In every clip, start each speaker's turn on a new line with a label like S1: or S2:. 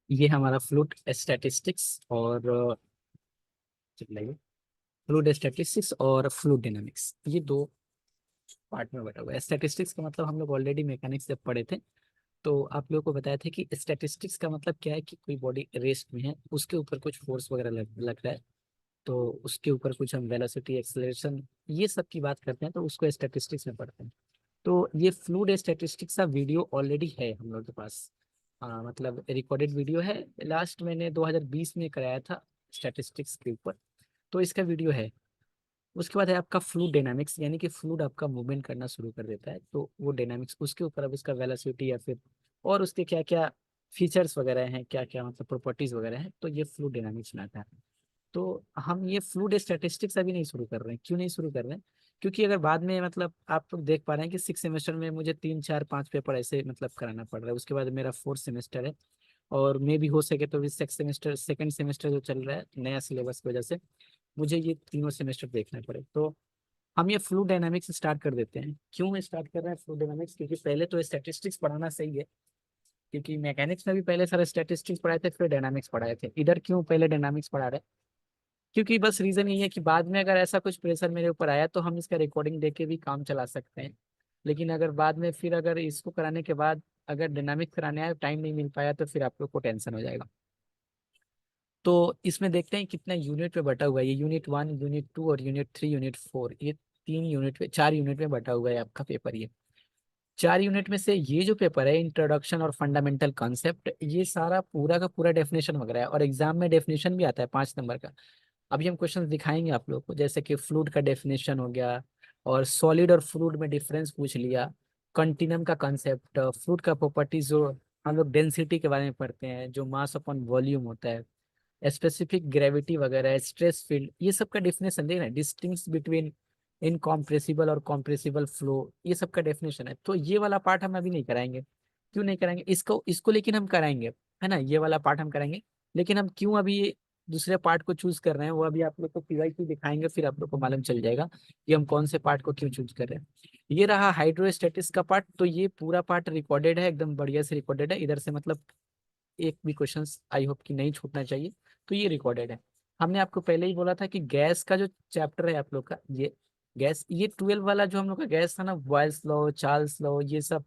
S1: ये हमारा fluid statistics और फ्लूइड स्टैटिस्टिक्स और फ्लूइड डायनामिक्स, ये दो पार्ट में बटा हुआ है। स्टैटिस्टिक्स का मतलब हम लोग ऑलरेडी मैकेनिक्स जब पढ़े थे तो आप लोगों को बताया था कि स्टैटिस्टिक्स का मतलब क्या है कि कोई बॉडी रेस्ट में है, उसके ऊपर कुछ फोर्स वगैरह लग रहा है, तो उसके ऊपर कुछ हम वेलोसिटी एक्सेलरेशन ये सब की बात करते हैं, तो उसको स्टैटिस्टिक्स में पढ़ते हैं। तो ये फ्लूइड स्टैटिस्टिक्स का वीडियो ऑलरेडी है हम लोग के पास। मतलब रिकॉर्डेड वीडियो है। लास्ट मैंने 2020 में कराया था स्टैटिस्टिक्स के ऊपर, तो इसका वीडियो है। उसके बाद है आपका फ्लूइड डायनामिक्स, यानी कि फ्लूइड आपका मूवमेंट करना शुरू कर देता है, तो वो डायनामिक्स उसके ऊपर अब इसका वेलोसिटी या फिर और उसके क्या क्या फीचर्स वगैरह हैं, क्या क्या मतलब प्रॉपर्टीज वगैरह हैं, तो ये फ्लूइड डायनामिक्स में आता है। तो हम ये फ्लूइड स्टैटिस्टिक्स अभी नहीं शुरू कर रहे हैं। क्यों नहीं शुरू कर रहे हैं? क्योंकि अगर बाद में मतलब आप लोग देख पा रहे हैं कि 6 सेमेस्टर में मुझे 3 4 5 पेपर ऐसे मतलब कराना पड़ रहा है, उसके बाद मेरा 4th सेमेस्टर है, और मे भी हो सके तो इस सेमेस्टर सेकंड सेमेस्टर जो चल रहा है नया सिलेबस की वजह से मुझे ये तीनों सेमेस्टर देखना पड़े। तो हम ये फ्लूइड डायनामिक्स स्टार्ट कर देते हैं। क्यों स्टार्ट कर रहे हैं फ्लूइड डायनामिक्स? क्योंकि पहले तो स्टैटिस्टिक्स पढ़ाना सही है, क्योंकि मैकेनिक्स में भी पहले सारे स्टैटिस्टिक्स पढ़ाए थे फिर डायनामिक्स पढ़ाए थे। इधर क्यों पहले डायनामिक्स पढ़ा रहे हैं? क्योंकि बस रीजन ये है कि बाद में अगर ऐसा कुछ प्रेशर मेरे ऊपर आया तो हम इसका रिकॉर्डिंग दे के भी काम चला सकते हैं। लेकिन अगर बाद में फिर अगर इसको कराने के बाद अगर डायनामिक्स कराने आए टाइम नहीं मिल पाया तो फिर आप लोग को टेंशन हो जाएगा। तो इसमें देखते हैं कितना यूनिट पे बटा हुआ है। ये यूनिट 1, यूनिट 2 और यूनिट 3, यूनिट 4, ये 3 यूनिट पे 4 यूनिट में बटा हुआ है आपका पेपर। ये 4 यूनिट में से ये जो पेपर है इंट्रोडक्शन और फंडामेंटल कॉन्सेप्ट, ये सारा पूरा का पूरा डेफिनेशन वगैरह है, और एग्जाम में डेफिनेशन भी आता है 5 नंबर का। अभी हम क्वेश्चन दिखाएंगे आप लोग को, जैसे कि फ्लूइड का डेफिनेशन हो गया, और सॉलिड और फ्लूइड में डिफरेंस पूछ लिया, कंटिन्यूम का कंसेप्ट, फ्लूइड का प्रॉपर्टीज जो हम लोग डेंसिटी के बारे में पढ़ते हैं, जो मास अपॉन वॉल्यूम होता है, स्पेसिफिक ग्रेविटी वगैरह, स्ट्रेस फील्ड, ये सब का डेफिनेशन देखना, डिस्टिंक्स बिटवीन इनकॉम्प्रेसिबल और कॉम्प्रेसिबल फ्लो, ये सब का डेफिनेशन है। तो ये वाला पार्ट हम अभी नहीं कराएंगे। क्यों नहीं कराएंगे? इसको इसको लेकिन हम कराएंगे, है ना, ये वाला पार्ट हम कराएंगे। लेकिन हम क्यों अभी दूसरे पार्ट को चूज कर रहे हैं वो अभी आप लोग को पीवाईक्यू दिखाएंगे, फिर आप लोग को मालूम चल जाएगा कि हम कौन से पार्ट को क्यों चूज कर रहे हैं। ये रहा हाइड्रोस्टेटिक्स का पार्ट, तो ये पूरा पार्ट रिकॉर्डेड है, एकदम बढ़िया से रिकॉर्डेड है। इधर से मतलब एक भी क्वेश्चंस आई होप कि नहीं छूटना चाहिए, तो ये रिकॉर्डेड है। हमने आपको पहले ही बोला था कि गैस का जो चैप्टर है आप लोग का, ये गैस, ये 12 वाला जो हम लोग का गैस था ना, बॉयल्स लॉ, चार्ल्स लॉ, ये सब,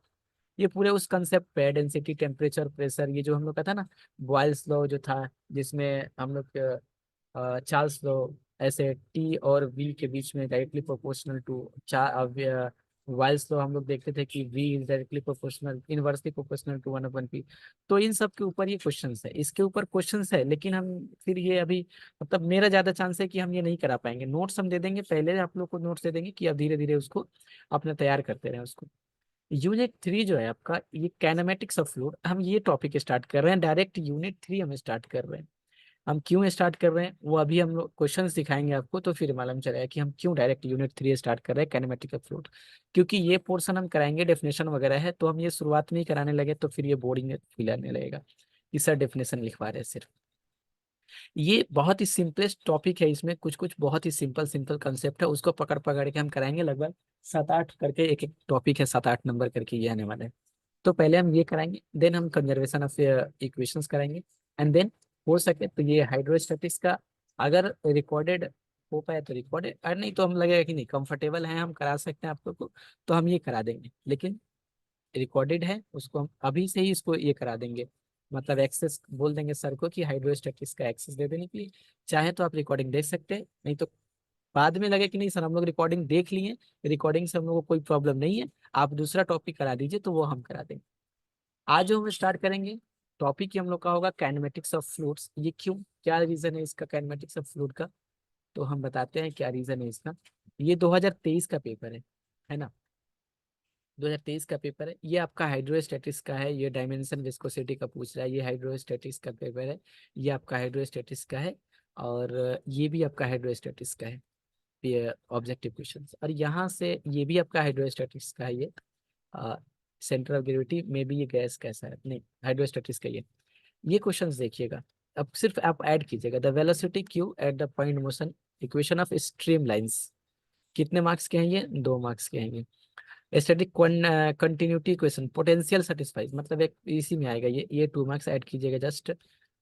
S1: ये पूरे उस कंसेप्ट पे डेंसिटी, टेम्परेचर, प्रेशर, ये जो हम लोग का था ना, बॉयल्स लॉ जो था, जिसमें हम लोग चार्ल्स लॉ ऐसे टी और वी के बीच में डायरेक्टली प्रोपोर्शनल टू चार, वाइल्स लॉ हम लोग देखते थे कि V is directly proportional inversely proportional to 1/p। तो इन सब के ऊपर ये क्वेश्चंस है, इसके ऊपर क्वेश्चंस है, लेकिन हम फिर ये अभी मतलब मेरा ज्यादा चांस है कि हम ये नहीं करा पाएंगे। नोट्स हम दे देंगे, पहले आप लोग को नोट्स दे देंगे कि अब धीरे धीरे उसको अपना तैयार करते रहे उसको। यूनिट 3 जो है आपका, ये काइनेमेटिक्स ऑफ फ्लूइड, हम ये टॉपिक स्टार्ट कर रहे हैं, डायरेक्ट यूनिट 3 हम स्टार्ट कर रहे हैं। हम क्यों स्टार्ट कर रहे हैं वो अभी हम लोग क्वेश्चंस दिखाएंगे आपको, तो फिर मालूम चलेगा कि हम क्यों डायरेक्ट यूनिट 3 स्टार्ट कर रहे हैं काइनेमेटिक्स ऑफ फ्लूइड। क्योंकि ये पोर्शन हम कराएंगे डेफिनेशन वगैरह है, तो हम ये शुरुआत में ही कराने लगे तो फिर ये बोरिंग फील आने लगेगा कि सर डेफिनेशन लिखवा रहे हैं सिर्फ। ये बहुत ही सिंपलेस्ट टॉपिक है, इसमें कुछ कुछ बहुत ही सिंपल सिंपल कंसेप्ट है, उसको पकड़ पकड़ के हम कराएंगे। लगभग 7 8 करके एक एक टॉपिक है, 7 8 नंबर करके ये आने वाला है। तो पहले हम ये कराएंगे, देन हम कंजर्वेशन ऑफ इक्वेशंस कराएंगे, एंड देन हो सके तो ये हाइड्रोस्टैटिक्स का अगर रिकॉर्डेड हो पाए तो रिकॉर्डेड, और नहीं तो हम लगेगा कि नहीं कंफर्टेबल है हम करा सकते हैं आप लोग को, तो हम ये करा देंगे। लेकिन रिकॉर्डेड है उसको हम अभी से ही इसको ये करा देंगे, मतलब एक्सेस बोल देंगे सर को कि हाइड्रोस्टैटिक्स का एक्सेस दे देने के लिए। चाहे तो आप रिकॉर्डिंग देख सकते हैं, नहीं तो बाद में लगे कि नहीं सर हम लोग रिकॉर्डिंग देख लिए, रिकॉर्डिंग से हम लोग को कोई प्रॉब्लम नहीं है, आप दूसरा टॉपिक करा दीजिए, तो वो हम करा देंगे। आज जो हम स्टार्ट करेंगे टॉपिक ही हम लोग का होगा काइनेमेटिक्स ऑफ फ्लूइड्स। ये क्यों, क्या रीजन है इसका काइनेमेटिक्स ऑफ फ्लूइड का, तो हम बताते हैं क्या रीजन है इसका। ये 2023 का पेपर है ना, 2023 का पेपर है। ये आपका हाइड्रोस्टैटिक्स का है, ये डायमेंशन विस्कोसिटी का पूछ रहा है, ये हाइड्रोस्टैटिक्स का पेपर है, ये आपका हाइड्रोस्टैटिक्स का है, और ये भी आपका हाइड्रोस्टैटिक्स का है, ये ऑब्जेक्टिव क्वेश्चंस। और यहाँ से ये भी आपका हाइड्रोस्टैटिक्स का है, ये सेंटर ऑफ ग्रेविटी में भी ये गैस कैसा है, नहीं हाइड्रोस्टैटिक्स का ये क्वेश्चंस देखिएगा। अब सिर्फ आप ऐड कीजिएगा, the velocity Q at the point motion, equation of stream lines. कितने मार्क्स के हैं ये? 2 मार्क्स के हैं ये। Static continuity equation potential satisfied, मतलब एक इसी में आएगा ये 2 मार्क्स ऐड कीजिएगा जस्ट।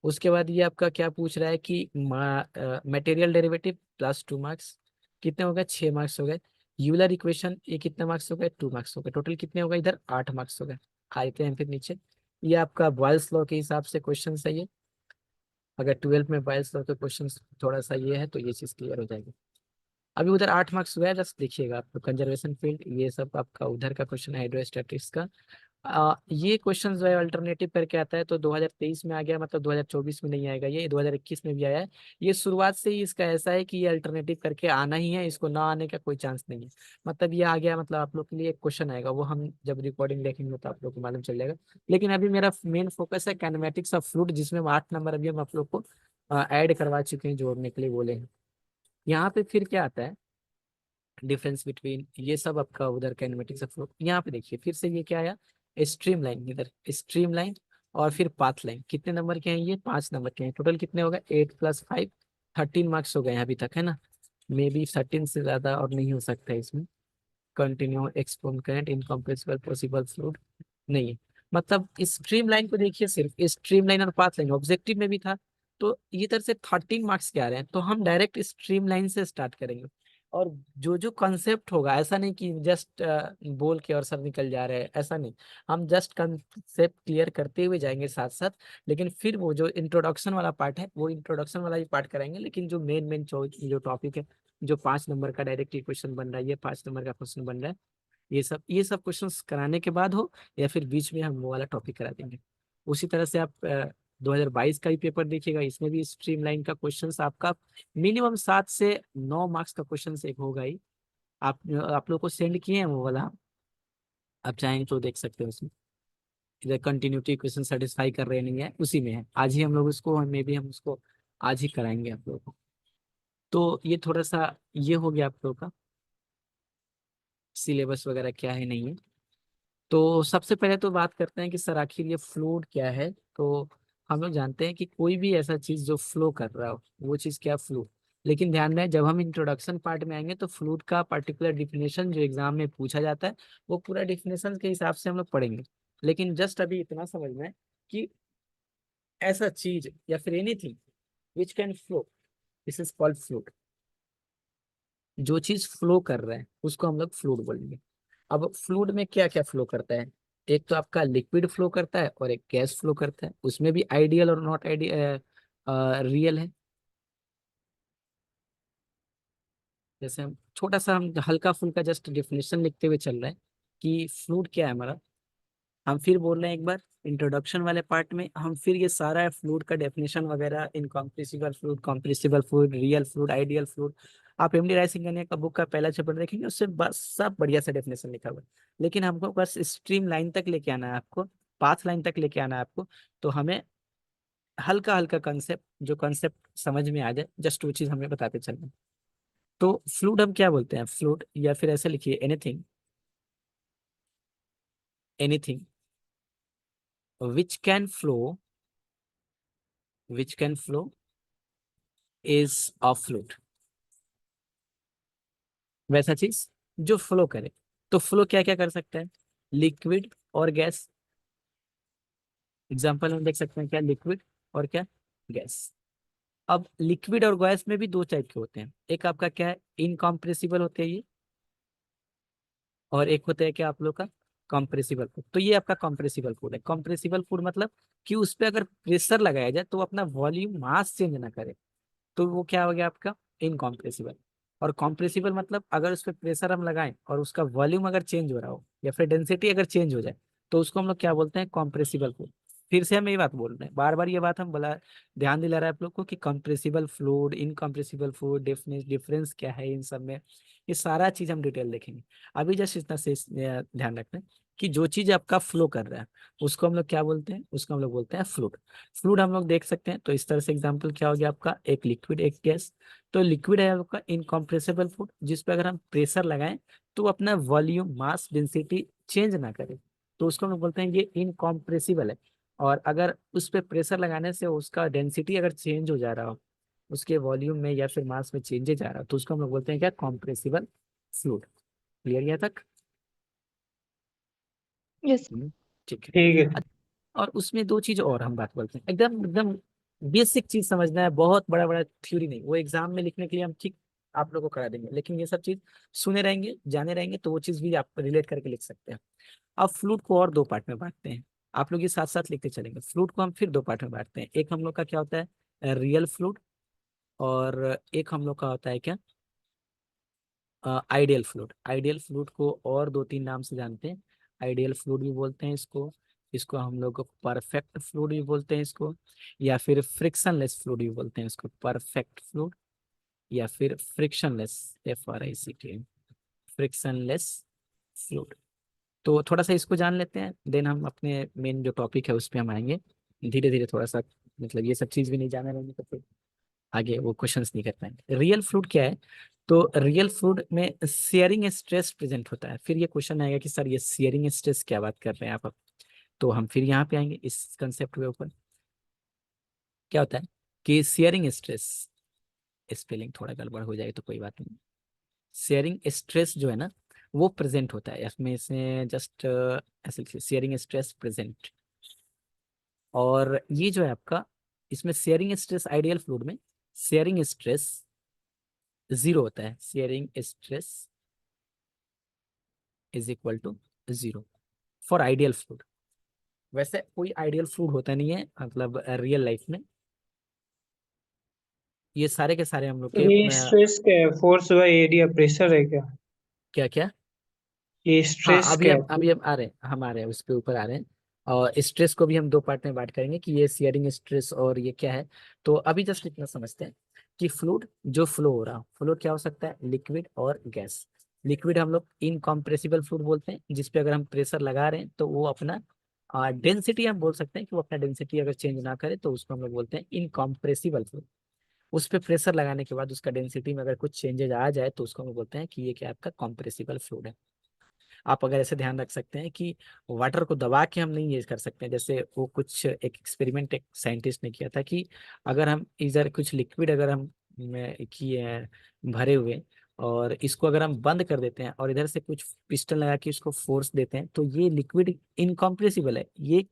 S1: उसके बाद ये आपका क्या पूछ रहा है कि मटेरियल डेरिवेटिव +2 मार्क्स, कितने हो गए 6 मार्क्स हो गए। यूलर इक्वेशन ये कितने मार्क्स हो गए 2 मार्क्स हो गए, टोटल कितने हो गए इधर 8 मार्क्स हो गए। आते हैं फिर नीचे, ये आपका बॉयल्स लॉ के हिसाब से क्वेश्चन है ये। अगर 12th में बॉयल्स लॉ के क्वेश्चन थोड़ा सा ये है तो ये चीज क्लियर हो जाएगी। अभी उधर 8 मार्क्स हुआ है, जस्ट देखिएगा आप कंजर्वेशन फील्ड ये सब आपका उधर का क्वेश्चन है हाइड्रोस्टैटिक्स का। ये क्वेश्चन जो है अल्टरनेटिव करके आता है, तो 2023 में आ गया, मतलब 2024 में नहीं आएगा, ये 2021 में भी आया है। ये शुरुआत से ही इसका ऐसा है कि ये अल्टरनेटिव करके आना ही है, इसको ना आने का कोई चांस नहीं है। मतलब ये आ गया, मतलब आप लोग के लिए एक क्वेश्चन आएगा, वो हम जब रिकॉर्डिंग देखेंगे तो आप लोग को मालूम चल जाएगा। लेकिन अभी मेरा मेन फोकस है काइनेमेटिक्स ऑफ फ्लूइड, जिसमें हम 8 नंबर अभी हम आप लोग को ऐड करवा चुके हैं, जोड़ने के लिए बोले हैं। यहाँ पे फिर क्या आता है, डिफरेंस बिटवीन ये सब आपका उधर काइनेमेटिक्स ऑफ फ्लूइड। यहाँ पे देखिए फिर से ये क्या आया, स्ट्रीम लाइन, इधर स्ट्रीम लाइन और फिर पाथ लाइन। कितने नंबर के हैं ये 5 नंबर के हैं, टोटल कितने हो गए 8 + 5 13 मार्क्स हो गए हैं अभी तक, है ना। मे बी 13 से ज्यादा और नहीं हो सकता है इसमें। कंटिन्यू एक्सपोन करंट इनकम्प्रेसिबल पॉसिबल फ्लूइड नहीं है। मतलब स्ट्रीम लाइन को देखिए, सिर्फ स्ट्रीम लाइन और पाथ लाइन ऑब्जेक्टिव में भी था, तो इधर से 13 मार्क्स के आ रहे हैं, तो हम डायरेक्ट स्ट्रीम लाइन से स्टार्ट करेंगे। और जो जो कॉन्सेप्ट होगा, ऐसा नहीं कि जस्ट बोल के और सब निकल जा रहे हैं, ऐसा नहीं। हम जस्ट कॉन्सेप्ट क्लियर करते हुए जाएंगे साथ साथ। लेकिन फिर वो जो इंट्रोडक्शन वाला पार्ट है, वो इंट्रोडक्शन वाला ही पार्ट कराएंगे, लेकिन जो मेन मेन जो टॉपिक है, जो 5 नंबर का डायरेक्ट क्वेश्चन बन रहा है, ये 5 नंबर का क्वेश्चन बन रहा है, ये सब क्वेश्चंस कराने के बाद हो, या फिर बीच में हम वो वाला टॉपिक करा देंगे। उसी तरह से आप 2022 का ही पेपर देखिएगा, इसमें भी स्ट्रीम लाइन का क्वेश्चंस आपका मिनिमम 7 से 9 मार्क्स का क्वेश्चन एक होगा ही। आप लोग को सेंड किए हैं वो वाला, आप चाहेंगे तो देख सकते हो उसमें। इधर कंटिन्यूटी क्वेश्चन सेटिस्फाई कर रहे नहीं है, उसी में है। आज ही हम लोग उसको, मे बी हम उसको आज ही कराएंगे आप लोगों को। तो ये थोड़ा सा ये हो गया आप लोग का सिलेबस वगैरह क्या है नहीं है। तो सबसे पहले तो बात करते हैं कि सर आखिर ये फ्लूइड क्या है। तो हम लोग जानते हैं कि कोई भी ऐसा चीज जो फ्लो कर रहा हो, वो चीज क्या फ्लूइड। लेकिन ध्यान रहे, जब हम इंट्रोडक्शन पार्ट में आएंगे तो फ्लूइड का पर्टिकुलर डिफिनेशन जो एग्जाम में पूछा जाता है, वो पूरा डिफिनेशन के हिसाब से हम लोग पढ़ेंगे। लेकिन जस्ट अभी इतना समझना है कि ऐसा चीज या फिर anything which can flow, this is called fluid. जो चीज फ्लो कर रहा है उसको हम लोग फ्लूइड बोलेंगे। अब फ्लूइड में क्या क्या फ्लो करता है, एक तो आपका लिक्विड फ्लो करता है और एक गैस फ्लो करता है, उसमें भी आइडियल और नॉट आइडियल रियल है। जैसे हम छोटा सा हम हल्का फुल्का जस्ट डिफिनेशन लिखते हुए चल रहे हैं कि फ्लूइड क्या है हमारा। हम फिर बोल रहे हैं एक बार, इंट्रोडक्शन वाले पार्ट में हम फिर ये सारा फ्लूइड का डेफिनेशन वगैरह, incompressible fluid, compressible fluid, real fluid, ideal fluid. आप एमडी राय सिंघानिया का बुक का पहला चैप्टर देखेंगे, उससे बस सब बढ़िया से डेफिनेशन लिखा हुआ है। लेकिन हमको बस स्ट्रीम लाइन तक लेके आना है आपको, पाथ लाइन तक लेके आना है आपको। तो हमें हल्का हल्का कंसेप्ट, जो कंसेप्ट समझ में आ जाए जस्ट वो चीज हमें बताते चलना। तो फ्लूइड हम क्या बोलते हैं, फ्लूइड या फिर ऐसे लिखिए anything, anything which can flow, which can flow is a fluid. वैसा चीज जो फ्लो करे। तो फ्लो क्या क्या कर सकता है, लिक्विड और गैस। एग्जांपल हम देख सकते हैं, क्या लिक्विड और क्या गैस। अब लिक्विड और गैस में भी दो टाइप के होते हैं, एक आपका क्या है इनकॉम्प्रेसिबल होते हैं ये, और एक होता है क्या आप लोग का कंप्रेसिबल फूड। तो ये आपका कंप्रेसिबल फूड है। कंप्रेसिबल फूड मतलब कि उस पर अगर प्रेशर लगाया जाए तो वो अपना वॉल्यूम मास चेंज ना करे, तो वो क्या हो गया आपका इनकॉम्प्रेसिबल। और कॉम्प्रेसिबल मतलब अगर उस पर प्रेशर हम लगाएं और उसका वॉल्यूम अगर चेंज हो रहा हो या फिर डेंसिटी अगर चेंज हो जाए, तो उसको हम लोग क्या बोलते हैं कॉम्प्रेसिबल फ्लूइड। फिर से हम ये बात बोल रहे हैं, बार बार ये बात हम बोला, ध्यान दिला रहा है आप लोग को कि compressible fluid, incompressible fluid, difference क्या है इन सब में, ये सारा चीज हम डिटेल देखेंगे। अभी जस्ट इतना से ध्यान रखना है कि जो चीज आपका फ्लो कर रहा है उसको हम लोग क्या बोलते हैं, उसको हम लोग बोलते हैं फ्लूइड। फ्लूइड हम लोग देख सकते हैं, तो इस तरह से एग्जांपल क्या हो गया आपका, एक लिक्विड एक गैस। तो लिक्विड है आपका इनकम्प्रेसिबल फूड, जिस पे अगर हम प्रेशर लगाएं तो वो अपना वॉल्यूम मास डेंसिटी चेंज ना करे, तो उसको हम लोग बोलते हैं ये इनकम्प्रेसिबल है। और अगर उस पे प्रेशर लगाने से उसका डेंसिटी अगर चेंज हो जा रहा हो, उसके वॉल्यूम में या फिर मास में चेंजेस आ रहा हो, तो उसको हम लोग बोलते हैं क्या कॉम्प्रेसिबल फ्लूइड। क्लियर यहाँ तक।
S2: यस।
S1: ठीक है।
S3: ठीक है।
S1: और उसमें दो चीज और हम बात बोलते हैं, एकदम एकदम बेसिक चीज समझना है, बहुत बड़ा बड़ा थ्योरी नहीं, वो एग्जाम में लिखने के लिए हम ठीक आप लोगों को करा देंगे, लेकिन ये सब चीज सुने रहेंगे जाने रहेंगे तो वो चीज भी आप रिलेट करके लिख सकते हैं। अब फ्लूट को और दो पार्ट में बांटते हैं, आप लोग ये साथ साथ लिखते चलेंगे। फ्लूट को हम फिर दो पार्ट में बांटते हैं, एक हम लोग का क्या होता है रियल फ्लूट, और एक हम लोग का होता है क्या आइडियल फ्लूट। आइडियल फ्लूट को और दो तीन नाम से जानते हैं, आइडियल फ्लूट भी बोलते हैं इसको, इसको हम लोग परफेक्ट फ्लूट भी बोलते हैं इसको, या फिर फ्रिक्शनलेस फ्लूट भी बोलते हैं इसको, परफेक्ट फ्लूट या फिर फ्रिक्शनलेस, FRICT, फ्रिक्शनलेस फ्लूट। तो थोड़ा सा इसको जान लेते हैं, देन हम अपने मेन जो टॉपिक है उस पर हम आएंगे धीरे धीरे थोड़ा सा। मतलब ये सब चीज भी नहीं जाने रहेंगे तो फिर आगे वो क्वेश्चंस नहीं कर पाएंगे। रियल फ्लूड क्या है, तो रियल फ्लूड में शेयरिंग स्ट्रेस प्रेजेंट होता है। फिर ये क्वेश्चन आएगा कि सर ये शेयरिंग स्ट्रेस क्या बात कर रहे हैं आप अब, तो हम फिर यहाँ पे आएंगे इस कंसेप्ट के ऊपर। क्या होता है कि शेयरिंग स्ट्रेस, स्पेलिंग थोड़ा गड़बड़ हो जाए तो कोई बात नहीं, शेयरिंग स्ट्रेस जो है ना वो प्रेजेंट होता है इसमें से, जस्ट ऐसे शेयरिंग स्ट्रेस प्रेजेंट। और ये जो है आपका इसमें शेयरिंग स्ट्रेस आइडियल फ्लूड में शेयरिंग स्ट्रेस जीरो होता है, shearing stress is equal to zero for ideal fluid. वैसे कोई आइडियल फ्लूड होता नहीं है मतलब रियल लाइफ में, ये सारे के सारे हम लोग के
S3: ये स्ट्रेस क्या है? फोर्स बाय एरिया प्रेशर है क्या?
S1: क्या क्या।
S3: ये
S1: हाँ
S3: स्ट्रेस
S1: अभी
S3: क्या
S1: हम
S3: है?
S1: अभी हम आ रहे हैं, हम आ रहे हैं उसके ऊपर आ रहे हैं। और स्ट्रेस को भी हम दो पार्ट में बात करेंगे कि ये शेयरिंग स्ट्रेस और ये क्या है। तो अभी जस्ट इतना समझते हैं कि फ्लूइड जो फ्लो हो रहा, फ्लूइड क्या हो सकता है, लिक्विड और गैस। लिक्विड हम लोग इनकम्प्रेसिबल फ्लूइड बोलते हैं, जिसपे अगर हम प्रेशर लगा रहे हैं तो वो अपना डेंसिटी हम बोल सकते हैं कि वो अपना डेंसिटी अगर चेंज ना करे तो उसको हम लोग बोलते हैं इनकम्प्रेसिबल फ्लूइड। उस पर प्रेशर लगाने के बाद उसका डेंसिटी में अगर कुछ चेंजेज आ जाए तो उसको हम बोलते हैं कि ये क्या आपका कॉम्प्रेसिबल फ्लूइड है। आप अगर ऐसे ध्यान रख सकते हैं कि वाटर को दबा के हम नहीं ये कर सकते हैं, जैसे वो कुछ एक एक्सपेरिमेंट एक साइंटिस्ट ने किया था कि अगर हम इधर कुछ लिक्विड अगर हम किए हैं भरे हुए, और इसको अगर हम बंद कर देते हैं और इधर से कुछ पिस्टन लगा के इसको फोर्स देते हैं तो ये लिक्विड इनकम्प्रेसिबल है, ये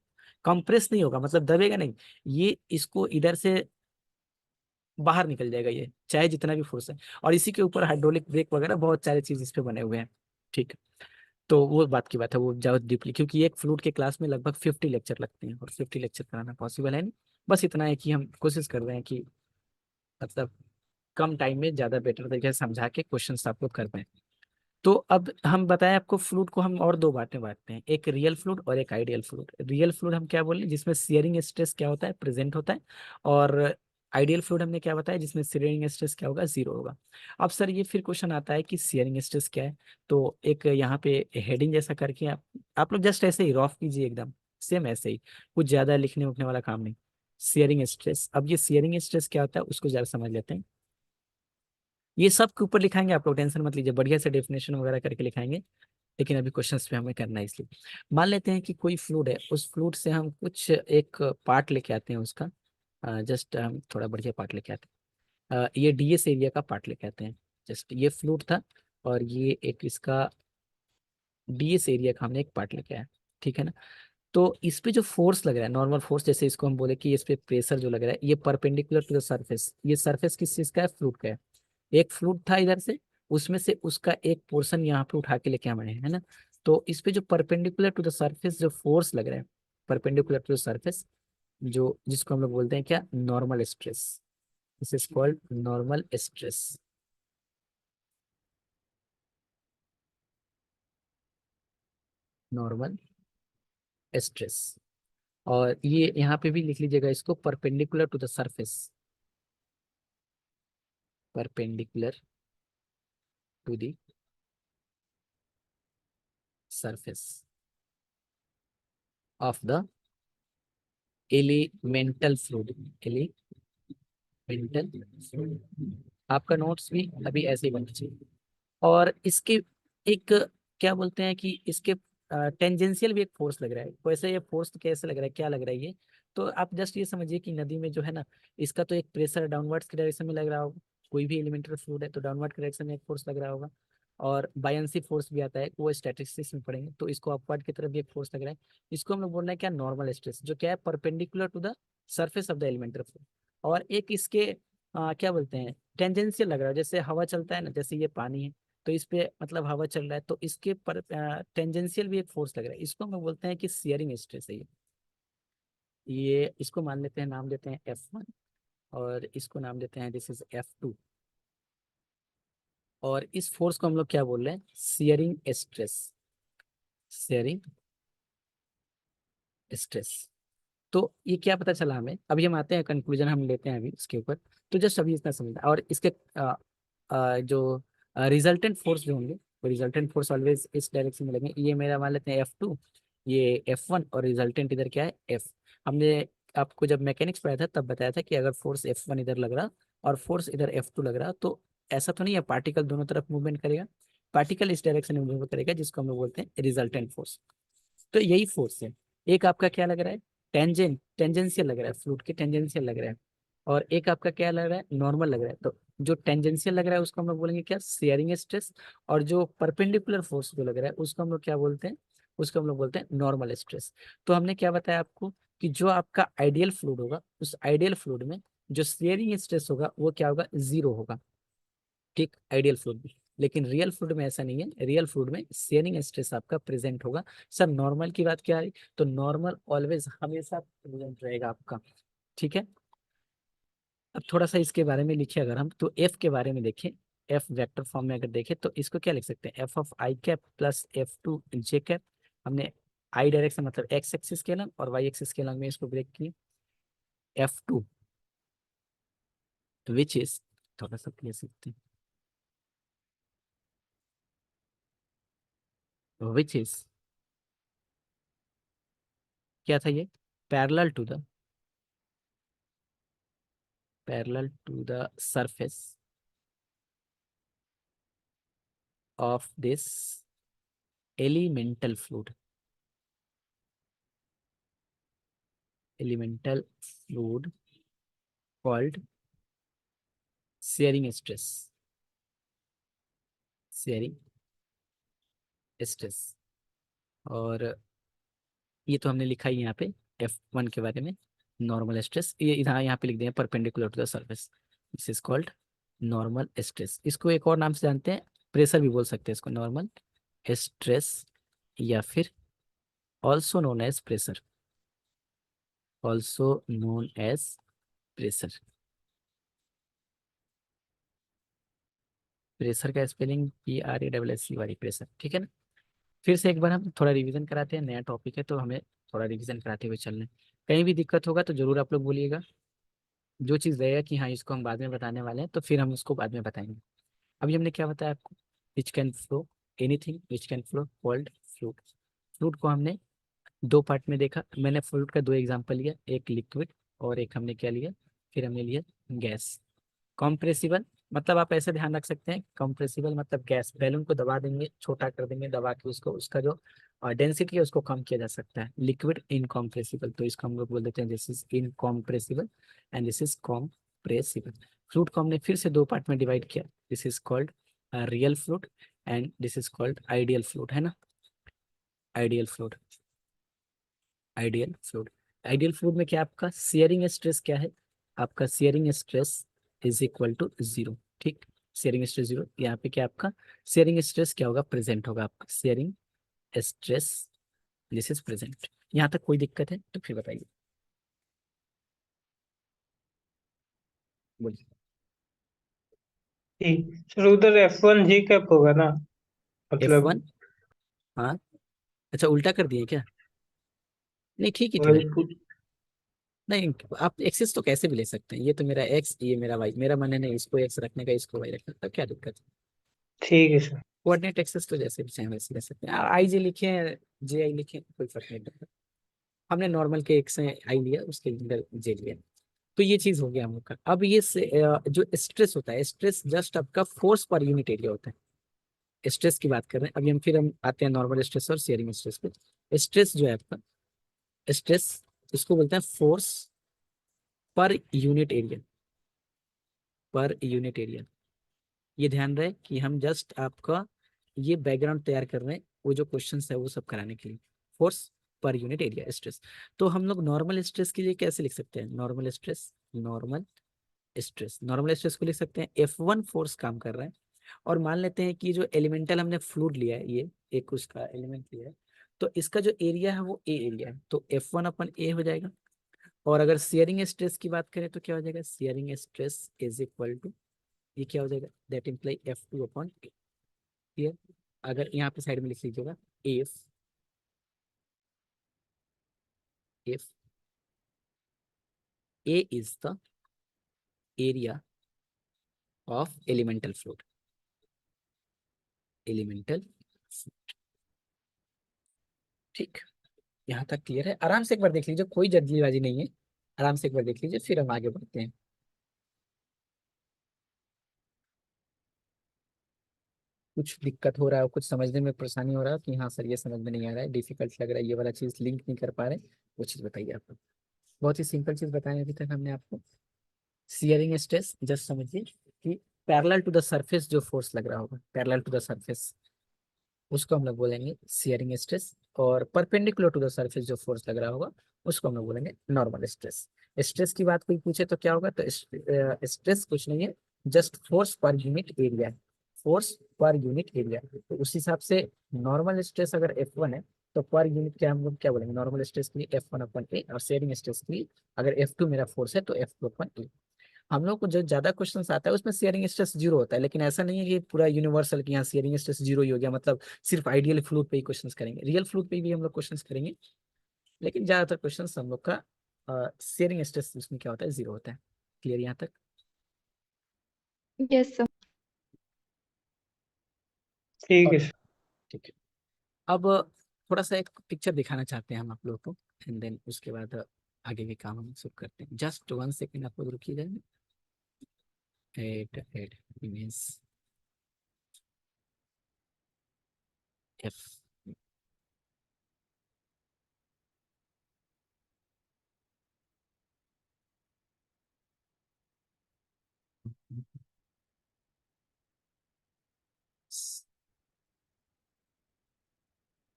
S1: कंप्रेस नहीं होगा मतलब दबेगा नहीं, ये इसको इधर से बाहर निकल जाएगा ये चाहे जितना भी फोर्स है। और इसी के ऊपर हाइड्रोलिक ब्रेक वगैरह बहुत सारे चीज इस पे बने हुए हैं। ठीक है, तो वो बात की बात है, वो जाओ डीपली, क्योंकि एक फ्लूट के क्लास में लगभग 50 लेक्चर लगते हैं और 50 लेक्चर कराना पॉसिबल है नहीं। बस इतना है कि हम कोशिश कर रहे हैं कि मतलब कम टाइम में ज्यादा बेटर तरीके से समझा के क्वेश्चन आप लोग कर पाए। तो अब हम बताएं आपको फ्लूट को हम और दो बातें बांटते हैं, एक रियल फ्लूट और एक आइडियल फ्लूट। रियल फ्लूट हम क्या बोले, जिसमें शेयरिंग स्ट्रेस क्या होता है, प्रेजेंट होता है। और आइडियल फ्लूट हमने क्या बताया, जिसमें शेयरिंग स्ट्रेस क्या होगा, जीरो होगा। अब सर ये फिर क्वेश्चन आता है कि शेयरिंग स्ट्रेस क्या है, तो एक यहाँ पे हेडिंग जैसा करके आप लोग जस्ट ऐसे ही रॉफ कीजिए एकदम सेम ऐसे ही, कुछ ज्यादा लिखने उठने वाला काम नहीं। शेयरिंग स्ट्रेस, अब ये शेयरिंग स्ट्रेस क्या होता है उसको जरा समझ लेते हैं। ये सब के ऊपर लिखाएंगे, आप लोग टेंशन मत लीजिए, बढ़िया से डेफिनेशन वगैरह करके लिखाएंगे। लेकिन अभी क्वेश्चंस पे हमें करना है इसलिए मान लेते हैं कि कोई फ्लूइड है, उस फ्लूइड से हम कुछ एक पार्ट लेके आते हैं उसका, जस्ट हम थोड़ा बढ़िया पार्ट लेके आते हैं, ये DS एरिया का पार्ट लेके आते हैं। जस्ट ये फ्लूइड था और ये एक इसका DS एरिया का हमने एक पार्ट लेके आया, ठीक है ना। तो इस पे जो फोर्स लग रहा है नॉर्मल फोर्स, जैसे इसको हम बोले कि इस पे प्रेशर जो लग रहा है ये परपेंडिकुलर टू द सरफेस, ये सरफेस किस चीज का है, फ्लूइड का है। एक फ्लूइड था इधर से, उसमें से उसका एक पोर्शन यहाँ पे उठा के लेके हम आए हैं, है ना। तो इस पे जो परपेंडिकुलर टू द सरफेस जो फोर्स लग रहा है, परपेंडिकुलर टू द सरफेस, जो जिसको हम लोग बोलते हैं क्या, normal stress, this is called normal stress, normal stress. और ये यहाँ पे भी लिख लीजिएगा इसको, perpendicular to the surface, perpendicular to the surface of the elemental fluid, elemental fluid. आपका नोट्स भी अभी ऐसे ही बनना चाहिए। और इसके एक क्या बोलते हैं कि इसके टेंजेंशियल भी एक फोर्स लग रहा है, वैसे ये फोर्स कैसे लग रहा है, क्या लग रहा है ये, तो आप जस्ट ये समझिए कि नदी में जो है ना, इसका तो एक प्रेशर डाउनवर्ड्स की डायरेक्शन में लग रहा होगा, कोई भी एलिमेंटल फ्लूइड है तो डाउनवर्ड डायरेक्शन में एक फोर्स लग रहा होगा। और बायंसी फोर्स भी आता है, वो स्टैटिस्टिक्स में पढ़ेंगे। तो इसको अपवर्ड की तरफ भी एक फोर्स लग रहा है, इसको हम लोग बोल रहे हैं क्या, नॉर्मल स्ट्रेस, जो क्या है perpendicular to the surface of the elemental fluid. और एक इसके क्या बोलते हैं, टेंजेंशियल लग रहा है, जैसे हवा चलता है ना, जैसे ये पानी है तो इस पे मतलब हवा चल रहा है, तो इसके पर टेंजेंशियल भी एक फोर्स लग रहा है, इसको हम लोग बोलते हैं कि सियरिंग स्ट्रेस है ये इसको मान लेते हैं, नाम देते हैं F1, और इसको नाम देते हैं दिस इज F2। और इस फोर्स को हम लोग क्या बोल रहे हैं, सियरिंग स्ट्रेस, सियरिंग स्ट्रेस। तो ये क्या पता चला हमें, अभी हम आते हैं कंक्लूजन हम लेते हैं अभी इसके ऊपर। तो जस्ट अभी इतना समझना, और इसके जो रिजल्टेंट फोर्स जो होंगे, वो रिजल्टेंट फोर्स ऑलवेज इस डायरेक्शन में लगेंगे। ये मेरा मान लेते हैं F2, ये F1, और रिजल्टेंट इधर क्या है, F। हमने आपको जब मैकेनिक्स पढ़ाया था तब बताया था कि अगर फोर्स F1 इधर लग रहा और फोर्स इधर F2 लग रहा, तो ऐसा तो नहीं है पार्टिकल दोनों तरफ मूवमेंट करेगा, पार्टिकल इस डायरेक्शन में मूवमेंट करेगा, जिसको हम लोग बोलते हैं रिजल्टेंट फोर्स। तो यही फोर्स है। एक आपका क्या लग रहा है, टेंजेंशियल लग रहा है, फ्लूइड के टेंजेंशियल लग रहा है, और एक आपका क्या लग रहा है, नॉर्मल लग रहा है। तो जो टेंजेंशियल लग रहा है उसको हम लोग बोलेंगे क्या, शेयरिंग स्ट्रेस, और जो परपेंडिकुलर फोर्स जो लग रहा है उसको हम लोग क्या बोलते हैं, उसको हम लोग बोलते हैं नॉर्मल स्ट्रेस। तो हमने क्या बताया आपको कि जो आपका आइडियल फ्लूइड होगा, उस आइडियल फ्लूइड में जो शेयरिंग स्ट्रेस होगा वो क्या होगा, जीरो होगा, ठीक, आइडियल फ्लूइड में। लेकिन रियल फ्लूइड में ऐसा नहीं है, रियल फ्लूइड में शेयरिंग स्ट्रेस आपका प्रेजेंट होगा। सर नॉर्मल की बात क्या है, तो नॉर्मल ऑलवेज हमेशा प्रेजेंट रहेगा आपका, ठीक है। अब थोड़ा सा इसके बारे में लिखिए, अगर हम तो एफ के बारे में देखें, एफ वेक्टर फॉर्म में अगर देखें तो इसको क्या लिख सकते हैं, F of I cap plus F2 J cap. हमने आई डायरेक्शन मतलब एक्स एक्सिस के अलग और वाई एक्सिस के अलग में इसको ब्रेक किए, F2 विच इज, थोड़ा सा क्लियर सीखते हैं, विच इज क्या था ये, parallel to the, parallel to the surface of this elemental fluid, elemental fluid called shearing stress, shearing stress। और ये तो हमने लिखा ही यहाँ पे F1 के बारे में, नॉर्मल स्ट्रेस, ये इधर यहाँ पे लिख दें perpendicular to the surface, this is called normal stress. इसको एक और नाम से जानते हैं, प्रेशर भी बोल सकते हैं इसको, नॉर्मल स्ट्रेस, या फिर also known as pressure, also known as pressure. Pressure का स्पेलिंग PRESSURE, प्रेशर, ठीक है ना। फिर से एक बार हम थोड़ा रिवीजन कराते हैं, नया टॉपिक है तो हमें थोड़ा रिवीजन कराते हुए चलना है। कहीं भी दिक्कत होगा तो जरूर आप लोग बोलिएगा, जो चीज़ रहेगा कि हाँ इसको हम बाद में बताने वाले हैं तो फिर हम उसको बाद में बताएंगे। अभी हमने क्या बताया आपको, which can flow, anything which can flow called fluid. Fluid को हमने दो पार्ट में देखा, मैंने फ्लूइड का दो एग्जाम्पल लिया, एक लिक्विड और एक हमने क्या लिया, फिर हमने लिया गैस। कॉम्प्रेसिबल मतलब आप ऐसे ध्यान रख सकते हैं, कॉम्प्रेसिबल मतलब गैस, बैलून को दबा देंगे, छोटा कर देंगे, दबा के उसको, उसका जो डेंसिटी है उसको कम किया जा सकता है। लिक्विड इनकॉम्प्रेसिबल, तो इसको हम लोग बोल देते हैं this is incompressible and this is compressible. Fluid को हमने फिर से दो पार्ट में डिवाइड किया, this is called real fluid and this is called ideal fluid, है ना, ideal fluid, ideal fluid. Ideal fluid में क्या आपका शेयरिंग स्ट्रेस क्या है, आपका shearing stress is equal to zero, ठीक, शेयरिंग स्ट्रेस जीरो। यहाँ पे क्या आपका शेयरिंग स्ट्रेस क्या होगा, प्रेजेंट होगा आपका shearing stress, this is present. यहाँ तक कोई दिक्कत है तो फिर बताइए, बोलिए।
S3: ठीक सर, उधर F1 G कैप होगा ना,
S1: F1,
S3: मतलब
S1: हाँ, अच्छा उल्टा कर दिए क्या, नहीं ठीक ही तो है।
S3: वही पूछ।
S1: नहीं, आप एक्सेस तो कैसे भी ले सकते हैं, ये तो मेरा एक्स, ये मेरा वाई, मेरा मन है नहीं इसको एक्स रखने का इसको वाई रखने का, क्या दिक्कत है।
S3: ठीक है सर।
S1: कोऑर्डिनेट एक्सेस तो जैसे भी चाहे वैसे ले सकते हैं, आई जी लिखे, जे आई लिखे, कोई फर्क नहीं पड़ता। हमने नॉर्मल के एक से आई लिया, उसके अंदर जे लिया। तो ये चीज हो गया हम लोग का। अब ये जो स्ट्रेस होता है, स्ट्रेस जस्ट आपका फोर्स पर यूनिट एरिया होता है, स्ट्रेस की बात कर रहे हैं। अभी हम फिर हम आते हैं नॉर्मल स्ट्रेस और शेयरिंग स्ट्रेस पे। स्ट्रेस जो है आपका, स्ट्रेस इसको बोलते हैं force per unit area, per unit area. ये ध्यान रहे कि हम जस्ट आपका ये बैकग्राउंड तैयार कर रहे हैं वो जो क्वेश्चन है वो सब कराने के लिए। Force per unit area stress. तो हम लोग नॉर्मल स्ट्रेस के लिए कैसे लिख सकते हैं? नॉर्मल स्ट्रेस को लिख सकते हैं F1 फोर्स काम कर रहा है, और मान लेते हैं कि जो एलिमेंटल हमने फ्लूइड लिया है, ये एक उसका एलिमेंट लिया है, तो इसका जो एरिया है वो ए एरिया है, तो F1/A हो जाएगा। और अगर शेयरिंग स्ट्रेस की बात करें तो क्या हो जाएगा? Shearing stress is equal to, ये क्या हो जाएगा? That imply F2/A। क्लियर? अगर यहाँ पे साइड में लिख लीजिएगा, if if A is the area of elemental fluid। ठीक, यहाँ तक क्लियर है? आराम से एक बार देख लीजिए, कोई जल्दीबाजी नहीं है, आराम से एक बार देख लीजिए, फिर हम आगे बढ़ते हैं। कुछ दिक्कत हो रहा है, कुछ समझने में परेशानी हो रहा है कि हाँ सर ये समझ में नहीं आ रहा है, डिफिकल्ट लग रहा है, ये वाला चीज लिंक नहीं कर पा रहे, वो चीज बताइए आपको। बहुत ही सिंपल चीज बताएं अभी तक हमने आपको। सियरिंग स्ट्रेस जस्ट समझिए कि पैरेलल टू द सरफेस जो फोर्स लग रहा होगा, पैरेलल टू द सरफेस, उसको हम लोग बोलेंगे सियरिंग स्ट्रेस। और परपेंडिकुलर टू द सरफेस जो फोर्स लग रहा होगा, उसको हम लोग बोलेंगे नॉर्मल स्ट्रेस। स्ट्रेस की बात कोई पूछे तो क्या होगा? तो स्ट्रेस कुछ नहीं है, just force per unit area. Force per unit area, तो उस हिसाब से नॉर्मल स्ट्रेस अगर F1 है, तो पर यूनिट क्या हम लोग क्या बोलेंगे? नॉर्मल स्ट्रेस के लिए F1/A, और शेयरिंग स्ट्रेस के लिए अगर F2 मेरा फोर्स है तो F2/A। हम लोग को जो ज्यादा क्वेश्चन आता है उसमें शेयरिंग स्ट्रेस जीरो होता है, लेकिन ऐसा नहीं है कि पूरा यूनिवर्सल कि यहाँ शेयरिंग स्ट्रेस जीरो ही हो गया, मतलब सिर्फ आइडियल फ्लूइड पे ही क्वेश्चन करेंगे, रियल फ्लूइड पे भी हम लोग क्वेश्चन करेंगे, लेकिन ज्यादातर क्वेश्चन हम लोग का शेयरिंग स्ट्रेस उसमें क्या होता है? जीरो होता है। क्लियर यहाँ तक?
S2: Yes sir.
S3: ठीक
S1: और
S3: है सर।
S1: ठीक है, अब थोड़ा सा एक पिक्चर दिखाना चाहते हैं हम आप लोग को, एंड देन उसके बाद आगे के काम हम शुरू करते हैं। जस्ट 1 सेकेंड आप लोग रुकिए। At at image F.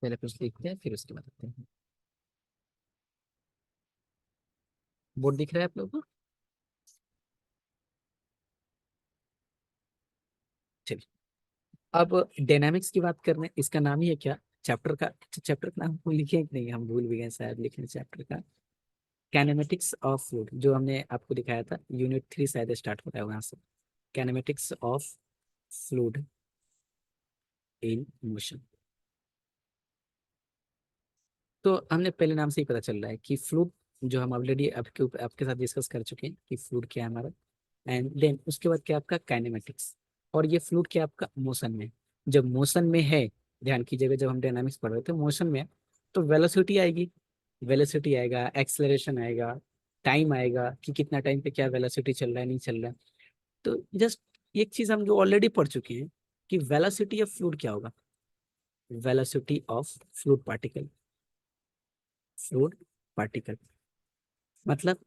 S1: पहले कुछ लिखते हैं फिर उसके बाद आते हैं। बोर्ड दिख रहा है आप लोगों को? चलिए, अब डायनामिक्स की बात कर रहे हैं, इसका नाम ही है क्या चैप्टर का? चैप्टर का नाम भूल लिखे कि नहीं? हम भूल भी गए शायद लिखने चैप्टर का। कैनेमेटिक्स ऑफ फ्लूइड, जो हमने आपको दिखाया था, यूनिट 3 शायद स्टार्ट होता है वहां से। कैनेमेटिक्स ऑफ फ्लूइड इन मोशन। तो हमने पहले नाम से ही पता चल रहा है कि फ्लूइड, जो हम ऑलरेडी आपके साथ डिस्कस कर चुके हैं कि फ्लूइड क्या है हमारा। एंड देन उसके बाद क्या आपका काइनेमेटिक्स, और ये फ्लूइड क्या आपका मोशन में। जब मोशन में है, ध्यान कीजिएगा, जब हम डायनामिक्स पढ़ रहे थे मोशन में है, तो वेलोसिटी आएगी, वेलोसिटी आएगा, एक्सेलरेशन आएगा, टाइम आएगा कि कितना टाइम पे क्या वेलोसिटी चल रहा है नहीं चल रहा है। तो जस्ट एक चीज हम जो ऑलरेडी पढ़ चुके हैं कि वेलोसिटी ऑफ फ्लूइड क्या होगा? वेलोसिटी ऑफ फ्लूइड पार्टिकल मतलब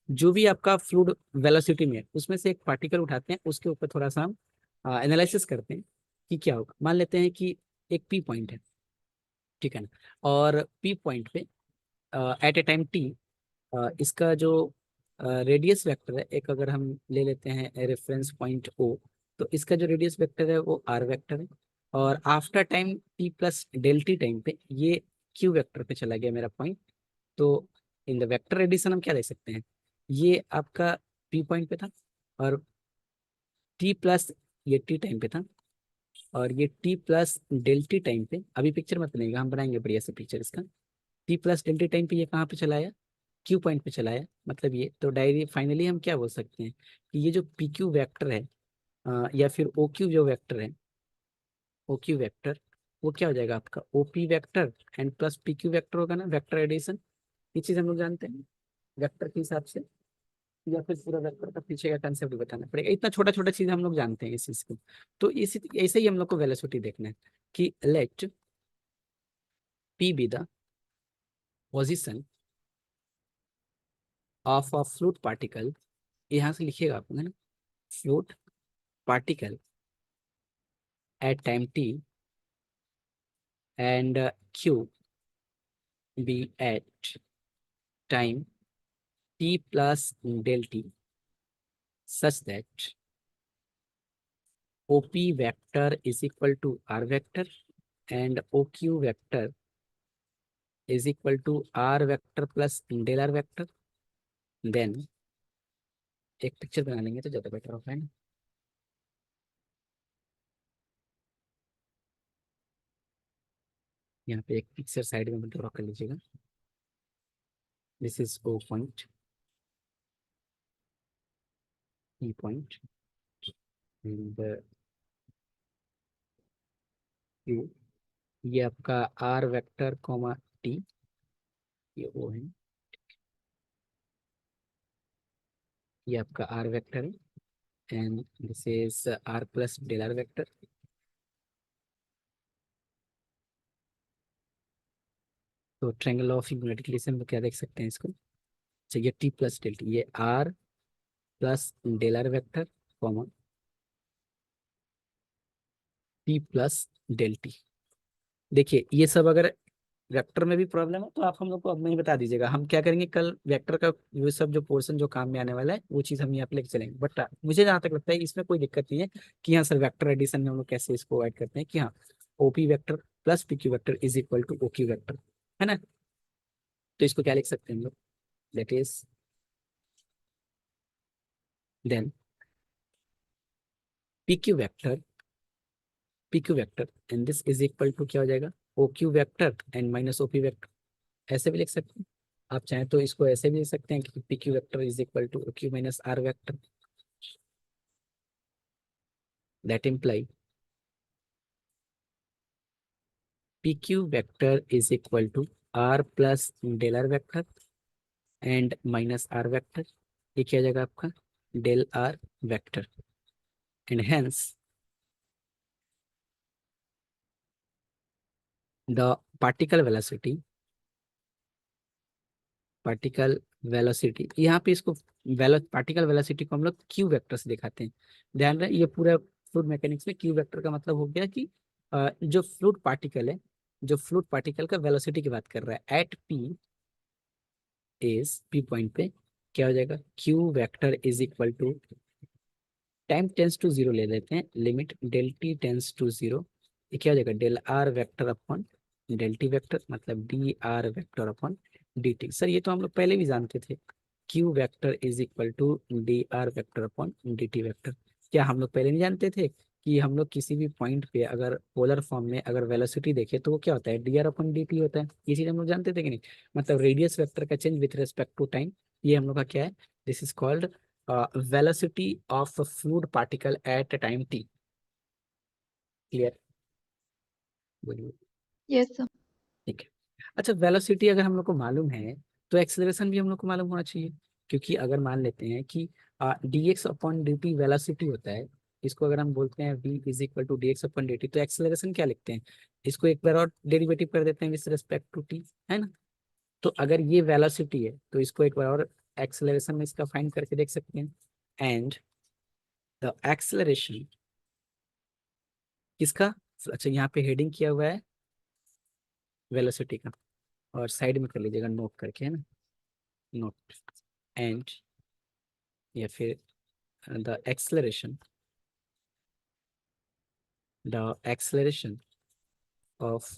S1: जो भी आपका फ्लूइड वेलोसिटी में है, उसमें से एक पार्टिकल उठाते हैं, उसके ऊपर थोड़ा सा हम एनालिसिस करते हैं कि क्या होगा। मान लेते हैं कि एक पी पॉइंट है, ठीक है ना, और पी पॉइंट पे एट ए टाइम टी, इसका जो रेडियस वेक्टर है, एक अगर हम ले लेते हैं रेफरेंस पॉइंट ओ, तो इसका जो रेडियस वेक्टर है वो आर वेक्टर है, और after time T plus del T time पे ये क्यू वेक्टर पे चला गया मेरा पॉइंट। तो इन द वेक्टर एडिशन हम क्या देख सकते हैं? ये आपका पी पॉइंट पे था, और टी प्लस ये टी टाइम पे था, और ये T plus del T time पे, अभी पिक्चर मत बनेगा, हम बनाएंगे बढ़िया से पिक्चर इसका। T plus del T time पे ये कहाँ पे चलाया? क्यू पॉइंट पे चलाया, मतलब ये तो डायरी फाइनली हम क्या बोल सकते हैं कि ये जो पी क्यू वैक्टर है, या फिर ओ क्यू जो वैक्टर है, ओ क्यू वैक्टर, वो क्या हो जाएगा आपका? O P vector and plus P Q vector होगा ना, वैक्टर एडिशन। ये चीज हम लोग जानते हैं वेक्टर के हिसाब से, या फिर पूरा वेक्टर का पीछे का कंसेप्ट बताना पड़ेगा, इतना छोटा छोटा चीज हम लोग जानते हैं इस चीज को। तो इसी ऐसे ही हम लोग को वेलोसिटी देखना है कि let P be the position of a fluid particle, यहाँ से लिखिएगा आप, है ना, fluid particle at time T and q be at time t plus del t such that OP vector is equal to R vector and OQ vector is equal to R vector plus del R vector, then एक picture बना लेंगे तो ज्यादा better होगा, है ना। यहाँ पे एक पिक्चर साइड में ड्रॉ कर लीजिएगा। This is O point, E point and Q, ये आपका R वेक्टर कॉमा T, ये O है, ये आपका R वेक्टर है and this is R plus del R vector. तो ट्रायंगल ऑफ यूनिटी में क्या देख सकते हैं इसको, चाहिए T प्लस डेल T, ये R plus del R vector comma T plus del T। देखिए ये सब अगर वेक्टर में भी प्रॉब्लम है तो आप हम लोग को अब नहीं बता दीजिएगा, हम क्या करेंगे कल वेक्टर का वो सब जो पोर्शन जो काम में आने वाला है वो चीज़ हम यहाँ पे लेके चलेंगे। बट मुझे जहाँ तक लगता है इसमें कोई दिक्कत नहीं है कि हाँ सर वेक्टर एडिशन में हम लोग कैसे इसको ऐड करते हैं कि हाँ OP vector plus PQ vector is equal to OQ vector, है ना। तो इसको क्या लिख सकते हैं हम लोग, that is then PQ vector, PQ vector and this is equal to क्या हो जाएगा OQ vector and minus OP vector, ऐसे भी लिख सकते हैं। आप चाहें तो इसको ऐसे भी लिख सकते हैं कि P Q vector is equal to Q minus R vector, that imply P Q vector is equal to R plus del R vector and minus R vector, ये क्या हो जाएगा आपका del R vector and hence the particle velocity, particle velocity यहाँ पे इसको particle velocity को हम लोग क्यू वेक्टर से दिखाते हैं। ध्यान रहे ये पूरा फ्लूइड मैकेनिक्स में क्यू वेक्टर का मतलब हो गया कि जो फ्लूइड पार्टिकल है, जो फ्लूइड पार्टिकल का वेलोसिटी की बात कर रहा है at P is P point पे क्या हो जाएगा Q vector is equal to time tends to zero ले लेते हैं, limit del T tends to zero, ये क्या हो जाएगा del R vector upon del T vector मतलब D R vector upon D T. Sir ये तो हम लोग पहले भी जानते थे, Q vector is equal to D R vector upon D T vector. क्या हम लोग पहले नहीं जानते थे कि हम लोग किसी भी पॉइंट पे अगर पोलर फॉर्म में अगर वेलोसिटी देखे तो वो क्या होता है D R upon D T होता है, ये चीज हम लोग जानते थे कि नहीं। मतलब रेडियस वेक्टर का change with respect to time, ये हम लोग का क्या है, this is called velocity of a fluid particle at time t, क्लियर, बोलिए।
S2: Yes sir.
S1: ठीक है, अच्छा वेलोसिटी अगर हम लोग को मालूम है तो एक्सेलरेशन भी हम लोग को मालूम होना चाहिए, क्योंकि अगर मान लेते हैं कि D x upon D T velocity होता है, इसको अगर हम बोलते हैं v is equal to D x upon D T, तो एक्सेलरेशन क्या लिखते हैं, इसको एक बार और डेरिवेटिव कर देते हैं विद रिस्पेक्ट टू टी, है ना। तो अगर ये वेलोसिटी है तो इसको एक बार और एक्सेलरेशन में इसका फाइंड करके देख सकते हैं एंड द एक्सेलरेशन किसका, अच्छा यहाँ पे हेडिंग किया हुआ है वेलोसिटी का और साइड में कर लीजिएगा नोट करके, है ना, नोट एंड या फिर the acceleration, the acceleration of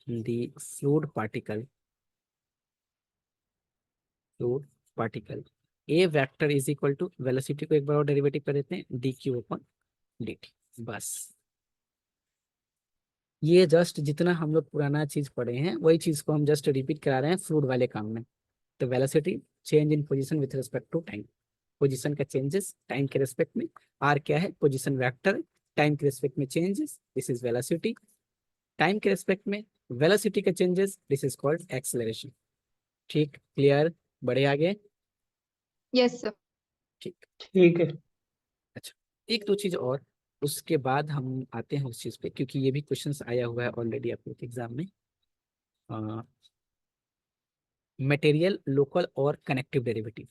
S1: the fluid particle A vector is equal to velocity को एक बार और डेरिवेटिव कर देते हैं D Q upon D T, बस ये जस्ट जितना हम लोग पुराना चीज पढ़े हैं वही चीज को हम जस्ट रिपीट करा रहे हैं फ्लूइड वाले काम में। तो velocity change in position with respect to time, position का चेंजेस टाइम के रिस्पेक्ट में, आर क्या है पोजीशन वेक्टर, टाइम के रिस्पेक्ट में changes this is velocity, time के रिस्पेक्ट में वेलोसिटी का changes this is called acceleration. ठीक क्लियर, बढ़े आगे।
S2: Yes sir.
S1: ठीक,
S3: ठीक है।
S1: अच्छा एक दो चीज और उसके बाद हम आते हैं उस चीज पे, क्योंकि ये भी क्वेश्चंस आया हुआ है ऑलरेडी आपके एग्जाम में, मटेरियल लोकल और कनेक्टिव डेरिवेटिव,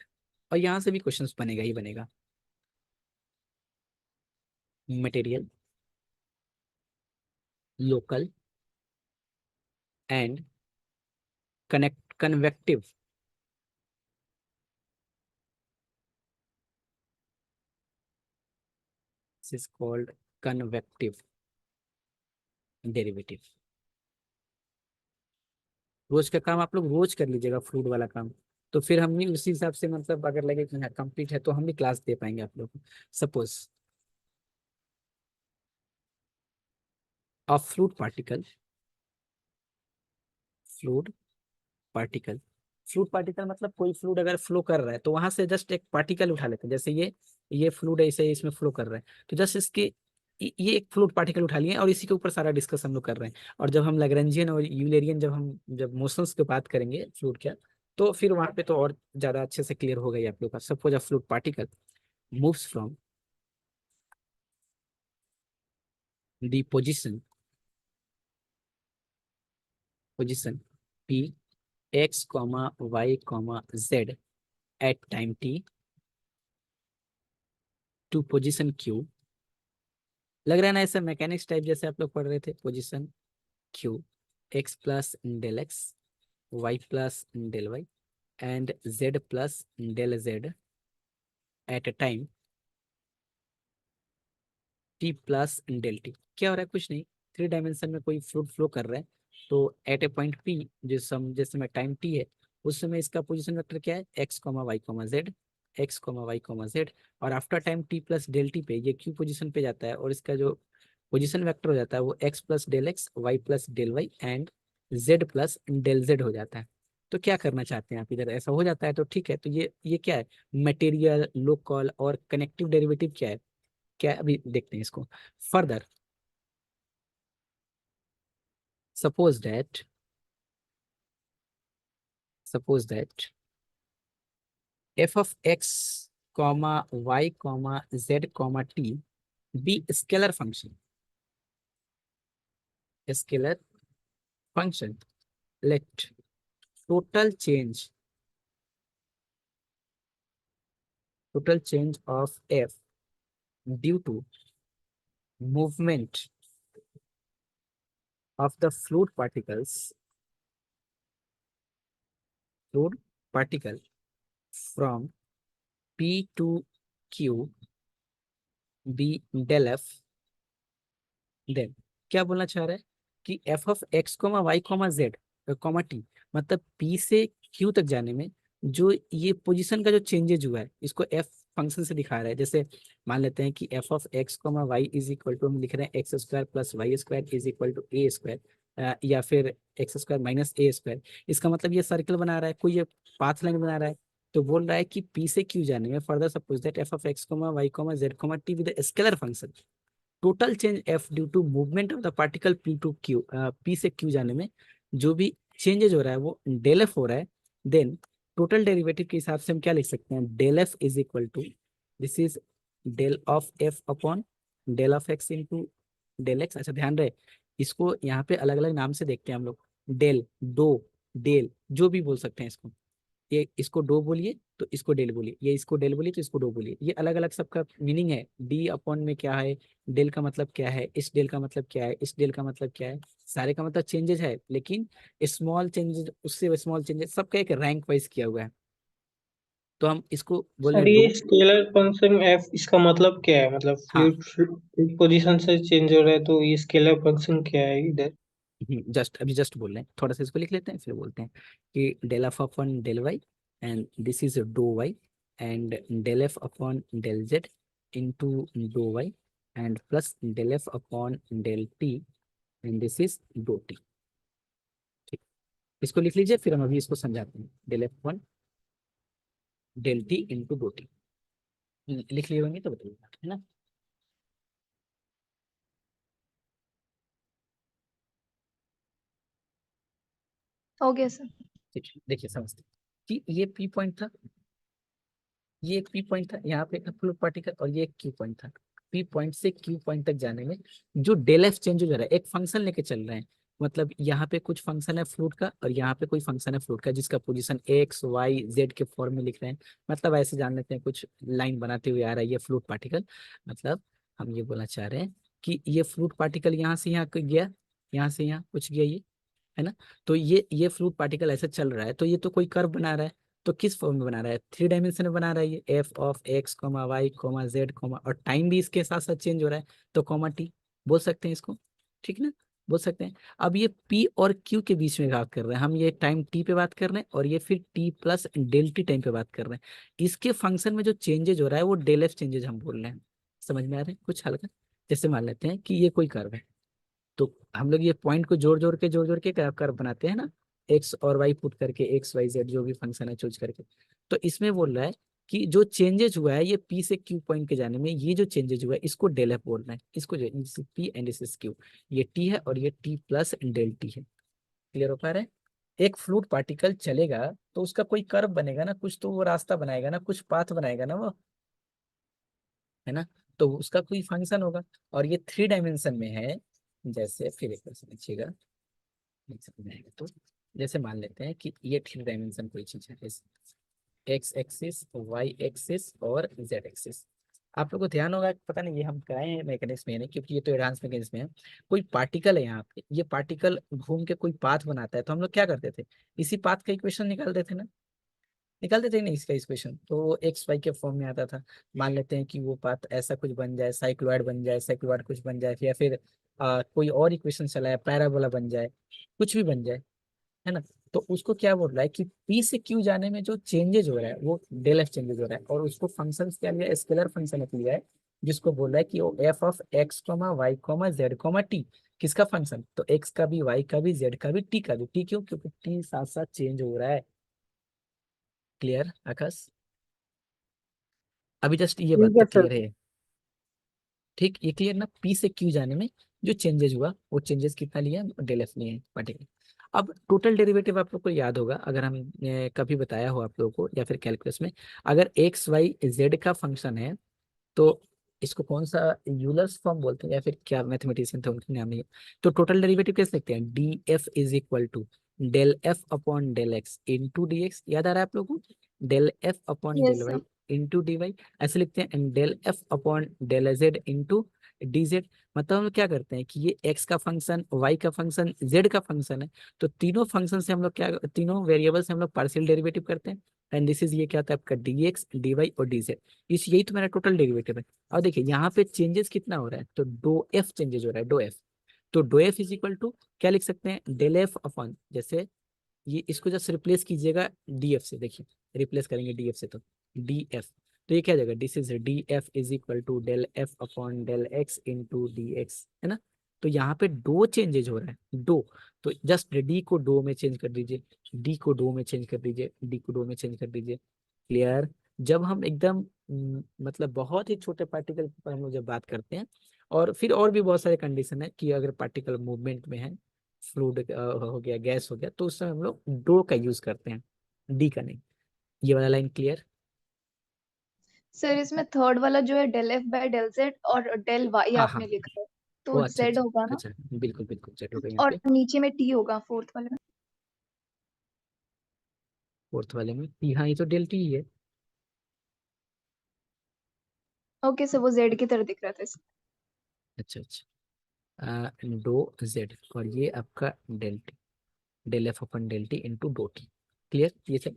S1: और यहाँ से भी क्वेश्चंस बनेगा ही बनेगा। Material local and convective. This is called convective derivative. रोज का काम आप लोग रोज कर लीजिएगा, फ्लूइड वाला काम। तो फिर हम भी उसी हिसाब से, मतलब अगर लगे कि हाँ कंप्लीट है तो हम भी क्लास दे पाएंगे आप लोग को। Suppose of fluid particle, fluid particle, fluid particle मतलब कोई फ्लूइड अगर फ्लो कर रहा है तो वहां से जस्ट एक पार्टिकल उठा लेते हैं। जैसे ये फ्लूइड है, इसे इसमें फ्लो कर रहा है, तो जस्ट इसके ये एक फ्लूइड पार्टिकल उठा लिए और इसी के ऊपर सारा डिस्कस हम लोग कर रहे हैं। और जब हम लैग्रेंजियन और यूलेरियन जब मोशंस की बात करेंगे फ्लूइड का, तो फिर वहां पे तो और ज्यादा अच्छे से क्लियर हो गई आप लोग का। Suppose a fluid particle moves from the position p x, y, z at time t to position q। लग रहा है ना ऐसा मैकेनिक्स टाइप जैसे आप लोग पढ़ रहे थे। Position q, x plus del X, y plus del Y and z plus del Z at a time t plus del T. क्या हो रहा है? कुछ नहीं, 3 डायमेंशन में कोई फ्लूइड फ्लो कर रहा है, तो एट ए पॉइंट p जिस समय टाइम t है, उस समय इसका पोजीशन वेक्टर क्या है? x, y, z, x, y, z। और after time t plus del T पे ये q पोजीशन पे जाता है, और इसका जो पोजीशन वेक्टर हो जाता है वो x plus del X, Y plus del Y and z plus del Z हो जाता है। तो क्या करना चाहते हैं आप इधर? ऐसा हो जाता है तो ठीक है। तो ये क्या है? मटेरियल, लोकल और कनेक्टिव डेरिवेटिव क्या है? क्या है? अभी देखते हैं इसको further. Suppose that suppose that f of x comma y comma z comma t be scalar function let total change of f due to movement of the fluid particle from p to q be del f। Then क्या बोलना चाह रहा है कि F of X comma Y comma Z comma T, मतलब P से Q तक जाने में जो ये पोजीशन का जो चेंजेज हुआ है, इसको एफ फंक्शन से दिखा रहा है। जैसे मान लेते हैं कि F of X comma Y is equal to, हम लिख रहे हैं X square plus Y square is equal to A square, या फिर X square minus A square. इसका मतलब ये सर्कल बना रहा है, कोई ये पाथ लाइन बना रहा है। तो बोल रहा है कि पी से क्यू जाने में further suppose that F of X comma Y comma Z comma T with scalar function, total change F due to movement of the particle P to Q, P से क्यू जाने में जो भी changes हो रहा है वो डेल एफ हो रहा है। देन टोटल डेरिवेटिव के हिसाब से हम क्या लिख सकते हैं? Del F is equal to, this is del of F upon del of X into del X. अच्छा ध्यान रहे, इसको यहाँ पे अलग अलग नाम से देखते हैं हम लोग। डेल, दो, डेल, जो भी बोल सकते हैं इसको। ये इसको डो बोलिए तो इसको डेल बोलिए, ये इसको डेल बोलिए तो इसको डो बोलिए। ये अलग अलग सबका मीनिंग है। डी अपॉन में क्या है, डेल का मतलब क्या है, इस डेल का मतलब क्या है, इस डेल का मतलब क्या है, सारे का मतलब चेंजेस है, लेकिन स्मॉल चेंजेस उससे स्मॉल चेंजेस सबका एक रैंक वाइज किया हुआ है। तो हम इसको बोल रहे
S3: सर
S1: हैं
S3: ये
S1: डो।
S3: स्केलर फंक्शन एफ, इसका मतलब क्या है? मतलब
S1: हाँ,
S3: फ्लूइड पोजीशन से चेंज हो रहा है, तो ये स्केलर फंक्शन क्या है इधर?
S1: जस्ट बोल रहे हैं, थोड़ा सा इसको लिख लेते हैं फिर बोलते हैं कि del F upon del Y and this is do Y and del F upon del Z into dough Y and plus del F upon del T and this is dough T. ठीक, इसको लिख लीजिए, फिर हम अभी इसको समझाते हैं। Del F upon del T into dough t लिख लिए होंगे तो बताइए, है ना?
S2: हो गया सर।
S1: ठीक है, देखिए समझते हैं कि ये पी पॉइंट था, ये एक पी पॉइंट था, यहाँ पे फ्लूइड पार्टिकल, और ये एक क्यू पॉइंट था। पी पॉइंट से क्यू पॉइंट तक जाने में जो डेल एफ चेंज हो जा रहा है, एक फंक्शन लेके चल रहे हैं। मतलब यहाँ पे कुछ फंक्शन है फ्लूइड का और यहाँ पे कोई फंक्शन है फ्लूइड का, जिसका पोजीशन एक्स वाई जेड के फॉर्म में लिख रहे हैं। मतलब ऐसे जान लेते हैं, कुछ लाइन बनाते हुए आ रहा है ये फ्लूइड पार्टिकल। मतलब हम ये बोलना चाह रहे हैं कि ये फ्लूइड पार्टिकल यहाँ से यहाँ गया, यहाँ से यहाँ कुछ गया, ये है ना। तो ये फ्लूइड पार्टिकल ऐसा चल रहा है, तो ये तो कोई कर्व बना रहा है। तो किस फॉर्म में बना रहा है? 3 डायमेंशन में बना रहा है ये, f of x comma y comma z comma, और टाइम भी इसके साथ साथ चेंज हो रहा है, तो कॉमा टी बोल सकते हैं इसको, ठीक ना, बोल सकते हैं। अब ये पी और क्यू के बीच में बात कर रहे हैं हम, ये टाइम टी पे बात कर रहे हैं, और ये फिर t plus del T time पे बात कर रहे हैं। इसके फंक्शन में जो चेंजेज हो रहा है वो डेल एफ चेंजेज हम बोल रहे हैं। समझ में आ रहा है कुछ हल्का? जैसे मान लेते हैं कि ये कोई कर्व है, तो हम लोग ये पॉइंट को जोड़ जोड़ के कर्व बनाते हैं ना, एक्स और वाई पुट करके, एक्स वाई जेड जो भी फंक्शन है चूज करके। तो इसमें बोल रहा है कि जो चेंजेज हुआ है ये पी से क्यू पॉइंट के जाने में, ये जो चेंजेज हुआ है इसको डेल एफ बोल रहे हैं, इसको जो P and this is Q, ये टी है और ये टी प्लस डेल टी है। क्लियर हो पा रहा है? एक फ्लूइड पार्टिकल चलेगा तो उसका कोई कर्व बनेगा ना, कुछ तो वो रास्ता बनाएगा ना, कुछ पाथ बनाएगा ना वो, है ना। तो उसका कोई फंक्शन होगा, और ये 3 डायमेंशन में है। जैसे फिर एक बार समझिएगा, नहीं समझ में आएगा तो, जैसे मान लेते हैं कि ये 3 डायमेंशन कोई चीज है, एक्स एक्सिस, वाई एक्सिस और जेड एक्सिस। आप लोगों को ध्यान होगा, पता नहीं ये हम कराए हैं मैकेनिक्स में नहीं, क्योंकि ये तो एडवांस मैकेनिक्स में है। कोई पार्टिकल है यहाँ पे, ये पार्टिकल घूम के कोई पाथ बनाता है, तो हम लोग क्या करते थे, इसी पाथ का इक्वेशन निकालते थे ना, निकालते थे नहीं इसका इक्वेशन, तो वो एक्स वाई के फॉर्म में आता था। मान लेते हैं कि वो पाथ ऐसा कुछ बन जाए, साइक्लॉइड बन जाए, साइक्लॉइड कुछ बन जाए, या फिर कोई और इक्वेशन चलाए, पैराबोला बन जाए, कुछ भी बन जाए, है ना। तो उसको क्या बोल रहा है कि पी से क्यू जाने में जो चेंजेज हो रहा है वो डेल एफ चेंजेज हो रहा है, और उसको फंक्शन क्या लिया, स्केलर फंक्शन लिया है, जिसको बोल रहा है कि वो f of x comma y comma z comma t. किसका फंक्शन? तो एक्स का भी, वाई का भी, जेड का भी, टी का भी। टी क्यों? क्योंकि टी साथ साथ चेंज हो रहा है। क्लियर आकाश? अभी जस्ट ये बात
S3: ठीक
S1: तो
S3: है सर।
S1: क्लियर है? ठीक, ये क्लियर ना, पी से क्यू जाने में जो चेंजेस हुआ वो चेंजेस कितना लिया, डेल एफ लिए पार्टिकल। अब टोटल डेरिवेटिव आप लोग को याद होगा, अगर हम कभी बताया हो आप लोगों को या फिर कैलकुलस में, अगर एक्स वाई जेड का फंक्शन है, तो इसको कौन सा यूलर्स फॉर्म बोलते हैं, या फिर क्या मैथमेटिशियन थे उनके नाम नहीं है। तो टोटल डेरिवेटिव कैसे लिखते हैं? D f is equal to del F upon del x into D x, याद आ रहा है आप लोगों को? Del F upon del
S2: yes
S1: y
S2: sir.
S1: Into D y, ऐसे लिखते हैं। And del F upon del Z into d z. मतलब हम लोग क्या करते हैं कि ये एक्स का फंक्शन, वाई का फंक्शन, जेड का फंक्शन है, तो तीनों फंक्शन से हम लोग क्या, तीनों वेरिएबल से हम लोग पार्शियल डेरिवेटिव करते हैं। एंड दिस इज, ये क्या था आपका, डी एक्स डी वाई और डी जेड। इस यही तो मेरा टोटल डेरिवेटिव है। और देखिए यहाँ पे चेंजेस कितना हो रहा है, तो डो एफ चेंजेस हो रहा है, डो एफ। तो doh f is equal to क्या लिख सकते हैं, डेल एफ अपॉन, जैसे ये इसको जस्ट रिप्लेस कीजिएगा डी एफ से, देखिए रिप्लेस करेंगे डी एफ से, तो डी एफ, तो ये क्या जाएगा, this is d f is equal to del F upon del x into D x, है ना। तो यहाँ पे दो चेंजेज हो रहा है, दो। तो जस्ट डी को डो में चेंज कर दीजिए, डी को डो में चेंज कर दीजिए, डी को डो में चेंज कर दीजिए। क्लियर? जब हम एकदम मतलब बहुत ही छोटे पार्टिकल पर हम लोग जब बात करते हैं, और फिर और भी बहुत सारे कंडीशन है कि अगर पार्टिकल मूवमेंट में है, फ्लूइड हो गया, गैस हो गया, तो उस समय हम लोग डो का यूज करते हैं, डी का नहीं। ये वाला लाइन क्लियर?
S2: सर इसमें थर्ड वाला जो है del f by del z और डेल वाई
S1: हाँ हाँ,
S2: आपने लिखा है,
S1: ओ
S2: तो
S1: अच्छा
S2: जेड
S1: अच्छा
S2: होगा ना,
S1: अच्छा, बिल्कुल बिल्कुल चलो हो गया यहाँ
S2: और
S1: पे।
S2: नीचे में टी होगा फोर्थ वाले में।
S1: फोर्थ वाले में टी, हाँ ये तो डेल्टी ही है।
S2: ओके सर, वो जेड की तरह दिख रहा था इसमें।
S1: अच्छा अच्छा, डो जेड, और ये आपका डेल्टी, डेल एफ अपन डेल्टी इंटू डो टी। क्लियर? ये सब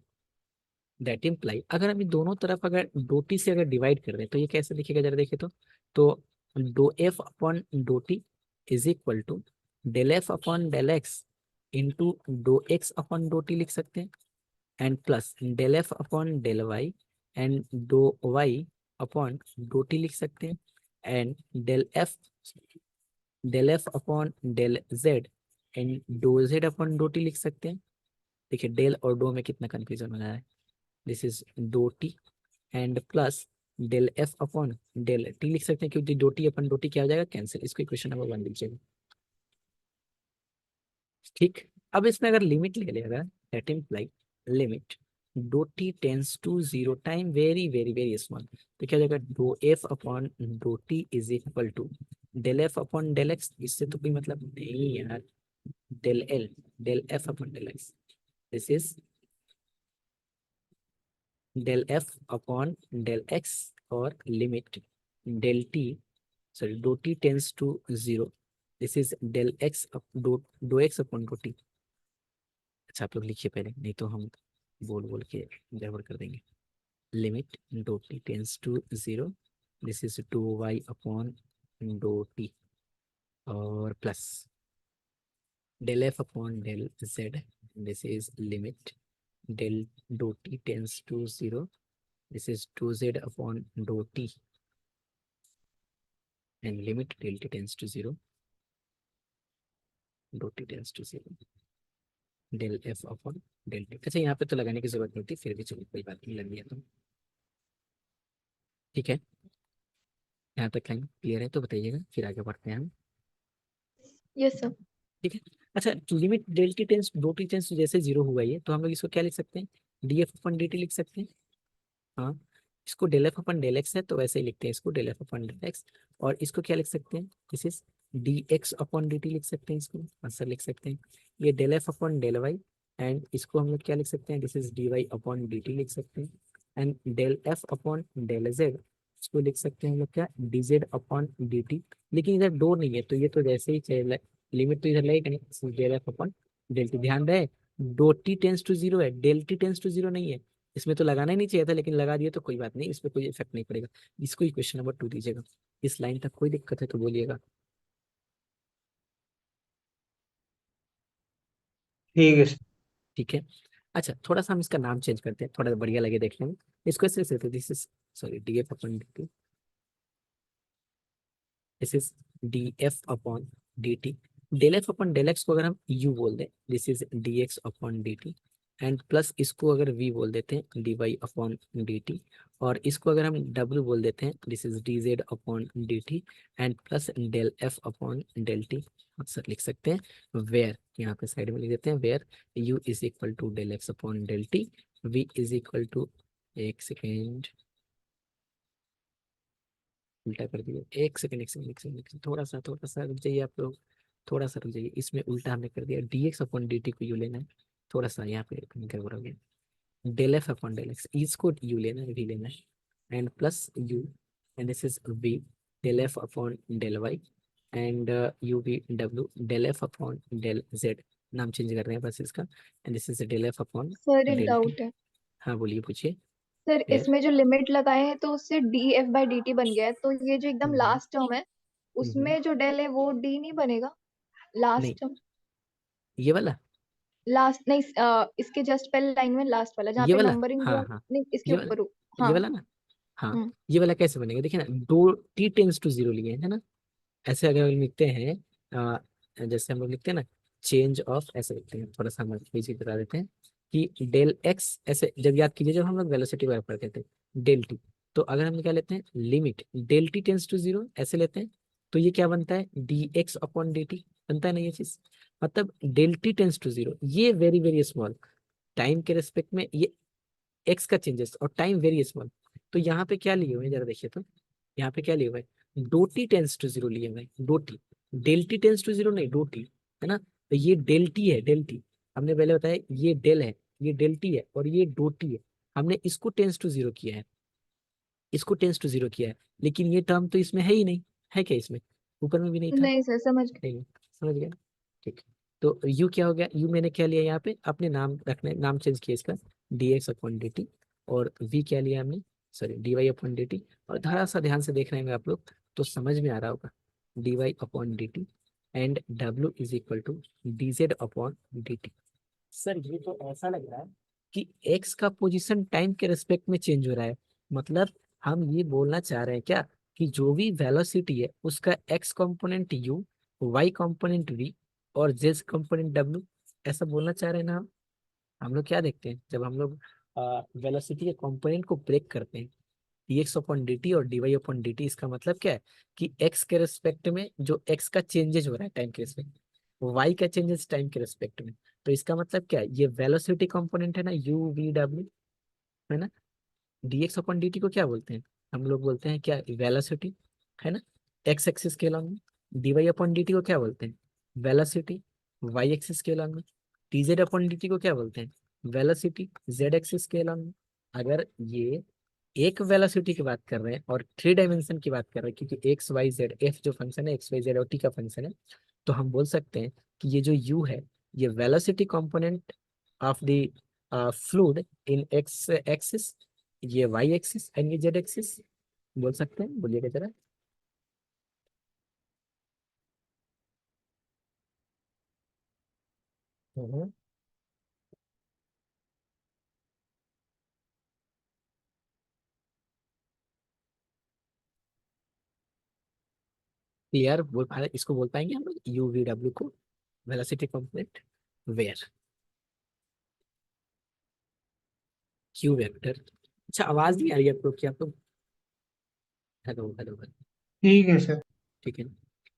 S1: दैट इम्प्लाई, अगर हम इन दोनों तरफ अगर डो टी से अगर डिवाइड कर दें, तो ये कैसे दिखेगा जरा देखिए तो doh F upon dough T is equal to del F upon del x into dough x upon dough t लिख सकते हैं, and plus del F upon del Y and doh Y upon dough t लिख सकते हैं, and del F upon del Z and doh Z upon dough t लिख सकते हैं। देखिए डेल और डो में कितना कंफ्यूजन हो रहा है, this is dough T and plus del F upon del t लिख सकते हैं, क्योंकि doh t upon doh t क्या हो जाएगा, कैंसिल। इसको इक्वेशन नंबर 1 लीजिएगा। ठीक, अब इसमें अगर लिमिट ले लेगा, that imply limit dough T tends to zero time very very very small, तो क्या हो जाएगा, do F upon dough T is equal to del F upon del X. इससे तो कोई मतलब नहीं यार, del L, del F upon del X, this is del F upon del x, और limit del T, sorry do T tends to zero, this is del X, dough x upon dough t. अच्छा आप लोग लिखिए पहले, नहीं तो हम बोल बोल के गड़बड़ कर देंगे। Limit dough T tends to 0, this is 2y upon dough t, और plus del f upon del z, this is limit del dot t tends to 0, this is 2z upon dot t, and limit del t tends to 0, dot t tends to 0, del f upon del t। अच्छा यहाँ पे तो लगाने की जरूरत नहीं थी, फिर भी चलो कोई बात नहीं, लग गया तो ठीक है। यहाँ तक लाइन क्लियर है तो बताइएगा, फिर आगे बढ़ते हैं हम।
S2: Yes sir.
S1: ठीक है। अच्छा limit del T tends doh T tends जैसे 0 हुआ ये, तो हम लोग इसको क्या लिख सकते हैं, d f upon D t लिख सकते हैं। हाँ, इसको del f upon del x है तो वैसे ही लिखते हैं इसको del f upon del x, और इसको क्या लिख सकते हैं, this is D x upon D t लिख सकते हैं, इसको आंसर लिख सकते हैं। ये del F upon del Y, and इसको हम लोग क्या लिख सकते हैं, this is D Y upon D t लिख सकते हैं। And del F upon del z, इसको लिख सकते हैं हम लोग क्या, d z upon D t. लेकिन इधर डो नहीं है तो ये तो जैसे ही चले, लिमिट तो इधर लगेगा नहीं, del F upon del t. ध्यान रहे डो टी टेंस टू 0 है, डेल टी टेंस टू 0 नहीं है। इसमें तो लगाना ही नहीं चाहिए था, लेकिन लगा दिए तो कोई बात नहीं, इस पर कोई इफेक्ट नहीं पड़ेगा। इसको ही क्वेश्चन नंबर 2 दीजिएगा। इस लाइन तक कोई दिक्कत है तो बोलिएगा।
S3: ठीक है सर।
S1: ठीक है। अच्छा थोड़ा सा हम इसका नाम चेंज करते हैं, थोड़ा सा बढ़िया लगे देखने में। इसको ऐसे लिखते, this is sorry d f upon D t, this is d f upon D T. Del F upon del x को अगर हम यू बोल दें, this is D x upon D T, and plus इसको अगर वी बोल देते हैं, d Y upon D T, और इसको अगर हम डब्ल्यू बोल देते हैं, this is D z upon D T, and plus del F upon del t. Answer लिख सकते हैं वेयर, यहाँ पे साइड में लिख देते हैं where u is equal to del x upon del t, v is equal to, एक सेकेंड उल्टा कर दिया, एक सेकंड एक सेकंड एक सेकंड एक सेकंड, थोड़ा सा रुक जाइए आप लोग, थोड़ा सा रुक जाइए। इसमें उल्टा हमने कर दिया, d x upon D t को यू लेना है, थोड़ा सा यहाँ पे गड़बड़ हो गया। Del F upon del x, इसको यू लेना है, वी लेना है, and plus u, and this is v del F upon del Y, and u we डब्ल्यू del F upon del z. नाम चेंज कर रहे हैं बस इसका, and this is del F upon
S2: sir एक
S1: डेल टी।
S2: डाउट है।
S1: हाँ बोलिए पूछिए।
S2: सर
S1: फिर
S2: इसमें जो लिमिट लगाए हैं तो उससे D F by D T बन गया है, तो ये जो एकदम
S1: हम्म,
S2: लास्ट टर्म है
S1: हम्म,
S2: उसमें जो डेल है वो डी नहीं बनेगा?
S1: नहीं
S2: लास्ट टर्म,
S1: ये वाला,
S2: लास्ट नहीं, इसके जस्ट पहले लाइन में लास्ट वाला जहाँ
S1: ये
S2: पे
S1: वाला,
S2: नंबरिंग
S1: हाँ
S2: जो
S1: हाँ,
S2: नहीं इसके
S1: ये वाला,
S2: ऊपर
S1: ये
S2: हाँ।
S1: वाला ना, हाँ
S2: हम्म।
S1: ये वाला कैसे बनेगा, देखिए ना, दो टी टेंस टू 0 लिए है ना। ऐसे अगर हम लिखते हैं, जैसे हम लोग लिखते हैं ना, चेंज ऑफ, ऐसे लिखते हैं, थोड़ा सा हम चीज बता देते हैं कि डेल एक्स, ऐसे जब याद कीजिए जब हम लोग वेलोसिटी वर्क करते थे, डेल टी, तो अगर हम क्या लेते हैं, limit del T tends to 0 ऐसे लेते हैं, तो ये क्या बनता है, d x upon D t बनता है ना ये चीज। मतलब डेल टी टेंस टू 0, ये वेरी वेरी स्मॉल टाइम के रेस्पेक्ट में, ये एक्स का चेंजेस और टाइम वेरी स्मॉल। तो यहाँ पे क्या लिए हुए हैं जरा देखिए तो, यहाँ पे क्या लिए हुए हैं, डो टी टेंस टू 0 लिए हुए हैं, doh T, del T tends to 0 नहीं, डो टी, है ना। तो ये डेल टी है, डेल टी, हमने पहले बताया ये डेल है, ये डेल टी है, और ये डो टी है। हमने इसको टेंस टू 0 किया है, इसको टेंस टू 0 किया है, लेकिन ये टर्म तो इसमें है ही नहीं, है क्या इसमें, ऊपर में भी नहीं था,
S2: नहीं सर समझ गए।
S1: नहीं, समझ गया। ठीक है। तो यू क्या हो गया, यू मैंने क्या लिया यहाँ पे, अपने नाम रखने, नाम चेंज किया इसका, d x upon D T, और वी क्या लिया हमने, sorry d Y upon D T. और थोड़ा सा ध्यान से देख रहे हैं आप लोग तो समझ में आ रहा होगा, d Y upon D T, and डब्ल्यू is equal to d z upon D T. Sir ये तो ऐसा लग रहा है कि एक्स का पोजीशन टाइम के रिस्पेक्ट में चेंज हो रहा है, मतलब हम ये बोलना चाह रहे हैं क्या, कि जो भी वेलोसिटी है उसका x component u, y component v, और जेड कंपोनेंट डब्ल्यू, ऐसा बोलना चाह रहे हैं ना हम लोग क्या देखते हैं जब हम लोग वेलोसिटी के कंपोनेंट को ब्रेक करते हैं, D x upon D T और D Y upon D T, इसका मतलब क्या है कि एक्स के रिस्पेक्ट में जो एक्स का चेंजेस हो रहा है टाइम के रिस्पेक्ट, वाई का चेंजेस टाइम के रिस्पेक्ट में। तो इसका मतलब क्या है, ये वेलोसिटी कंपोनेंट है ना, यू वी डब्ल्यू, है ना। डीएक्स अपॉन डी टी को क्या बोलते हैं, हम लोग बोलते हैं क्या, वेलोसिटी, है ना, एक्स एक्सिस के अलॉन्ग में। D Y upon D t को क्या बोलते हैं, वेलोसिटी, वाई एक्सिस के अलॉन्ग में। T z upon D t को क्या बोलते हैं, वेलोसिटी, जेड एक्सिस के अलॉन्ग में। अगर ये एक वेलोसिटी की बात कर रहे हैं और 3 डायमेंशन की बात कर रहे हैं, क्योंकि एक्स वाई जेड एफ जो फंक्शन है, एक्स वाई जेड और टी का फंक्शन है, तो हम बोल सकते हैं कि ये जो यू है, ये velocity component of the fluid in x axis, ये वाई एक्सिस एंड ये जेड एक्सिस। बोल सकते हैं, बोलिएगा जरा। क्लियर बोल पा रहे, इसको बोल पाएंगे हम लोग यू वी डब्ल्यू को, velocity component where q vector. अच्छा, आवाज नहीं आ रही है आपको क्या? आपको हेलो हेलो हेलो,
S3: ठीक है सर।
S1: ठीक है।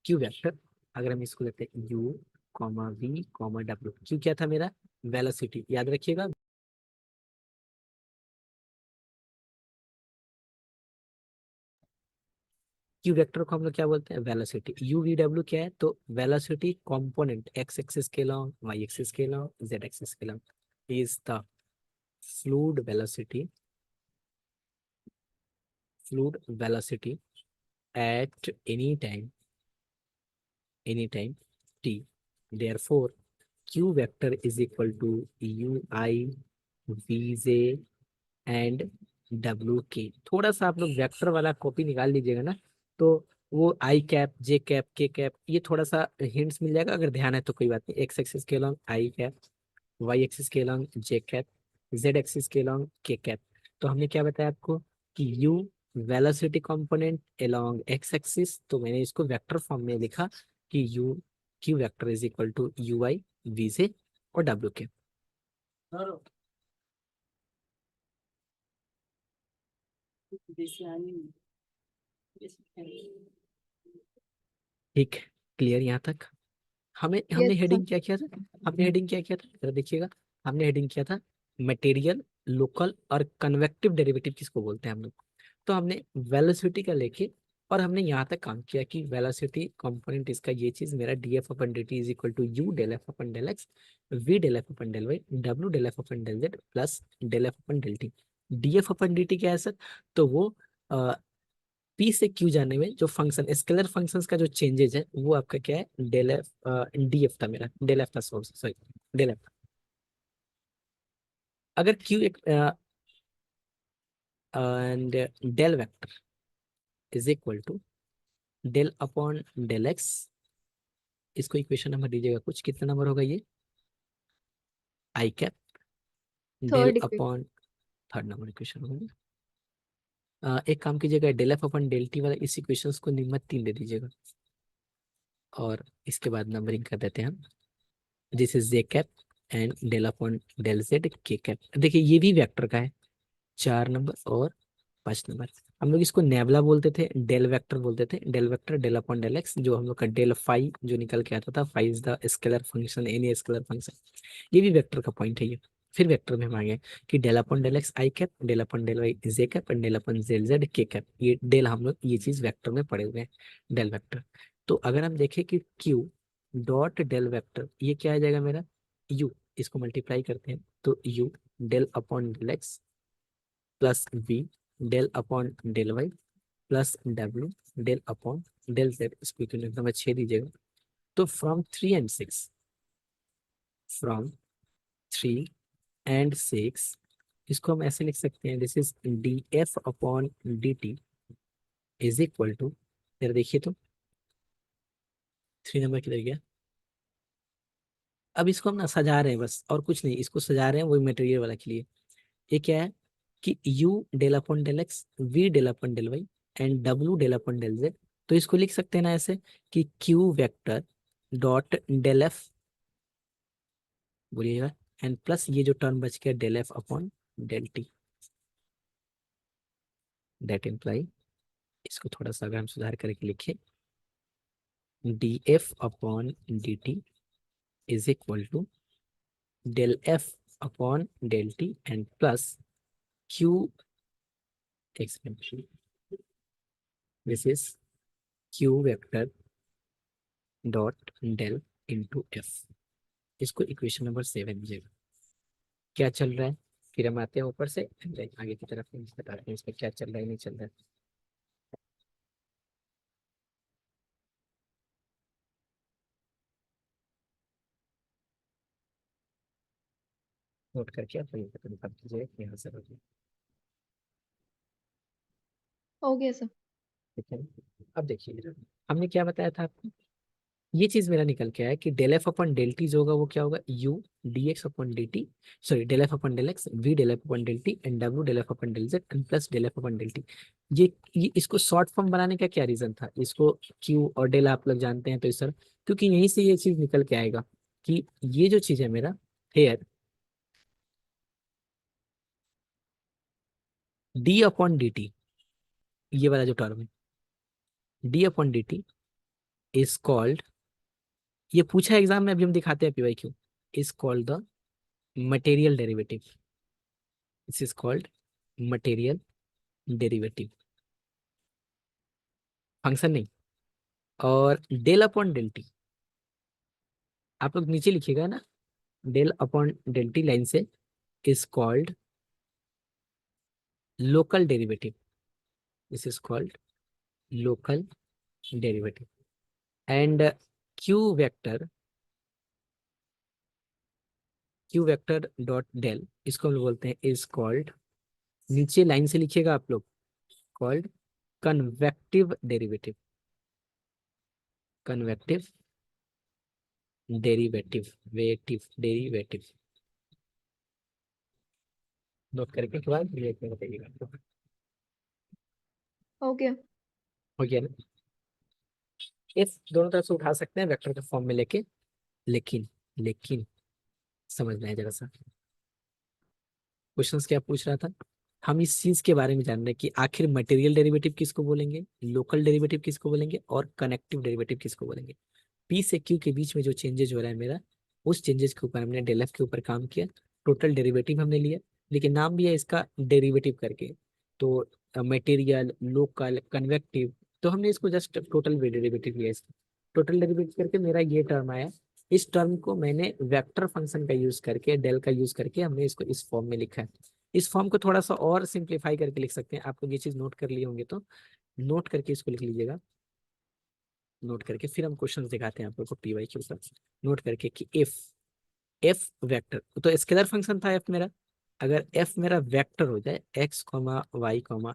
S1: क्यू वेक्टर, अगर हम इसको लेते हैं यू कॉमा वी कॉमा डब्ल्यू, क्यू क्या था मेरा? वेलोसिटी, याद रखिएगा। क्यू वेक्टर को हम लोग क्या बोलते हैं? वेलोसिटी। यू वी डब्ल्यू क्या है? तो वेलोसिटी कंपोनेंट एक्स एक्सिस के लॉन्ग, वाई एक्सिस के लॉन्ग, जेड एक्सिस के long is the fluid velocity, fluid velocity at any time t. Therefore q vector is equal to ui vj and W के। थोड़ा सा आप लोग vector वाला copy निकाल लीजिएगा ना, तो वो आई कैप जे कैप के कैप, ये थोड़ा सा हिंट्स मिल जाएगा अगर ध्यान है तो। कोई बात नहीं, एक्स एक्सिस के long I cap, Y axis के long J cap, Z axis के लॉन्ग के कैप। तो हमने क्या बताया आपको कि U velocity component along X axis, तो मैंने इसको वेक्टर फॉर्म में लिखा कि U Q vector is equal to U I V J और डब्ल्यू के। ठीक, क्लियर यहाँ तक? हमें हमने
S2: यस सर।
S1: हेडिंग क्या किया था? हमने हेडिंग क्या किया था जरा देखिएगा। हमने हेडिंग किया था मटेरियल, लोकल और कन्वेक्टिव डेरिवेटिव किसको बोलते हैं हम लोग। तो हमने वेलोसिटी का लेके और हमने यहाँ तक काम किया कि वेलोसिटी कंपोनेंट इसका ये चीज मेरा d f upon D T is equal to u del f upon del x, v del f upon del y, डब्ल्यू del f upon del z plus del f upon del t. D f upon D t क्या है sir? तो वो P से Q जाने में जो function, scalar functions का जो चेंजेज है वो आपका क्या है? डेल एफ, डी एफ था मेरा, डेल एफ था सोर्स, सॉरी डेल एफ। अगर क्यू एक and del vector is equal to del upon del x, इसको इक्वेशन नंबर दीजिएगा कुछ, कितना नंबर होगा ये? I cap del
S2: third equation.
S1: Upon, third number equation होगा। एक काम कीजिएगा, del F upon del T वाला इस इक्वेशंस को निम्न 3 दे दीजिएगा और इसके बाद नंबरिंग कर देते हैं हम। This is j cap and del upon del Z के कैप। देखिए ये भी वेक्टर का है, 4 नंबर और 5 नंबर। हम लोग इसको नेबला बोलते थे, डेल वेक्टर बोलते थे, del vector del upon del x, जो हम लोग का डेल फाई जो निकल के आता था, phi is the scalar function, any scalar function, ये भी वेक्टर का पॉइंट है ये। फिर वेक्टर में हम आ गए कि del upon del x i cap, del upon del Y J cap and del upon z z के कैप। ये डेल हम लोग ये चीज वेक्टर में पड़े हुए हैं, डेल वेक्टर। तो अगर हम देखें कि क्यू डॉट डेल वेक्टर, ये क्या आ जाएगा मेरा? यू, इसको मल्टीप्लाई करते हैं तो u del upon del x plus v del upon del y plus W del upon del z, इसको इक्वेशन नंबर 6 दीजिएगा। तो फ्रॉम 3 and 6, फ्रॉम 3 and 6, इसको हम ऐसे लिख सकते हैं, this is d f upon D T is equal to, जरा देखिए तो 3 नंबर किधर गया? अब इसको हम ना सजा रहे हैं बस, और कुछ नहीं, इसको सजा रहे हैं वही मटेरियल वाला के लिए। ये क्या है कि u del upon del x, v del upon del Y and w del upon del z. तो इसको लिख सकते हैं ना ऐसे कि q vector dot del f, बोलिएगा, एंड प्लस ये जो टर्म बच गया del F upon del t, that imply, इसको थोड़ा सा अगर हम सुधार करके लिखे, d f upon D T is equal to del F upon del T and plus q expansion, this is q vector dot del into f. इसको equation number 7 दीजिएगा। क्या चल रहा है? फिर हम आते हैं ऊपर से आगे की तरफ, बताते हैं इसमें क्या चल रहा है नहीं चल रहा है। नोट करके आप ये कंफर्म कीजिएगा कि यहाँ से हो गया।
S2: हो गया सर।
S1: ठीक है। अब देखिए हमने क्या बताया था आपको, ये चीज मेरा निकल के आया कि del f upon del t जो होगा वो क्या होगा, u d x upon D t, sorry del f upon del x, v del f upon del T and डब्ल्यू del f upon del Z and plus del f upon del T. ये इसको short form बनाने का क्या reason था, इसको Q और del आप लोग जानते हैं तो इस तरह, क्योंकि यहीं से ये चीज निकल के आएगा कि ये जो चीज है मेरा here d upon D t, ये वाला जो टर्म है d upon D T is called, ये पूछा एग्जाम में, अभी हम दिखाते हैं P Y Q, is called the material derivative, this is called material derivative, function नहीं। और डेल अपॉन डेल टी आप लोग नीचे लिखिएगा ना, del upon del T line से, is called local derivative, this is called local derivative. And Q vector dot del, इसको हम लोग बोलते हैं इज कॉल्ड, नीचे लाइन से लिखिएगा आप लोग, called convective derivative, convective derivative note करके के बाद क्लियर कर बताइएगा।
S2: हो गया।
S1: हो गया ना, इस दोनों तरफ से उठा सकते हैं वेक्टर के फॉर्म में लेके, लेकिन लेकिन समझना है जरा सा, क्वेश्चंस क्या पूछ रहा था, हम इस चीज के बारे में जान रहे हैं कि आखिर मटेरियल डेरिवेटिव किसको बोलेंगे, लोकल डेरिवेटिव किसको बोलेंगे और कनेक्टिव डेरिवेटिव किसको बोलेंगे। पी से क्यू के बीच में जो चेंजेस हो रहा है मेरा, उस चेंजेस के ऊपर हमने डेल एफ के ऊपर काम किया, टोटल डेरिवेटिव हमने लिया, लेकिन नाम भी है इसका डेरिवेटिव करके, तो मटेरियल लोकल कन्वेक्टिव, तो हमने इसको जस्ट टोटल डेरिवेटिव लिया, इसका टोटल डेरिवेटिव करके मेरा ये टर्म आया। इस टर्म को मैंने वेक्टर फंक्शन का यूज करके, डेल का यूज करके हमने इसको इस फॉर्म में लिखा है। इस फॉर्म को थोड़ा सा और सिंप्लीफाई करके लिख सकते हैं, आप लोग ये चीज नोट कर लिए होंगे तो नोट करके इसको लिख लीजिएगा, नोट करके फिर हम क्वेश्चन दिखाते हैं आप लोग को पी वाई क्यू का, नोट करके कि इफ एफ वेक्टर, तो स्केलर फंक्शन था एफ मेरा, अगर एफ मेरा वेक्टर हो जाए x comma y comma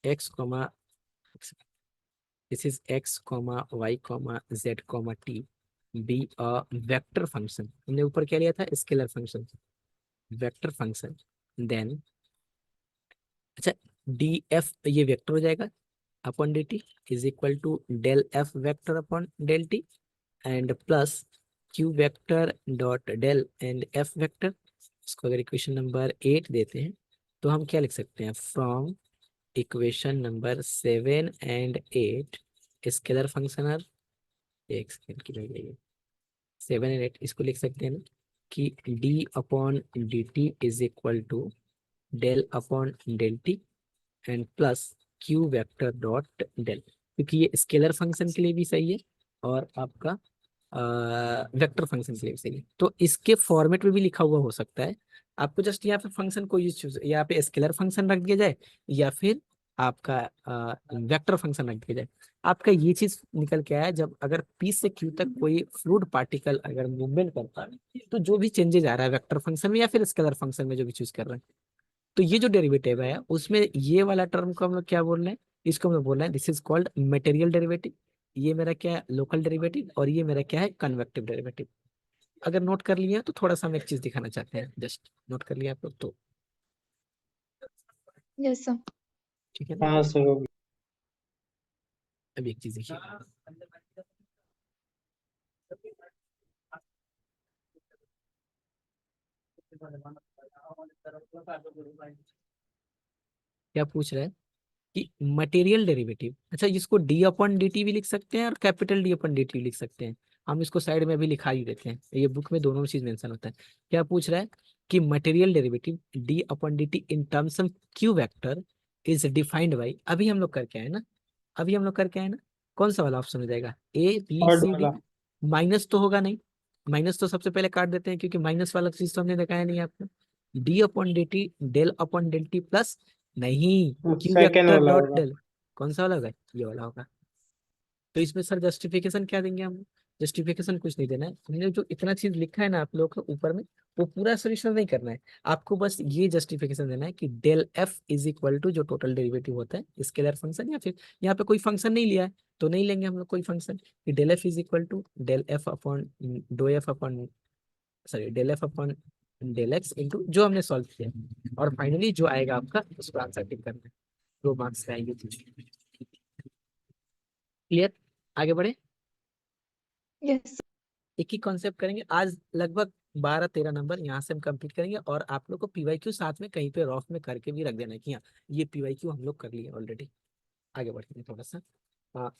S1: x comma, this is x comma y comma z comma t be a vector function, हमने ऊपर क्या लिया था scalar function, vector function, then अच्छा डी एफ ये वेक्टर हो जाएगा upon D T is equal to del F vector upon del T and plus Q vector dot del and F vector. इसको अगर इक्वेशन नंबर 8 देते हैं तो हम क्या लिख सकते हैं, from equation number 7 and 8 scalar function R, एक सेकेंड की लग जाइए, 7 and 8 इसको लिख सकते हैं ना कि D upon D T is equal to del upon del T and plus Q vector dot del, क्योंकि ये स्केलर फंक्शन के लिए भी सही है और आपका वेक्टर फंक्शन के लिए भी सही है, तो इसके फॉर्मेट में भी लिखा हुआ हो सकता है। आपको जस्ट यहाँ पे फंक्शन को यूज चूज, यहाँ पे स्केलर फंक्शन रख दिया जाए या फिर आपका वेक्टर फंक्शन रख दिया जाए। आपका ये चीज निकल के आया, जब अगर पी से क्यू तक कोई फ्लूइड पार्टिकल अगर मूवमेंट करता है तो जो भी चेंजेस आ रहा है वेक्टर फंक्शन में या फिर स्केलर फंक्शन में जो भी चूज कर रहे हैं, तो ये जो डेरिवेटिव है उसमें ये वाला टर्म को हम लोग क्या बोल रहे हैं, इसको हम लोग बोल रहे हैं this is called material derivative, ये मेरा क्या है लोकल डेरिवेटिव और ये मेरा क्या है कन्वेक्टिव डेरिवेटिव। अगर नोट कर लिया तो थोड़ा सा हम एक चीज दिखाना चाहते हैं, जस्ट नोट कर लिया आप लोग तो
S2: यस सर।
S1: ठीक है ना।
S3: हाँ सर, हो गया।
S1: अब एक चीज देखिए, क्या पूछ रहा है कि मटेरियल डेरिवेटिव, अच्छा इसको डी अपॉन डी टी भी लिख सकते हैं और capital D upon D t लिख सकते हैं, हम इसको साइड में भी लिखा ही देते हैं, ये बुक में दोनों चीज मेंशन होता है। क्या पूछ रहा है कि material derivative D upon D T in terms of Q vector is defined by, अभी हम लोग करके आए ना, अभी हम लोग करके आए ना, कौन सा वाला ऑप्शन हो जाएगा A B
S3: third
S1: C D,
S3: वाला।
S1: माइनस तो होगा नहीं, माइनस तो सबसे पहले काट देते हैं क्योंकि माइनस वाला चीज तो हमने दिखाया नहीं आपको, D upon D T del upon del T plus, नहीं क्यू
S3: सेकेंड
S1: वेक्टर
S3: वाला
S1: डॉट
S3: होगा।
S1: डेल, कौन सा वाला होगा, ये वाला होगा। तो इसमें सर जस्टिफिकेशन क्या देंगे हम, जस्टिफिकेशन कुछ नहीं देना है। हमने जो इतना चीज लिखा है ना आप लोगों के ऊपर में, वो पूरा सोल्यूशन नहीं करना है। आपको बस ये जस्टिफिकेशन देना है कि del F is equal to जो टोटल डेरिवेटिव होता है स्केलर फंक्शन, या फिर यहाँ पे कोई फंक्शन नहीं लिया है तो नहीं लेंगे हम लोग कोई फंक्शन, कि del F is equal to del F upon डो F upon, sorry del F upon del x into जो हमने सॉल्व किया, और फाइनली जो आएगा आपका उसको आंसर टिक करना है, 2 मार्क्स पे आएंगे। क्लियर? आगे बढ़े।
S2: यस।
S1: एक ही कॉन्सेप्ट करेंगे आज, लगभग 12-13 नंबर यहाँ से हम कंप्लीट करेंगे, और आप लोग को पीवाईक्यू साथ में कहीं पे रॉफ में करके भी रख देना है कि हाँ ये पीवाईक्यू हम लोग कर लिए ऑलरेडी। आगे बढ़ते हैं थोड़ा सा,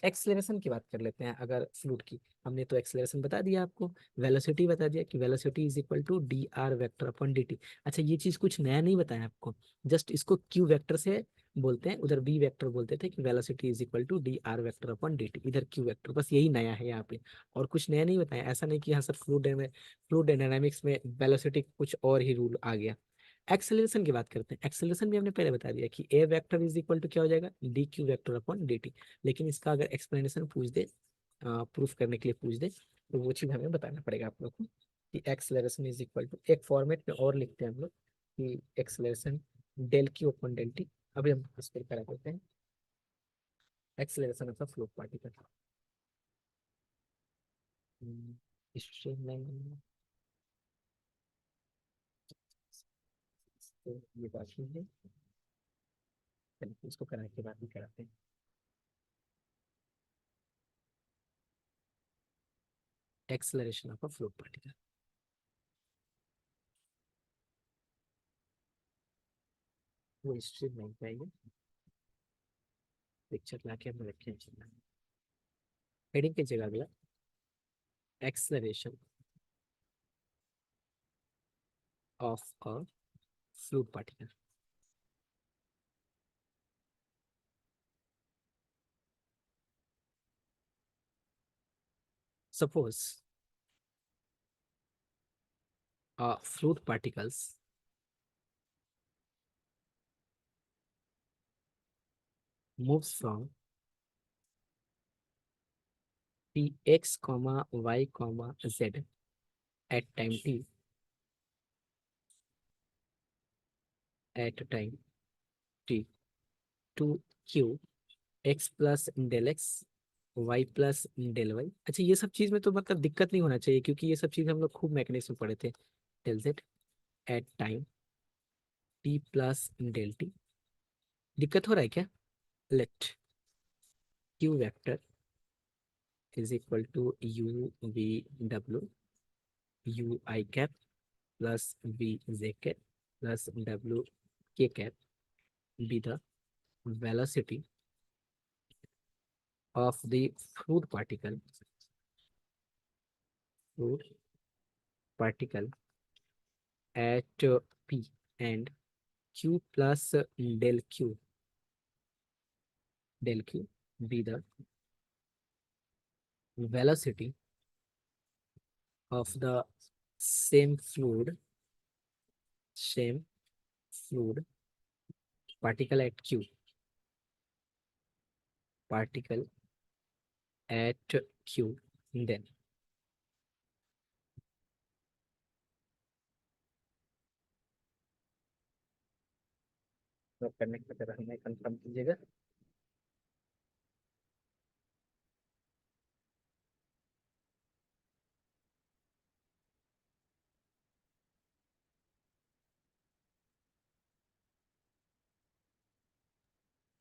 S1: एक्सलेरेशन की बात कर लेते हैं। अगर फ्लूइड की, हमने तो एक्सलेरेशन बता दिया आपको, वेलोसिटी बता दिया कि velocity is equal to D R vector upon D T. अच्छा ये चीज कुछ नया नहीं बताया आपको, जस्ट इसको क्यू वेक्टर से बोलते हैं, उधर बी वेक्टर बोलते थे कि velocity is equal to D R vector upon D T, इधर क्यू वेक्टर, बस यही नया है यहाँ पे, और कुछ नया नहीं बताया। ऐसा नहीं कि हाँ सर फ्लूइड डायनामिक्स में वेलोसिटी कुछ और ही रूल आ गया। एक्सेलरेशन की बात करते हैं। एक्सेलरेशन भी हमने पहले बता दिया कि A vector is equal to क्या हो जाएगा, D Q vector upon D t. लेकिन इसका अगर एक्सप्लेनेशन पूछ दे, प्रूफ करने के लिए पूछ दे, तो वो चीज़ हमें बताना पड़ेगा आप लोग को कि एक्सेलरेशन इज इक्वल टू, एक फॉर्मेट में और लिखते हैं हम लोग कि acceleration del Q upon del T. अभी हम इस पर करा देते हैं acceleration of the fluid particle. तो ये बात ही है, चलिए इसको कराने के बाद भी कराते हैं। Acceleration of a fluid particle, वो हिस्ट्री नहीं चाहिए, पिक्चर ला के हम रखें। हेडिंग की जगह अगला, acceleration of a fluid particle. Suppose fluid particles moves from px comma y comma z at time t, at time t to q x plus del x y plus del y। अच्छा ये सब चीज में तो मतलब दिक्कत नहीं होना चाहिए, क्योंकि ये सब चीज हम लोग खूब मैकेनिक्स में पढ़े थे। del z at time t plus del t। दिक्कत हो रहा है क्या? Let q vector is equal to u v w u I cap plus v z cap plus w k cap be the velocity of the fluid particle at p, and q plus del q be the velocity of the same fluid particle at q, particle at q, then करने की तरह हमें confirm कीजिएगा।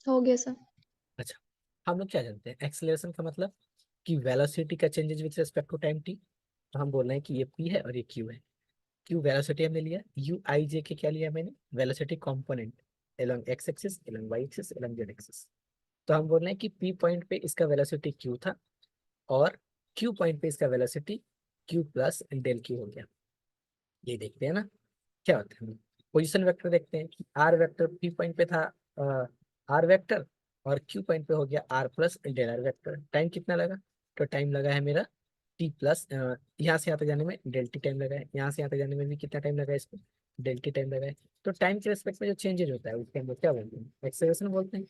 S2: हो गया sir.
S1: अच्छा हम लोग क्या जानते हैं, एक्सेलरेशन का मतलब कि वेलोसिटी का changes with respect to time T. तो हम बोल रहे हैं कि ये p है और ये q है। q वेलोसिटी हमने लिया, u i j के क्या लिया मैंने, velocity component along x axis along y axis along z axis. तो हम बोल रहे हैं कि p पॉइंट पे इसका वेलोसिटी q था, और q पॉइंट पे इसका velocity q plus del q हो गया। ये देखते हैं ना क्या होता है। पोजीशन वेक्टर देखते हैं कि r वेक्टर p पॉइंट पे था r वेक्टर, और q पॉइंट पे हो गया r plus del r vector. Time कितना लगा, तो टाइम लगा है मेरा t प्लस, यहाँ से यहाँ तक जाने में डेल टी टाइम लगा है, यहाँ से यहाँ तक जाने में भी कितना टाइम लगा है इसको, डेल टी टाइम लगा है। तो टाइम के रेस्पेक्ट में जो चेंजेज होता है उसके हम लोग क्या बोलते हैं, एक्सेलरेशन बोलते हैं।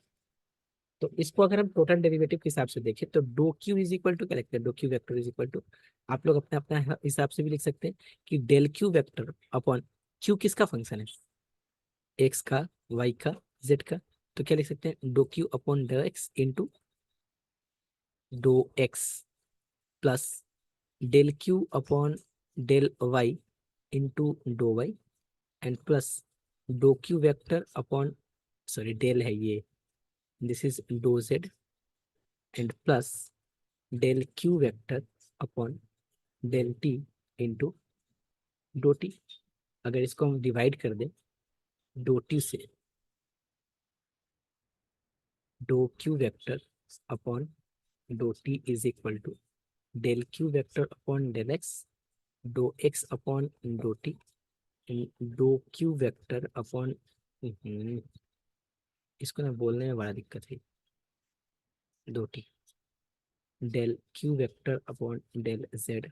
S1: तो इसको अगर हम टोटल डेरिवेटिव के हिसाब से देखें तो डो क्यू इज इक्वल टू क्या लिखते हैं, डो Q vector is equal to, आप लोग अपने अपना हिसाब से भी लिख सकते हैं कि del Q vector upon Q किसका फंक्शन है, एक्स का, वाई का, जेड का। तो क्या लिख सकते हैं, डो क्यू अपॉन डो X into dough X plus del Q upon del Y into dough Y and plus डो Q vector upon, sorry del है ये, दिस इज डो Z and plus del Q vector upon del T into dough T. अगर इसको हम divide कर दें डो टी से, डो Q vector upon dough T is equal to del Q vector upon del X, dough x upon dough T, डो Q vector upon, इसको ना बोलने में बड़ा दिक्कत है, डो T, del Q vector upon del Z,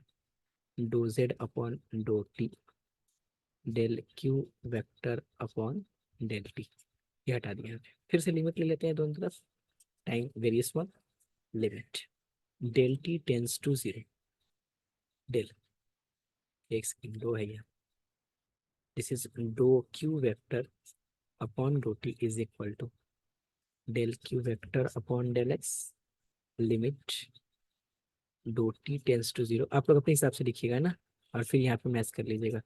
S1: डो Z upon dough T, del Q vector upon del T. ये हटा दिया हमने। फिर से लिमिट ले लेते हैं दोनों तरफ, time very small, limit del T tends to zero, del X डो है यहाँ, दिस इज डो Q vector upon dough T is equal to del Q vector upon del X, limit dough T tends to zero, आप लोग अपने हिसाब से लिखिएगा ना, और फिर यहाँ पे मैच कर लीजिएगा,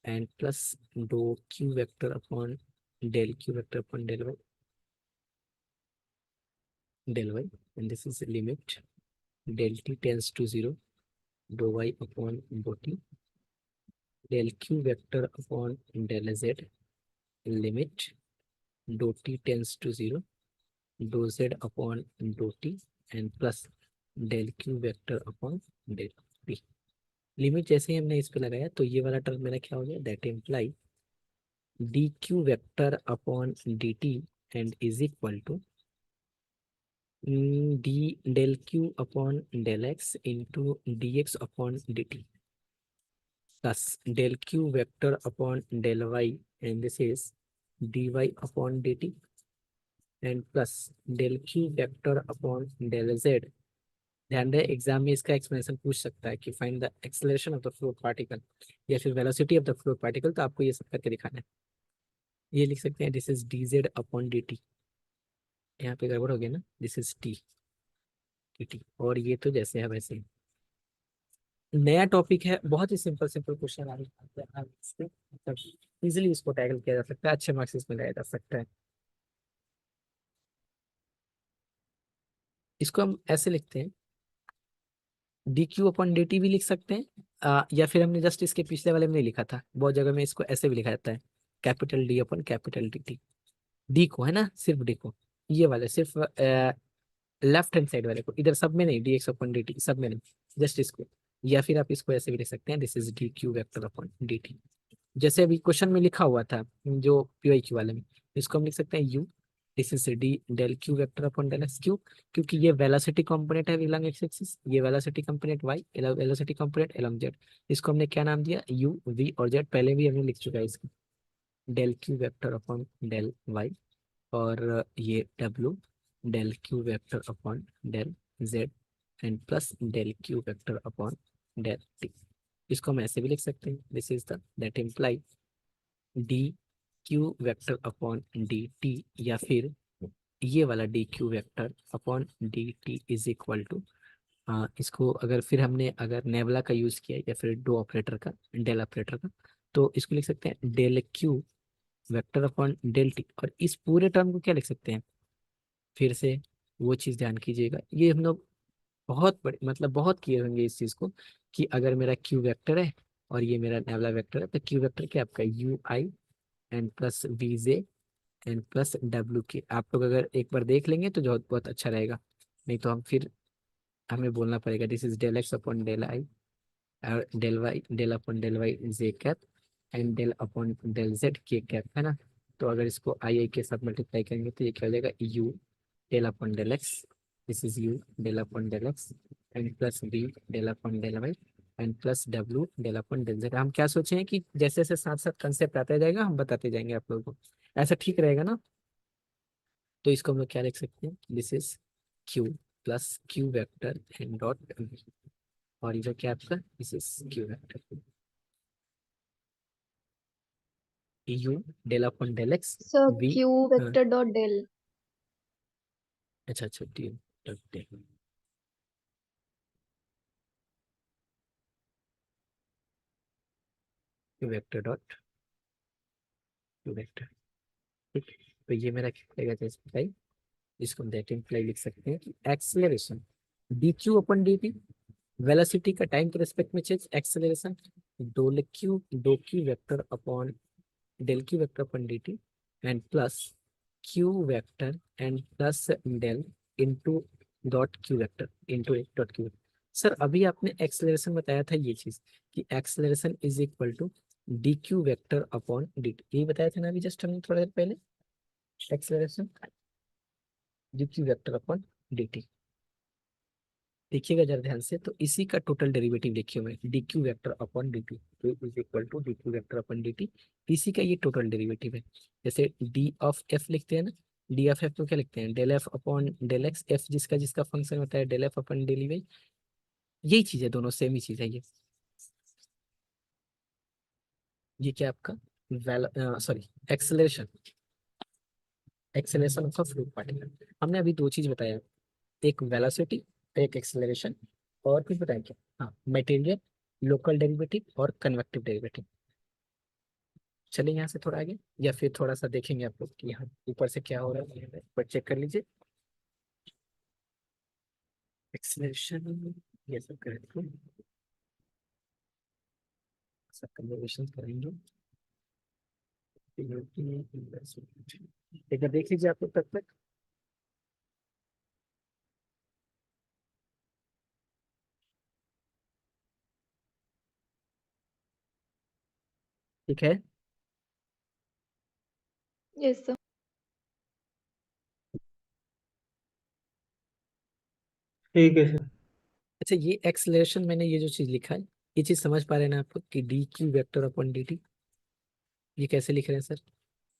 S1: एंड प्लस डो Q vector upon del Q vector upon del Y and this is limit del T tends to zero, डो Y upon dough T, del Q vector upon del Z, limit dough T tends to zero, डो Z upon dough T and plus del Q vector upon del T. Limit जैसे ही हमने इस पे लगाया तो ये वाला टर्म मेरा क्या हो गया, that imply D Q vector upon D T and is equal to D del Q upon del x into D x upon D T plus del Q vector upon del Y and this is D Y upon D T and plus del Q vector upon del Z. ध्यान रहे exam में इसका explanation पूछ सकता है कि find the acceleration of the fluid particle या फिर velocity of the fluid particle, तो आपको ये सब करके दिखाना है। ये लिख सकते हैं this is D z upon D T, यहाँ पे गड़बड़ हो गया ना, this is T D T, और ये तो जैसे है वैसे ही। नया टॉपिक है, बहुत ही सिंपल सिंपल क्वेश्चन आ रहे हैं, मतलब इजिली इसको टैकल किया जा सकता है, अच्छे मार्क्स इसमें लाया जा सकता है। इसको हम ऐसे लिखते हैं, D Q upon D T भी लिख सकते हैं, या फिर हमने जस्ट इसके पिछले वाले में नहीं लिखा था, बहुत जगह में इसको ऐसे भी लिखा जाता है, capital D upon capital D T, D को है ना, सिर्फ डी को, ये वाले सिर्फ लेफ्ट हैंड साइड वाले को, इधर सब में नहीं, D x upon D T सब में नहीं, जस्ट इसको। या फिर आप इसको ऐसे भी लिख सकते हैं, this is D Q vector upon D T, जैसे अभी क्वेश्चन में लिखा हुआ था जो पीवाई क्यू वाले में, इसको हम लिख सकते हैं U, this is D del Q vector upon del X, Q क्योंकि ये वेलोसिटी कंपोनेंट है along एक्स एक्सिस, ये velocity component Y, velocity component along Z, इसको हमने क्या नाम दिया, यू वी और जेड, पहले भी हमने लिख चुका है इसको, del Q vector upon del Y, और ये W del Q vector upon del Z and plus del Q vector upon del T. इसको हम ऐसे भी लिख सकते हैं, this is the that imply D Q vector upon D T, या फिर ये वाला D Q vector upon D T is equal to, इसको अगर फिर हमने अगर नेबला का यूज किया या फिर डो ऑपरेटर का, डेल ऑपरेटर का, तो इसको लिख सकते हैं del Q vector upon del T, और इस पूरे टर्म को क्या लिख सकते हैं, फिर से वो चीज़ ध्यान कीजिएगा, ये हम लोग बहुत बड़े मतलब बहुत किए होंगे इस चीज़ को, कि अगर मेरा क्यू वेक्टर है और ये मेरा नेबला वेक्टर है, तो क्यू वेक्टर क्या आपका U I and plus V J and plus W K, आप लोग अगर एक बार देख लेंगे तो बहुत बहुत अच्छा रहेगा, नहीं तो हम फिर हमें बोलना पड़ेगा, this is del x upon del I और del Y, del upon del Y J cap and del upon del Z के कैप, है ना। तो अगर इसको आई आई के साथ मल्टीप्लाई करेंगे तो ये क्या हो जाएगा, U del upon del X, this is U del upon del X and plus B del upon del Y and plus W del upon del Z. हम क्या सोचे हैं कि जैसे जैसे साथ साथ कंसेप्ट आता जाएगा हम बताते जाएंगे आप लोगों को, ऐसा ठीक रहेगा ना। तो इसको हम लोग क्या लिख सकते हैं, this is Q plus Q vector and dot, और ये जो क्या आपका, this is Q vector U del upon del X
S2: sir
S1: V.
S2: Q vector dot del.
S1: अच्छा अच्छा, D dot del, Q vector dot Q vector, ठीक। तो ये मेरा क्या रहेगा, जैसे इम्प्लाई, इसको हम दैट इम्प्लाई लिख सकते हैं कि acceleration D Q upon D T, velocity का टाइम के रिस्पेक्ट में चेंज, एक्सेलरेशन दो Q vector upon del Q vector upon D T and plus Q vector and plus del into dot Q vector into एक dot Q. Sir अभी आपने acceleration बताया था ये चीज, कि acceleration is equal to D Q vector upon D T, यही बताया था ना अभी जस्ट हमने थोड़ा देर पहले, acceleration D Q vector upon D T. देखिएगा जरा ध्यान से, तो इसी का टोटल डेरिवेटिव लिखे हुए हैं, D Q vector upon D T, तो is equal to D Q vector upon D T, इसी का ये टोटल डेरिवेटिव है। जैसे डी ऑफ एफ लिखते हैं ना, डी ऑफ एफ को क्या लिखते हैं, del F upon del X, F जिसका जिसका फंक्शन होता है del F upon del Y, यही चीज है, दोनों सेम ही चीज है ये क्या आपका well, sorry, acceleration, acceleration of fluid particle. हमने अभी दो चीज बताया, एक वेलोसिटी, एक एक्सेलरेशन, और कुछ बताया क्या, हाँ मटेरियल, लोकल डेरिवेटिव और कन्वेक्टिव डेरिवेटिव। चलिए यहाँ से थोड़ा आगे, या फिर थोड़ा सा देखेंगे आप लोग कि यहाँ ऊपर से क्या हो रहा है, पर चेक कर लीजिए। एक्सेलरेशन, ये सब करेंगे, सब कन्वर्सेशन करेंगे, एक बार देख लीजिए आप लोग तब तक। ठीक है,
S2: यस सर।
S3: ठीक है सर।
S1: अच्छा ये एक्सेलरेशन मैंने ये जो चीज लिखा है, ये चीज समझ पा रहे हैं ना आपको, कि D Q vector upon D t, ये कैसे लिख रहे हैं सर,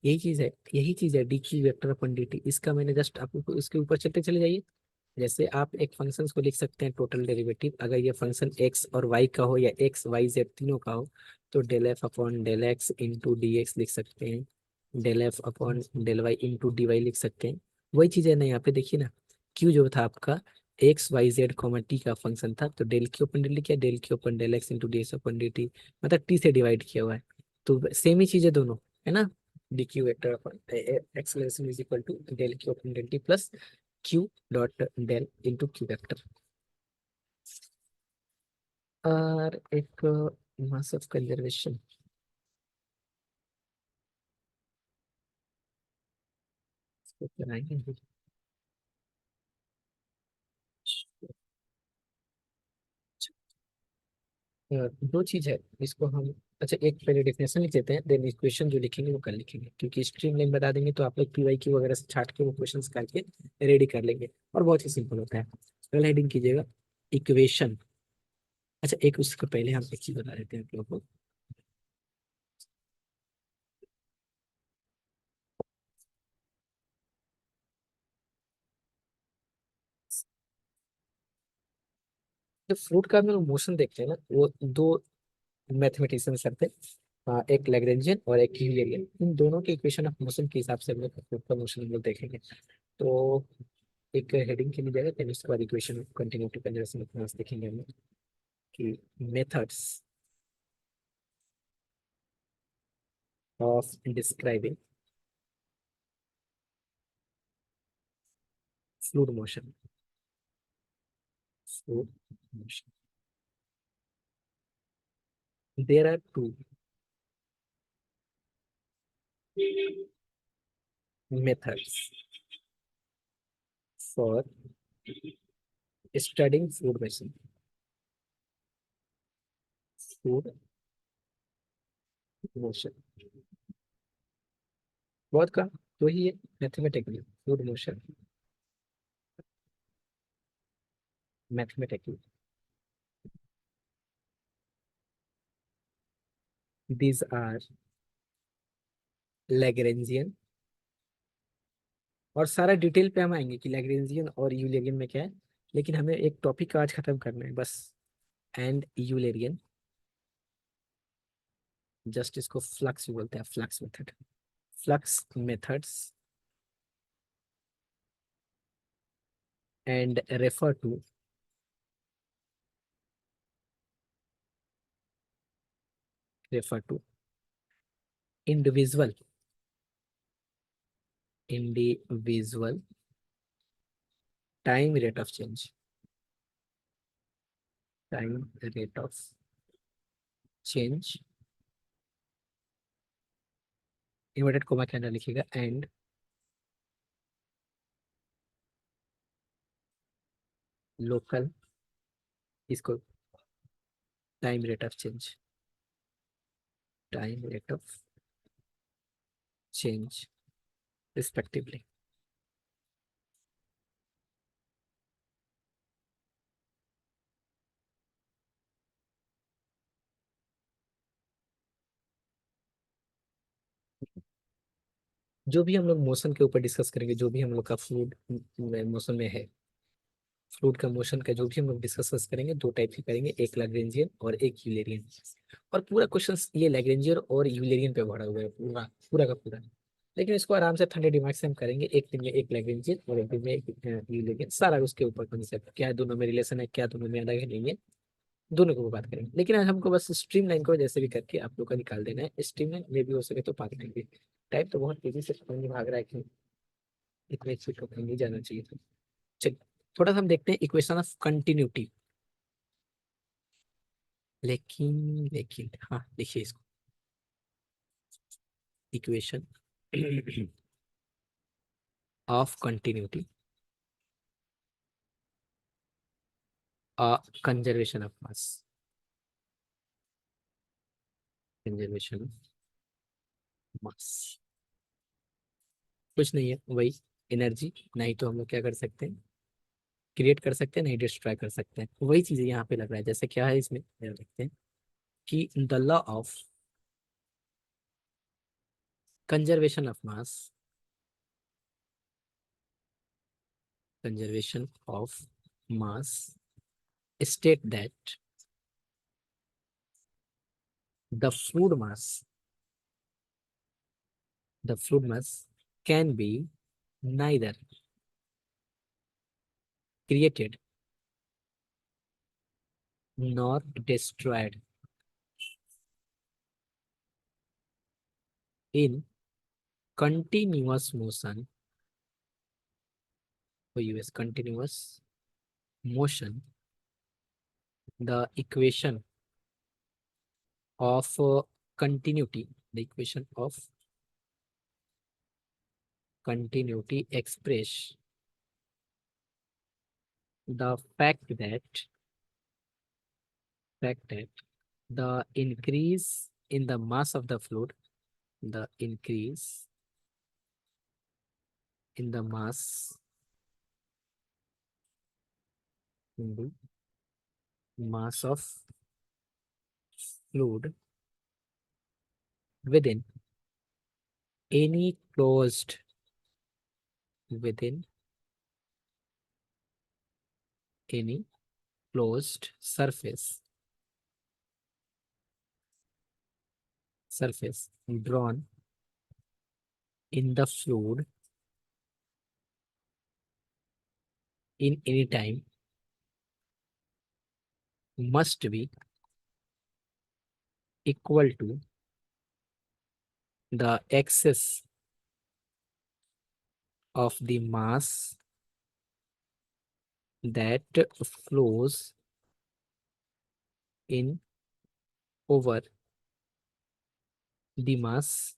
S1: यही चीज है, यही चीज है D Q vector upon D T, इसका मैंने जस्ट आपको इसके ऊपर चलते चले जाइए। जैसे आप एक फंक्शन को लिख सकते हैं टोटल डेरिवेटिव, अगर ये फंक्शन एक्स और वाई का हो या एक्स वाई जेड तीनों का हो, तो del F upon del x into D X लिख सकते हैं, del F upon del Y into D Y लिख सकते हैं। वही चीज है ना, यहाँ पे देखिए ना, क्यू जो था आपका X Y Z comma T का फंक्शन था, तो डेल क्यू अपन डेल किया, del Q upon del x into D x upon D T, मतलब टी से डिवाइड किया हुआ है, तो सेम ही चीज है दोनों, है ना। D Q vector upon acceleration is equal to del Q upon del T plus Q dot del into Q vector, और एक मास ऑफ कंजर्वेशन, इसको कराएंगे। दो चीज है, इसको हम, अच्छा एक पहले डेफिनेशन लिख देते हैं, देन इक्वेशन जो लिखेंगे वो कल लिखेंगे, क्योंकि स्ट्रीम लाइन बता देंगे तो आप लोग पीवाई क्यू वगैरह से छाट के वो क्वेश्चन करके रेडी कर लेंगे, और बहुत ही सिंपल होता है। पहले हेडिंग कीजिएगा इक्वेशन। अच्छा एक उसके पहले हम एक चीज बता देते हैं आप लोगों को, जो फ्लूइड का हम लोग मोशन देखते हैं ना, वो दो मैथमेटिशियन सर थे, एक लैग्रेंजियन और एक यूलेरियन, इन दोनों के इक्वेशन ऑफ मोशन के हिसाब से हम लोग फ्लूइड का मोशन हम लोग देखेंगे। तो एक हेडिंग के लिए जाएगा, फिर उसके बाद equation continuity conservation of mass देखेंगे हम लोग, कि methods of describing fluid motion, fluid motion, there are two methods for studying fluid motion, fluid motion, बहुत का तो ही है mathematically fluid motion, mathematically these are Lagrangian और सारा डिटेल पे हम आएंगे कि लैग्रेंजियन और यूलेरियन में क्या है, लेकिन हमें एक टॉपिक आज खत्म करना है बस, एंड यूलेरियन, जस्ट इसको फ्लक्स बोलते हैं, flux method, flux methods and refer to individual time rate of change, time rate of change, inverted coma के अंदर लिखिएगा, एंड लोकल, इसको time rate of change, time rate of change respectively. जो भी हम लोग मोशन के ऊपर डिस्कस करेंगे, जो भी हम लोग का फ्लूइड मोशन में है, फ्लूइड का मोशन का जो भी हम लोग डिस्कस करेंगे, दो टाइप के करेंगे, एक लैग्रेंजियन और एक यूलेरियन। और पूरा क्वेश्चन ये लैग्रेंजियन और यूलेरियन पे भरा हुआ है, पूरा पूरा का पूरा। लेकिन इसको आराम से ठंडे दिमाग से हम करेंगे, एक दिन में एक लैग्रेंजियन और एक दिन में एक यूलेरियन, सारा उसके ऊपर कॉन्सेप्ट क्या है, दोनों में रिलेशन है क्या, दोनों में अलग है नहीं है, दोनों को बात करेंगे। लेकिन आज हमको बस स्ट्रीम लाइन को जैसे भी करके आप लोग का निकाल देना है, स्ट्रीम लाइन में भी हो सके तो बात करेंगे। टाइम तो बहुत तेजी से भाग रहा है कि इतने स्पीड को कहीं नहीं जाना चाहिए था। चलिए थोड़ा सा हम देखते हैं इक्वेशन ऑफ कंटिन्यूटी। लेकिन लेकिन हाँ देखिए इसको, equation of continuity, conservation of mass, conservation of मास कुछ नहीं है, वही एनर्जी, नहीं तो हम लोग क्या कर सकते हैं, क्रिएट कर सकते हैं, नहीं डिस्ट्रॉय कर सकते हैं, वही चीजें यहाँ पे लग रहा है। जैसे क्या है इसमें देखते हैं कि the law of conservation of mass, conservation of mass state that the fluid mass can be neither created nor destroyed in continuous motion, or use continuous motion. The equation of continuity, the equation of continuity express the fact that the increase in the mass of the fluid, the increase in the mass of fluid within any within any closed surface drawn in the fluid in any time must be equal to the excess of the mass that flows in over the mass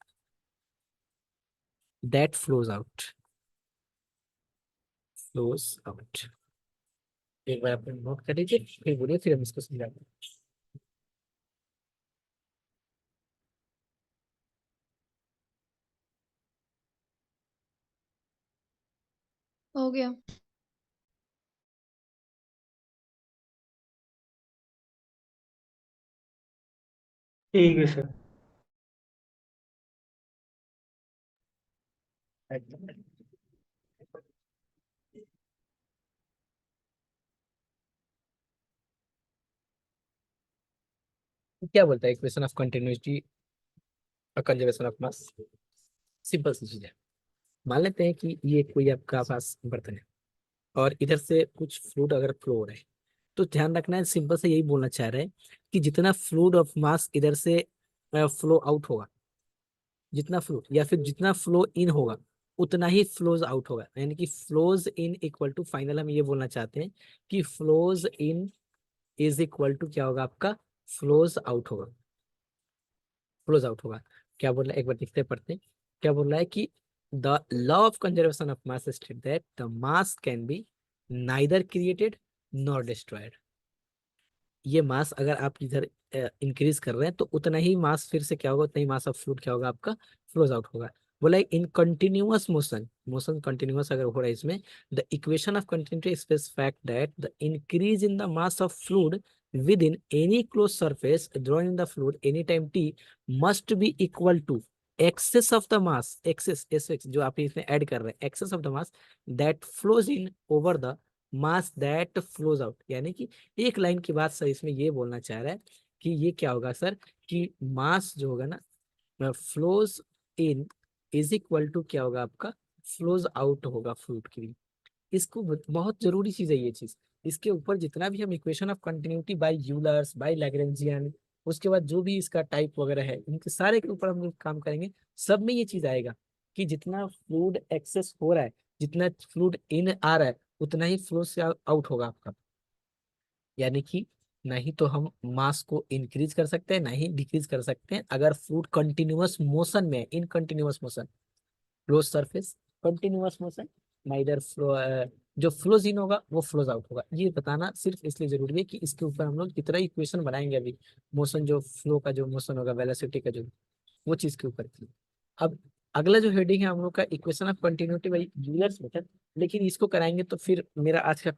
S1: that flows out। एक बार आप note कर लीजिए, फिर बोलिए, फिर हम इसको समझाते हैं।
S2: हो गया।
S3: ठीक है सर।
S1: क्या बोलता है इक्वेशन ऑफ कंटिन्यूटी और कंजर्वेशन ऑफ मास? सिंपल सी चीज है। मान लेते हैं कि ये कोई आपका पास बर्तन है और इधर से कुछ फ्लूइड अगर फ्लो हो रहा है, तो ध्यान रखना है, सिंपल से यही बोलना चाह रहे हैं कि जितना फ्लूइड ऑफ मास इधर से फ्लो आउट होगा, जितना फ्लो या फिर जितना फ्लो इन होगा उतना ही फ्लोज आउट होगा। यानी कि flows in equal to, final हम ये बोलना चाहते हैं कि flows in is equal to क्या होगा आपका, फ्लोज आउट होगा। फ्लोज आउट होगा। क्या बोल रहा है, एक बार देखते हैं, पढ़ते हैं। क्या बोल रहा है कि the law of conservation of mass state that the mass can be neither created nor destroyed. ये मास अगर आप इधर इंक्रीज कर रहे हैं तो उतना ही मास फिर से क्या होगा, उतना ही मास ऑफ फ्लूइड क्या होगा आपका, फ्लोज आउट होगा। बोला इन कंटिन्यूअस मोशन, मोशन कंटिन्यूअस अगर हो रहा है इसमें, the equation of continuity specified that the increase in the mass of fluid within any closed surface drawn in the fluid anytime t must be equal to excess of the mass, excess sx जो आप इसमें add कर रहे हैं, excess of the mass that flows in over the mass that flows out। यानी कि एक line की बात सर इसमें ये बोलना चाह रहा है कि ये क्या होगा सर, कि मास जो होगा ना, flows in is equal to क्या होगा आपका, फ्लोज आउट होगा फ्लूइड की। इसको बहुत जरूरी चीज है ये चीज। इसके ऊपर जितना भी हम equation of continuity by Euler's by Lagrangian, उसके बाद जो भी इसका टाइप वगैरह है, इनके सारे के ऊपर हम लोग काम करेंगे। सब में ये चीज आएगा कि जितना फ्लूइड एक्सेस हो रहा है, जितना फ्लूइड इन आ रहा है, उतना ही फ्लो से आउट होगा आपका। यानी कि नहीं तो हम मास को इंक्रीज कर सकते हैं, ना ही डिक्रीज कर सकते हैं अगर फ्लूइड कंटिन्यूअस मोशन में है। इन continuous motion, close surface, continuous motion, neither flow, जो फ्लोज इन होगा वो फ्लोज आउट होगा। ये बताना सिर्फ इसलिए जरूरी है कि इसके ऊपर हम लोग इतना इक्वेशन बनाएंगे अभी। मोशन जो फ्लो का जो मोशन होगा, वेलोसिटी का जो, वो चीज के ऊपर की। अब अगला जो हेडिंग है हम लोग का, equation of continuity by Euler's method. लेकिन इसको कराएंगे तो फिर मेरा आज का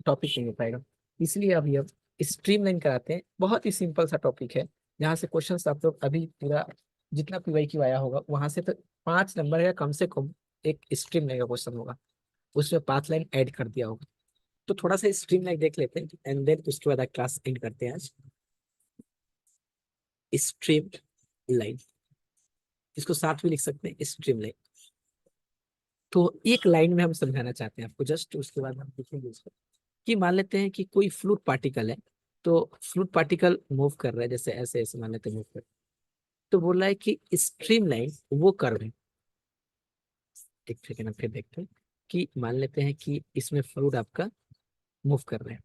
S1: टॉपिक नहीं हो पाएगा, इसलिए अभी अब स्ट्रीमलाइन कराते हैं। बहुत ही सिंपल सा टॉपिक है, जहाँ से क्वेश्चंस आप लोग अभी पूरा जितना पीवाई क्यू आया होगा वहां से तो 5 नंबर का कम से कम एक स्ट्रीमलाइन का क्वेश्चन होगा, उसमें 5 लाइन ऐड कर दिया होगा। तो थोड़ा सा स्ट्रीमलाइन देख लेते हैं एंड देन उसके बाद क्लास एंड करते हैं आज। स्ट्रीम लाइन, इसको साथ में लिख सकते हैं, स्ट्रीम लाइन। तो एक लाइन में हम समझाना चाहते हैं आपको, जस्ट उसके बाद हम लिखेंगे उसको। कि मान लेते हैं कि कोई फ्लूइड पार्टिकल है, तो फ्लूइड पार्टिकल मूव कर रहा है, जैसे ऐसे ऐसे मान लेते हैं मूव कर। तो बोल रहा है कि स्ट्रीम लाइन वो कर्व है। एक सेकेंड फिर देखते हैं कि मान लेते हैं कि इसमें फ्लूइड आपका मूव कर रहा है,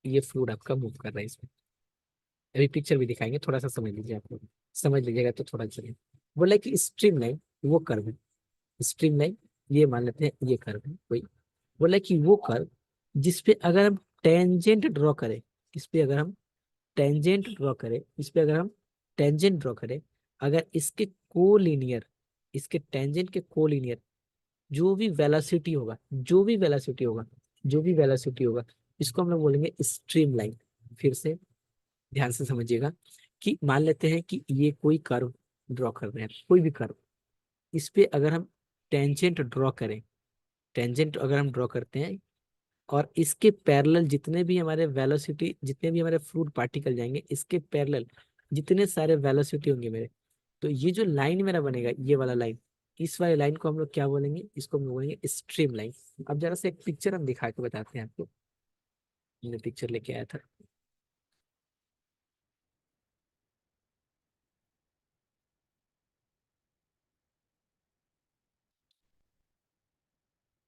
S1: ये फ्लूइड आपका मूव कर रहा है इसमें। अभी पिक्चर भी दिखाएंगे, थोड़ा सा समझ लीजिए आप लोग, समझ लीजिएगा तो थोड़ा चलिए। बोला है कि स्ट्रीम लाइन वो कर्व है, स्ट्रीम लाइन ये मान लेते हैं ये कर्व है कोई। बोला कि वो कर्व जिसपे अगर हम टेंजेंट ड्रॉ करें, इस पे अगर हम टेंजेंट ड्रॉ करें, इस पे अगर हम टेंजेंट ड्रॉ करें, अगर इसके कोलिनियर, इसके टेंजेंट के कोलिनियर जो भी वेलोसिटी होगा, जो भी वेलोसिटी होगा, जो भी वेलोसिटी होगा, इसको हम लोग बोलेंगे स्ट्रीम लाइन। फिर से ध्यान से समझिएगा कि मान लेते हैं कि ये कोई कर्व ड्रॉ कर रहे हैं, कोई भी कर्व, इस पे अगर हम टेंजेंट ड्रॉ करें, टेंजेंट अगर हम ड्रॉ करते हैं और इसके पैरेलल जितने भी हमारे वेलोसिटी, जितने भी हमारे फ्लूइड पार्टिकल जाएंगे, इसके पैरेलल जितने सारे वेलोसिटी होंगे मेरे, तो ये जो लाइन मेरा बनेगा, ये वाला लाइन, इस वाले लाइन को हम लोग क्या बोलेंगे, इसको हम लोग बोलेंगे स्ट्रीम लाइन। अब जरा से एक पिक्चर हम दिखा के बताते हैं आपको। मैंने पिक्चर लेके आया था।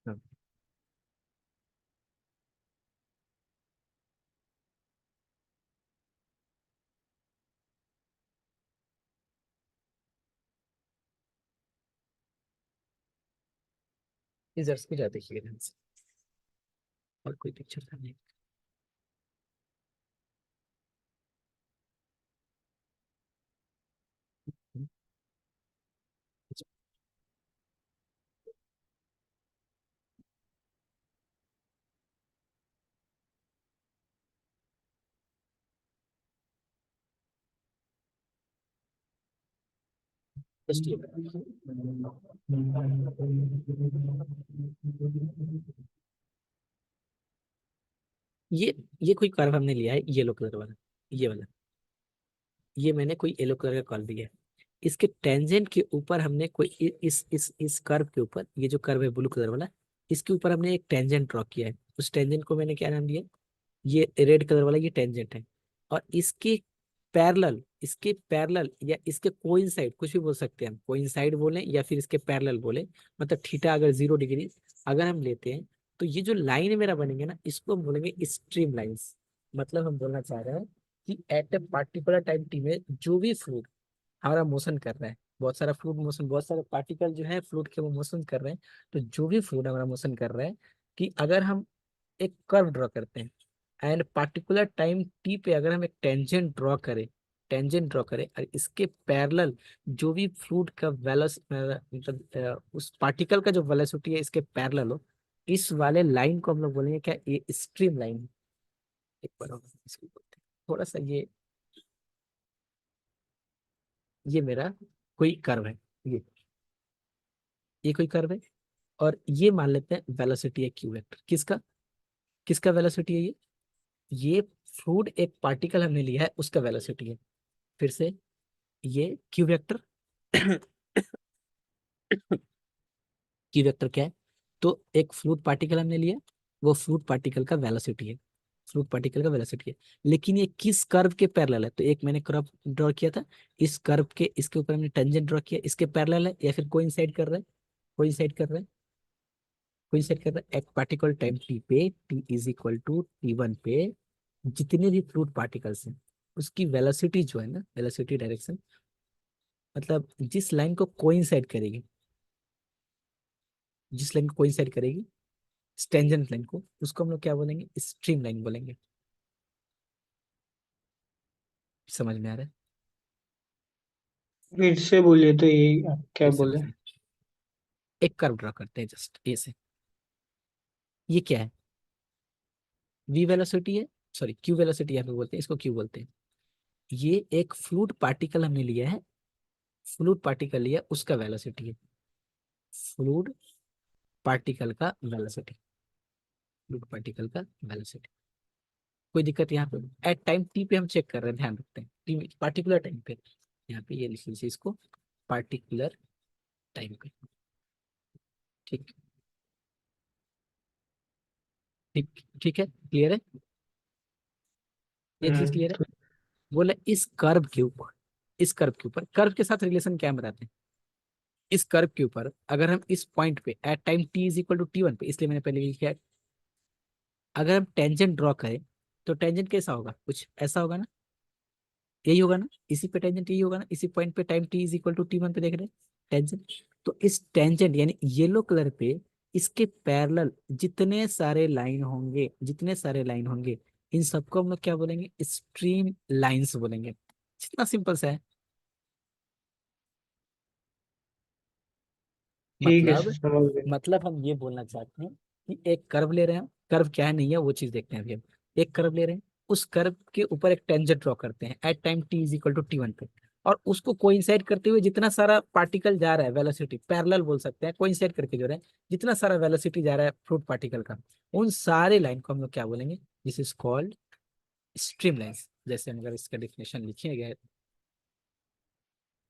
S1: हाँ, इस जरा से देखिएगा ध्यान से। और कोई पिक्चर था नहीं। Just ये। ये ये कोई कर्व हमने लिया है येलो कलर वाला, ये वाला। ये मैंने कोई येलो कलर का कर्व दिया है, इसके टेंजेंट के ऊपर हमने कोई इस कर्व के ऊपर, ये जो कर्व है ब्लू कलर वाला, इसके ऊपर हमने एक टेंजेंट ड्रॉ किया है। उस टेंजेंट को मैंने क्या नाम दिया, ये रेड कलर वाला ये टेंजेंट है। और इसके पैरेलल या इसके कोइंसाइड, कुछ भी बोल सकते हैं हम, कोइंसाइड बोले या फिर इसके पैरेलल बोले, मतलब थीटा अगर 0 डिग्री अगर हम लेते हैं, तो ये जो लाइन मेरा बनेंगे ना, इसको हम बोलेंगे स्ट्रीम लाइंस। मतलब हम बोलना चाह रहे हैं कि at a particular time T में जो भी फ्लूइड हमारा मोशन कर रहा है, बहुत सारा फ्लूइड मोशन, बहुत सारे पार्टिकल जो है फ्लूइड के वो मोशन कर रहे हैं, तो जो भी फ्लूइड हमारा मोशन कर रहा है, कि अगर हम एक कर्व ड्रॉ करते हैं एंड पार्टिकुलर टाइम टी पे अगर हम एक टेंजेंट ड्रॉ करें और इसके पैरेलल जो भी फ्लूइड का वेलोस मतलब उस पार्टिकल का जो वेलोसिटी है इसके पैरेलल हो, इस वाले लाइन को हम लोग बोलेंगे क्या, ये स्ट्रीम लाइन है। एक बार और इसको बोलते हैं थोड़ा सा, ये मेरा कोई कर्व है, ये कोई कर्व है, और ये मान लेते हैं वेलोसिटी है क्यू वेक्टर। किसका किसका वेलोसिटी है ये फ्लूइड एक पार्टिकल हमने लिया है उसका वेलोसिटी है। फिर से ये क्यू वेक्टर क्यू वेक्टर क्या है, तो एक फ्लूइड पार्टिकल हमने लिया, वो फ्लूइड पार्टिकल का वेलोसिटी है, फ्लूइड पार्टिकल का वेलोसिटी है। लेकिन ये किस कर्व के पैरेलल है, तो एक मैंने कर्व ड्रॉ किया था, इस कर्व के इसके ऊपर हमने टेंजेंट ड्रॉ किया, इसके पैरेलल है या फिर कोइंसाइड कर रहा है, कोइंसाइड कर रहा है कोइंसाइड कर रहा है एक पार्टिकल टाइम टी पे, T is equal to T1 पे जितने भी फ्लूइड पार्टिकल्स हैं उसकी वेलोसिटी जो है ना, वेलोसिटी डायरेक्शन, मतलब जिस लाइन को कोइंसाइड करेगी टेंजेंट लाइन को, उसको हम लोग क्या बोलेंगे, स्ट्रीम लाइन बोलेंगे। समझ में आ रहा है?
S3: फिर से बोलिए तो, ये आप क्या
S1: फिर से
S3: बोले?
S1: लिखिए, एक कर्व ड्रॉ करते हैं जस्ट ए से। ये क्या है, वी वेलोसिटी है, सॉरी क्यू वेलोसिटी यहाँ पे बोलते हैं, इसको क्यू बोलते हैं। ये एक फ्लूइड पार्टिकल हमने लिया है, फ्लूइड पार्टिकल लिया, उसका वेलोसिटी है, फ्लूइड पार्टिकल का वेलोसिटी, फ्लूइड पार्टिकल का वेलोसिटी। कोई दिक्कत यहाँ पे, एट टाइम टी पे हम चेक कर रहे हैं, ध्यान रखते हैं टी पार्टिकुलर टाइम पे, यहाँ पे ये लिख लीजिए इसको, पार्टिकुलर टाइम पे। ठीक ठीक ठीक है, क्लियर है, ये चीज क्लियर है।
S3: तो
S1: बोले इस कर्व के ऊपर, कर्व के साथ रिलेशन क्या है बताते हैं। इस कर्व के ऊपर अगर हम इस पॉइंट पे at time T is equal to T1 पे, इसलिए मैंने पहले लिखा है, अगर हम टेंजेंट ड्रॉ करें तो टेंजेंट कैसा होगा, कुछ ऐसा होगा ना, यही होगा ना, इसी पे टेंजेंट यही होगा ना, इसी पॉइंट पे time T is equal to T1 पे देख रहे हैं टेंजेंट। तो इस टेंजेंट यानी येलो कलर पे इसके पैरेलल जितने सारे लाइन होंगे इन सबको हम लोग क्या बोलेंगे, स्ट्रीम लाइंस बोलेंगे। जितना सिंपल सा है,
S3: ठीक है,
S1: मतलब
S3: समझ गए।
S1: मतलब हम ये बोलना चाहते हैं कि एक कर्व ले रहे हैं, कर्व क्या है नहीं है वो चीज देखते हैं अभी हम। एक कर्व ले रहे हैं, उस कर्व के ऊपर एक टेंजेंट ड्रॉ करते हैं at time T is equal to T1 पे, और उसको कोइंसाइड करते हुए जितना सारा पार्टिकल जा रहा है, वेलोसिटी पैरेलल बोल सकते हैं, कोइंसाइड करके जो रहे हैं, जितना सारा वेलोसिटी जा रहा है फ्लूइड पार्टिकल का, उन सारे लाइन को हम लोग क्या बोलेंगे, this is called stream lines. जैसे हम अगर इसका डेफिनेशन लिखिए गया,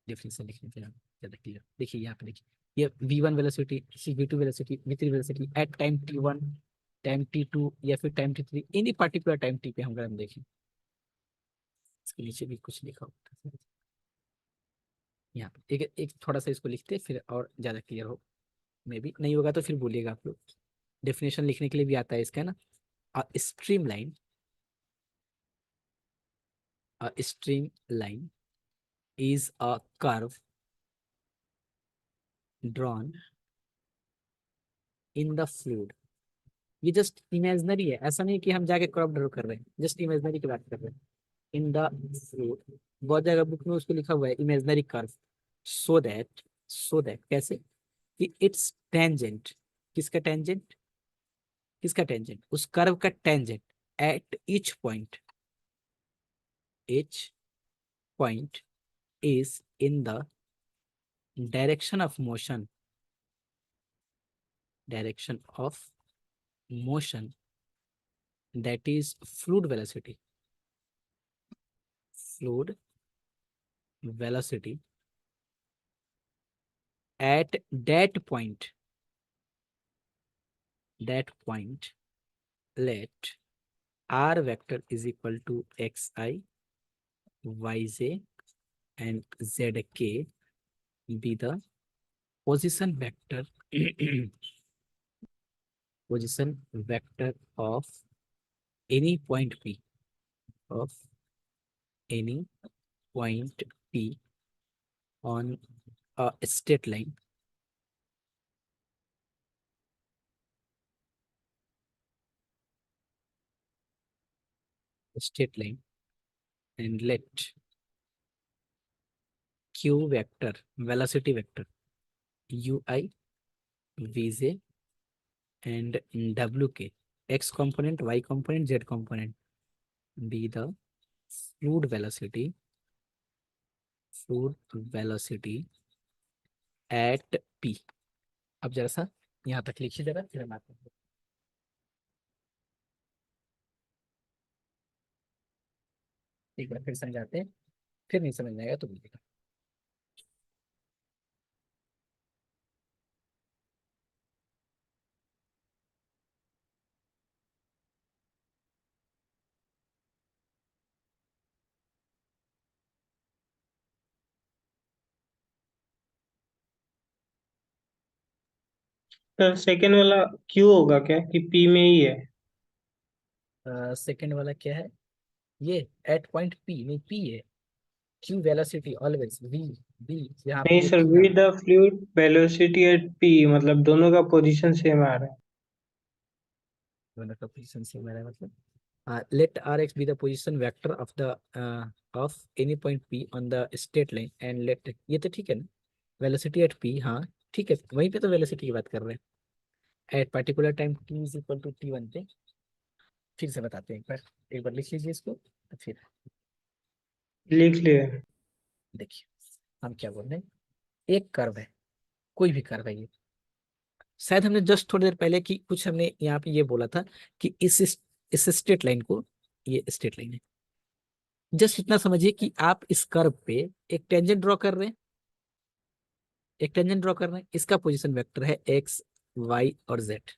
S1: डेफिनेशन लिखने के ज्यादा क्लियर, देखिए यहाँ पे देखिए, ये V1 velocity, V2 velocity, V3 velocity at time T1, time T2 या फिर time T3, any particular time T पे हम अगर हम देखें, इसके नीचे भी कुछ लिखा होता है, यहाँ पे एक एक थोड़ा सा इसको लिखते फिर और ज्यादा क्लियर हो, मे भी नहीं होगा तो फिर बोलिएगा आप लोग। डेफिनेशन लिखने के लिए भी आता है इसका ना, stream line, stream line is a curve drawn in the fluid। ये जस्ट इमेजनरी है, ऐसा नहीं कि हम जाके क्रॉप ड्रॉ कर रहे हैं, जस्ट इमेजनरी की बात कर रहे हैं। इन द फ्लूइड, बहुत जगह बुक में उसको लिखा हुआ है इमेजनरी कर्व, सो दैट कैसे, कि इट्स टेंजेंट, किसका टेंजेंट, किसका टेंजेंट, उस कर्व का tangent at each point is in the direction of motion that is fluid velocity velocity at that point, let r vector is equal to xi, yj and zk be the position vector position vector of any point p, of any point p on a straight line and let q vector, velocity vector ui, vj and wk, x component, y component, z component be the fluid velocity at p। अब जरा सा यहाँ तक लिखिए जरा, फिर हम आते हैं। एक बार फिर समझाते हैं, फिर नहीं समझ में आएगा तो बोलिएगा।
S3: सर सेकेंड वाला क्यू होगा क्या कि पी में ही है?
S1: सेकंड वाला क्या है? ये एट पॉइंट पी नहीं, पी है। Q velocity always V, V यहाँ पे
S3: नहीं
S1: ये
S3: सर,
S1: Q है।
S3: With the fluid velocity at P, मतलब दोनों का पोजीशन सेम आ रहा है।
S1: दोनों का पोजीशन सेम है मतलब, let rx be the position vector of any point p on the straight line and let, ये तो ठीक है ना, वेलोसिटी एट p, हाँ ठीक है, वहीं पे तो वेलोसिटी की बात कर रहे हैं। At particular time t is equal to t1 पे, फिर से बताते हैं एक बार लिख लीजिए इसको तो फिर
S3: लिख लिए।
S1: देखिए हम क्या बोल रहे हैं। एक कर्व है, कोई भी कर्व है ये, शायद हमने जस्ट थोड़ी देर पहले की कुछ हमने यहाँ पे ये बोला था कि इस स्ट्रेट लाइन को, ये स्ट्रेट लाइन है, जस्ट इतना समझिए कि आप इस कर्व पे एक टेंजेंट ड्रॉ कर रहे हैं, इसका पोजीशन वेक्टर है एक्स, वाई और जेड।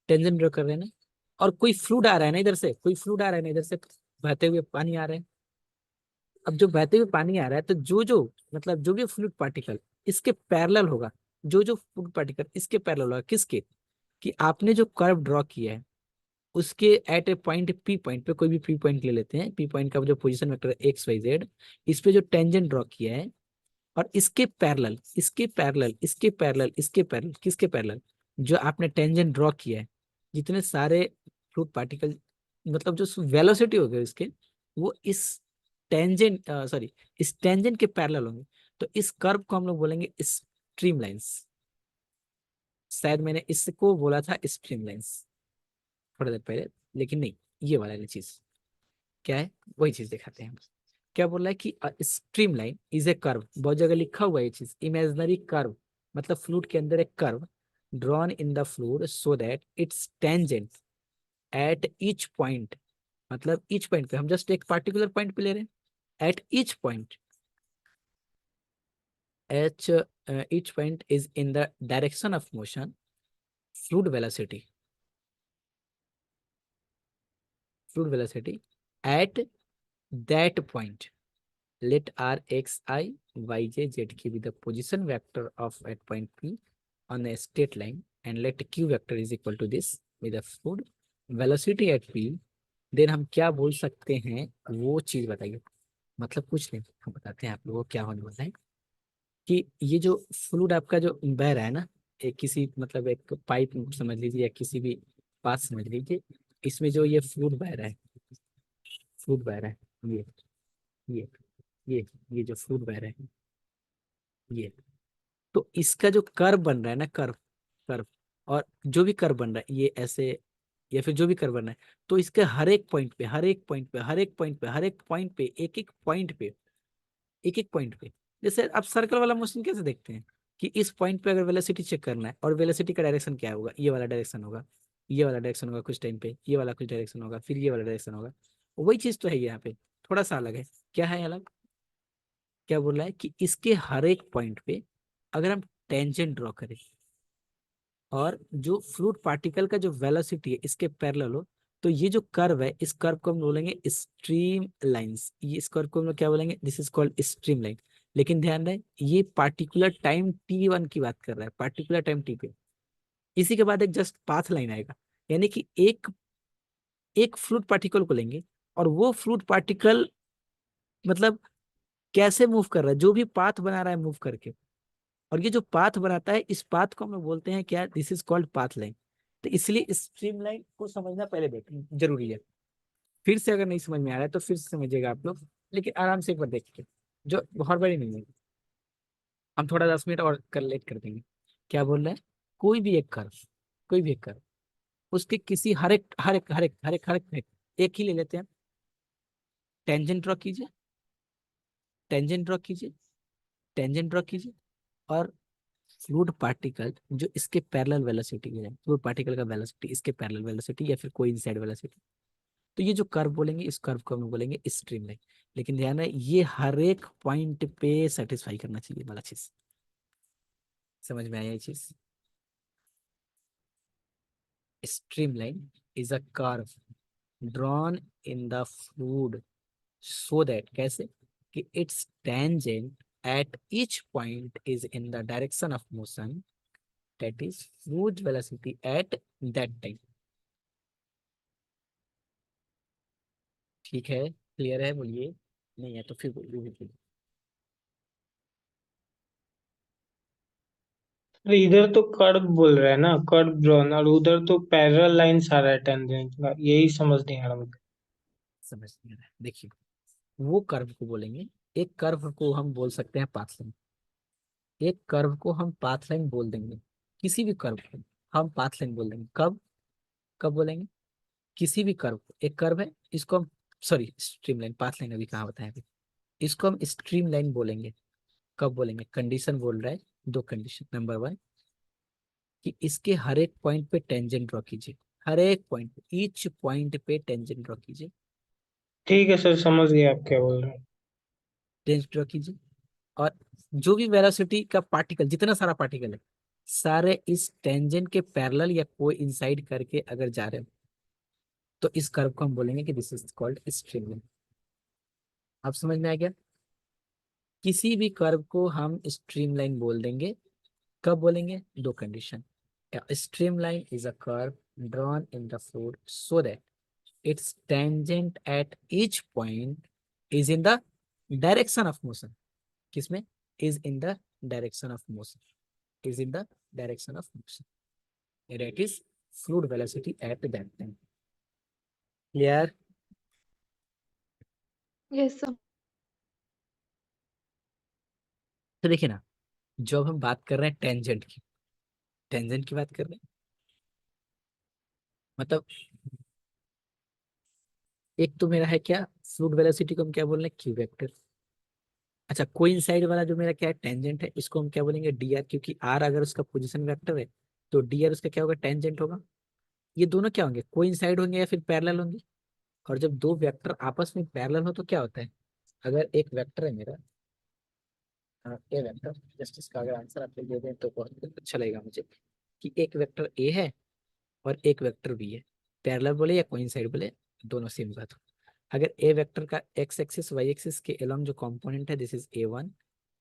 S1: टेंजेंट ड्रॉ कर रहे हैं ना, और कोई फ्लूइड आ रहा है ना इधर से, बहते हुए पानी आ रहे हैं। अब जो बहते हुए पानी आ रहा है तो जो मतलब जो भी फ्लूइड पार्टिकल इसके पैरेलल होगा, जो फ्लूइड पार्टिकल इसके पैरेलल होगा, किसके, कि आपने जो कर्व ड्रॉ किया है उसके एट ए पॉइंट पी पॉइंट पे, कोई भी पी पॉइंट ले लेते हैं, पी पॉइंट का जो पोजीशन वेक्टर है एक्स वाई जेड, इस पे जो टेंजेंट ड्रॉ किया है और इसके पैरेलल किसके पैरेलल, जो आपने टेंजेंट ड्रॉ किया है, जितने सारे फ्लूइड पार्टिकल, मतलब जो वेलोसिटी हो गई इसके, वो इस टेंजेंट के पैरेलल होंगे। तो इस कर्व को हम लोग बोलेंगे स्ट्रीम लाइंस। शायद मैंने इसको बोला था स्ट्रीम लाइंस थोड़ी देर पहले, लेकिन नहीं, ये वाला चीज क्या है, वही चीज दिखाते हैं हम। क्या बोल रहा है कि stream line is a curve, बहुत जगह लिखा हुआ है ये चीज, इमेजिनरी कर्व, मतलब फ्लूइड के अंदर एक curve drawn in the fluid so that it's tangent at each point, मतलब ईच पॉइंट पे, हम जस्ट एक पार्टिकुलर पॉइंट पे ले रहे हैं, at each point, H each point is in the direction of motion, fluid velocity at that point, let r x I y j z k be the position vector of at point p on a straight line and let q vector is equal to this with the fluid velocity at p। Then हम क्या बोल सकते हैं वो चीज बताइए, मतलब कुछ नहीं, हम बताते हैं आप लोगों को क्या होने वाला है। कि ये जो फ्लूइड आपका जो बह रहा है ना, एक किसी मतलब एक पाइप समझ लीजिए या किसी भी पाथ समझ लीजिए, इसमें जो ये फ्लूइड बह रहा है, ये ये ये ये जो फ्लूइड बह रहा है ये, तो इसका जो कर्व बन रहा है ना, कर्व कर्व और जो भी कर्व बन रहा है ये ऐसे, या फिर जो भी कर्व बन रहा है, तो इसके हर एक पॉइंट पे एक एक पॉइंट पे, जैसे आप सर्कल वाला मोशन कैसे देखते हैं कि इस पॉइंट पे अगर वेलोसिटी चेक करना है, और वेलोसिटी का डायरेक्शन क्या होगा, ये वाला डायरेक्शन होगा, कुछ टाइम पे ये वाला कुछ डायरेक्शन होगा, फिर ये वाला डायरेक्शन होगा, वही चीज तो है यहाँ पे, थोड़ा सा अलग है। क्या है अलग? क्या बोल रहा है कि इसके हर एक पॉइंट पे अगर हम टेंजेंट ड्रॉ करें और जो फ्लूइड पार्टिकल का जो वेलोसिटी है इसके पैरेलल हो, तो ये जो कर्व है इस कर्व को हम बोलेंगे स्ट्रीम लाइंस। ये इस कर्व को हम लोग क्या बोलेंगे, this is called stream line. लेकिन ध्यान रहे ये पार्टिकुलर टाइम t1 की बात कर रहा है, पार्टिकुलर टाइम t पे। इसी के बाद एक जस्ट पाथ लाइन आएगा, यानी कि एक एक फ्लूइड पार्टिकल को लेंगे और वो फ्लूइड पार्टिकल मतलब कैसे मूव कर रहा है, जो भी पाथ बना रहा है मूव करके, और ये जो पाथ बनाता है इस पाथ को हम लोग बोलते हैं क्या, this is called path line. तो इसलिए स्ट्रीम लाइन को समझना पहले जरूरी है। फिर से अगर नहीं समझ में आ रहा है तो फिर से समझिएगा आप लोग, लेकिन आराम से एक बार देखिए, जो बहुत बड़ी नहीं है। हम थोड़ा 10 मिनट और कर लेट कर देंगे। क्या बोल रहा है, कोई भी एक कर्व, कोई भी एक कर्व, उसके किसी हर एक एक ही ले लेते हैं। टेंजेंट ड्रॉ कीजिए, टेंजेंट ड्रॉ कीजिए, टेंजेंट ड्रॉ कीजिए, और फ्लूइड पार्टिकल जो इसके पैरेलल वेलोसिटी है, फ्लूइड पार्टिकल का वेलोसिटी इसके पैरेलल वेलोसिटी या फिर कोई इनसाइड वेलोसिटी, तो ये जो कर्व बोलेंगे इस कर्व को हम बोलेंगे स्ट्रीम लाइन। लेकिन ध्यान है ये हर एक पॉइंट पे सेटिस्फाई करना चाहिए वाला चीज। समझ में आया ये चीज? Stream line is a curve drawn in the fluid so that कैसे कि its tangent at each point is in the direction of motion, that is fluid velocity at that time। ठीक है, क्लियर है? बोलिए, नहीं है तो फिर बोलिए।
S3: तो इधर तो कर्व बोल रहा है ना, कर्व ड्रॉन, और उधर तो पैरेलल लाइंस आ रहा है टेंजेंट का, यही समझ नहीं आ रहा मुझे।
S1: समझ नहीं आ रहा है, देखिए वो कर्व को बोलेंगे, एक कर्व को हम बोल सकते हैं पाथ लाइन, एक कर्व को हम पाथ लाइन बोल देंगे, किसी भी कर्व को हम पाथ लाइन बोल देंगे। कब कब बोलेंगे, किसी भी कर्व को, एक कर्व है इसको हम, sorry stream line, path line अभी कहाँ बताया अभी, इसको हम स्ट्रीम लाइन बोलेंगे। कब बोलेंगे, कंडीशन बोल रहा है, दो कंडीशन। नंबर वन कि इसके हर एक पॉइंट पे टेंजेंट ड्रॉ कीजिए, हर एक पॉइंट पे, ईच पॉइंट पे टेंजेंट ड्रॉ कीजिए,
S3: ठीक है सर, समझ गए आप क्या बोल रहे हैं।
S1: टेंजेंट ड्रॉ कीजिए। और जो भी वेलोसिटी का पार्टिकल, जितना सारा पार्टिकल है, सारे इस टेंजेंट के पैरेलल या कोई इंसाइड करके अगर जा रहे हो, तो इस कर्व को हम बोलेंगे कि this is called stream line. आप समझ में आ गया? किसी भी कर्व को हम स्ट्रीम लाइन बोल देंगे। कब बोलेंगे, दो condition. A streamline is a curve drawn in the fluid so that its tangent at each point is in the direction of motion। किसमें, is in the direction of motion, is in the direction of motion, that is fluid velocity at that time। Clear?
S2: Yes sir.
S1: तो देखिए ना, जब हम बात कर रहे हैं टेंजेंट की, टेंजेंट की बात कर रहे हैं, मतलब एक तो मेरा है क्या, फ्लूइड वेलोसिटी को हम क्या बोल रहे हैं, क्यू वेक्टर। अच्छा, कोइंसाइड वाला जो मेरा क्या है, टेंजेंट है, इसको हम क्या बोलेंगे, डी आर, क्योंकि आर अगर उसका पोजीशन वेक्टर है तो डी आर उसका क्या होगा, टेंजेंट होगा। ये दोनों क्या होंगे, कोइंसाइड होंगे या फिर पैरेलल होंगे। और जब दो वेक्टर आपस में पैरेलल हो तो क्या होता है, अगर एक वेक्टर है मेरा, ए वेक्टर, जस्ट इसका अगर आंसर आप लोग दे दें तो बहुत अच्छा लगेगा मुझे, कि एक वेक्टर ए है और एक वेक्टर बी है, पैरेलल बोले या कोइंसाइड बोले, दोनों सेम बात हो। अगर ए वेक्टर का एक्स एक्सिस वाई एक्सिस के अलोंग जो कंपोनेंट है, this is A one,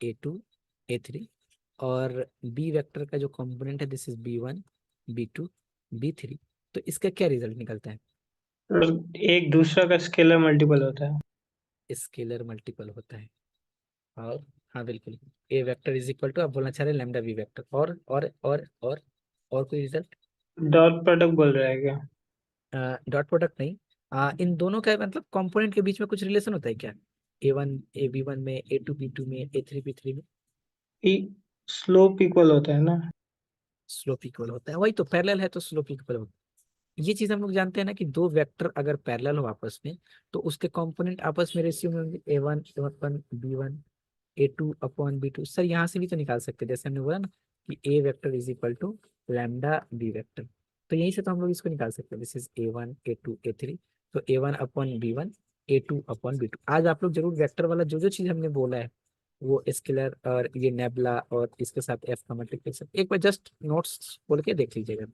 S1: A two, A3, और बी वेक्टर का जो कंपोनेंट है, दिस इज बी1, बी2, बी3, तो इसका क्या रिजल्ट निकलता है,
S3: और एक दूसरा का स्केलर मल्टीपल होता है।
S1: स्केलर मल्टीपल होता है। और हाँ बिल्कुल, ए वेक्टर इज इक्वल टू, आप बोलना चाह रहे हैं लैम्डा बी वेक्टर, और कोई रिजल्ट,
S3: डॉट प्रोडक्ट बोल रहा है क्या?
S1: डॉट प्रोडक्ट नहीं, इन दोनों का मतलब कंपोनेंट के बीच में कुछ रिलेशन होता है क्या, ए1 ए बी वन में, ए2 बी2 में, ए3 बी3 में,
S3: स्लोप इक्वल होता है ना।
S1: स्लोप इक्वल होता है, वही तो पैरेलल है तो स्लोप इक्वल होता है। ये चीज हम लोग जानते हैं ना कि दो वेक्टर अगर पैरेलल हो आपस में तो उसके कंपोनेंट आपस में रेशियो में होंगे, ए1 अपन बी1, ए2 अपॉन बी2। सर यहाँ से भी तो निकाल सकते हैं, जैसे हमने बोला ना कि A vector is equal to lambda B vector, तो यहीं से तो हम लोग इसको निकाल सकते हैं, दिस इज ए1 ए2 ए3, तो A one upon B one, A two upon B two. आज आप लोग जरूर वेक्टर वाला जो जो चीज हमने बोला है वो स्केलर और ये नेबला और इसके साथ एफ का मल्टीप्लिकेशन, एक बार जस्ट नोट्स बोल के देख लीजिएगा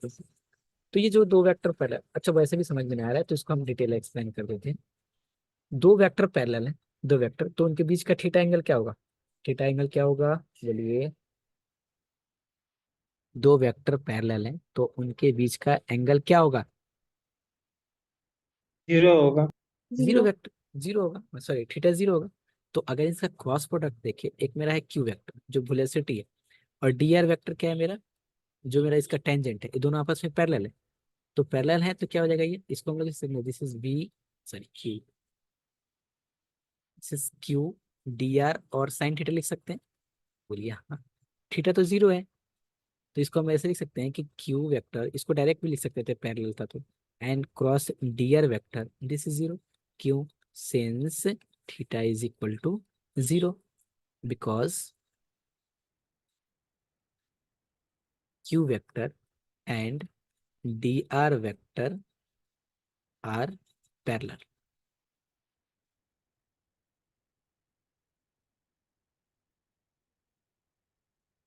S1: तो ये जो दो वेक्टर पैरेलल, अच्छा वैसे भी समझ में नहीं आ रहा है तो इसको हम डिटेल एक्सप्लेन कर देते हैं। दो वेक्टर पैरेलल हैं, दो वेक्टर, तो उनके बीच का थीटा एंगल क्या होगा? थीटा एंगल क्या होगा बोलिए? दो वेक्टर पैरेलल हैं तो उनके बीच का एंगल क्या होगा?
S3: 0 होगा।
S1: जीरो
S2: 0।
S1: वेक्टर, जीरो होगा, सॉरी थीटा जीरो होगा। तो अगर इसका क्रॉस प्रोडक्ट देखिए, एक मेरा है क्यू वेक्टर जो वेलोसिटी है, और डी आर वेक्टर क्या है मेरा, जो मेरा इसका टेंजेंट है, ये दोनों आपस में पैरेलल है। तो पैरेलल है तो क्या हो जाएगा, ये इसको हम लोग this is V, sorry Q, this is Q D R, और साइन थीटा लिख सकते हैं, बोलिए हाँ। थीटा तो जीरो है, तो इसको हम ऐसे लिख सकते हैं कि क्यू वेक्टर, इसको डायरेक्ट भी लिख सकते थे पैरेलल था तो, and cross D R vector this is zero. क्यों? Since theta is equal to zero, because Q vector and D R vector are parallel.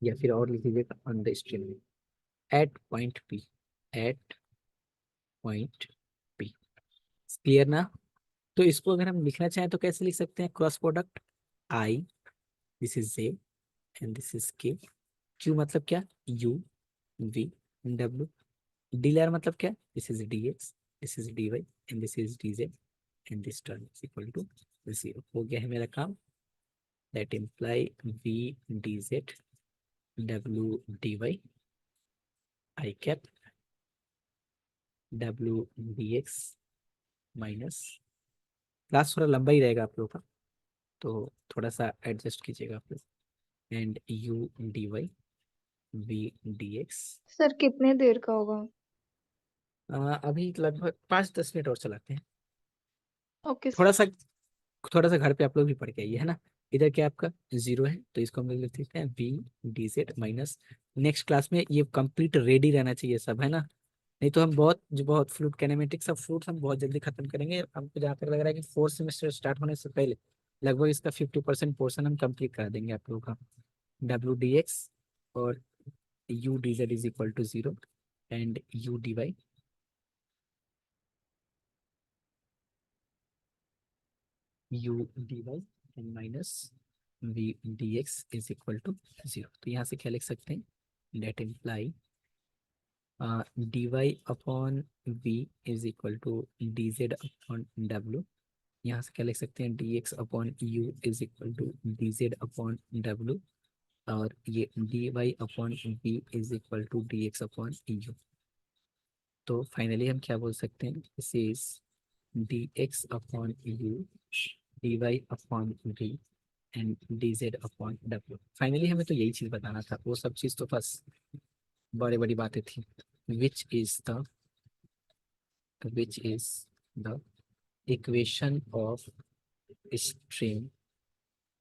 S1: या फिर और लिख लीजिएगा on the stream at point P, at point P. Clear ना? तो इसको अगर हम लिखना चाहें तो कैसे लिख सकते हैं? Cross product I, this is J and this is K. क्यू मतलब क्या? U we W. डी लेयर मतलब क्या? This is D X, this is D Y and this is D Z, and this term is equal to zero. हो गया है मेरा काम। That imply V D Z W D Y I cap W D X minus, class थोड़ा लंबा ही रहेगा आप लोगों का तो थोड़ा सा एडजस्ट कीजिएगा आप लोग, and u d y v d x.
S2: Sir कितने देर का होगा?
S1: अभी लगभग 5-10 मिनट और चलाते हैं।
S2: ओके
S1: थोड़ा
S2: सर।
S1: सा, थोड़ा सा घर पे आप लोग भी पढ़ के आइए, है ना। इधर क्या आपका जीरो है तो इसको हम लोग लिख सकते हैं v D z minus. Next class में ये कंप्लीट रेडी रहना चाहिए सब, है ना। नहीं तो हम बहुत फ्लूइड काइनेमेटिक्स सब फ्लूइड्स हम बहुत जल्दी खत्म करेंगे। हमको जहाँ तक लग रहा है कि फोर्थ सेमेस्टर स्टार्ट होने से पहले लगभग इसका 50% पोर्शन हम कंप्लीट करा देंगे आप लोगों का। डब्ल्यू डी एक्स और u d z is equal to zero, and u d y u d Y and minus v d x is equal to zero. तो यहाँ से क्या लिख सकते हैं? Let imply d Y upon v is equal to d z upon डब्ल्यू। यहाँ से क्या लिख सकते हैं? D x upon u is equal to d z upon डब्ल्यू, और ये D Y upon v is equal to D x upon u. तो फाइनली हम क्या बोल सकते हैं? This is D x upon u d Y upon v and d z upon डब्ल्यू। फाइनली हमें तो यही चीज बताना था, वो सब चीज तो बस बड़ी बड़ी बातें थी। Which is the equation of stream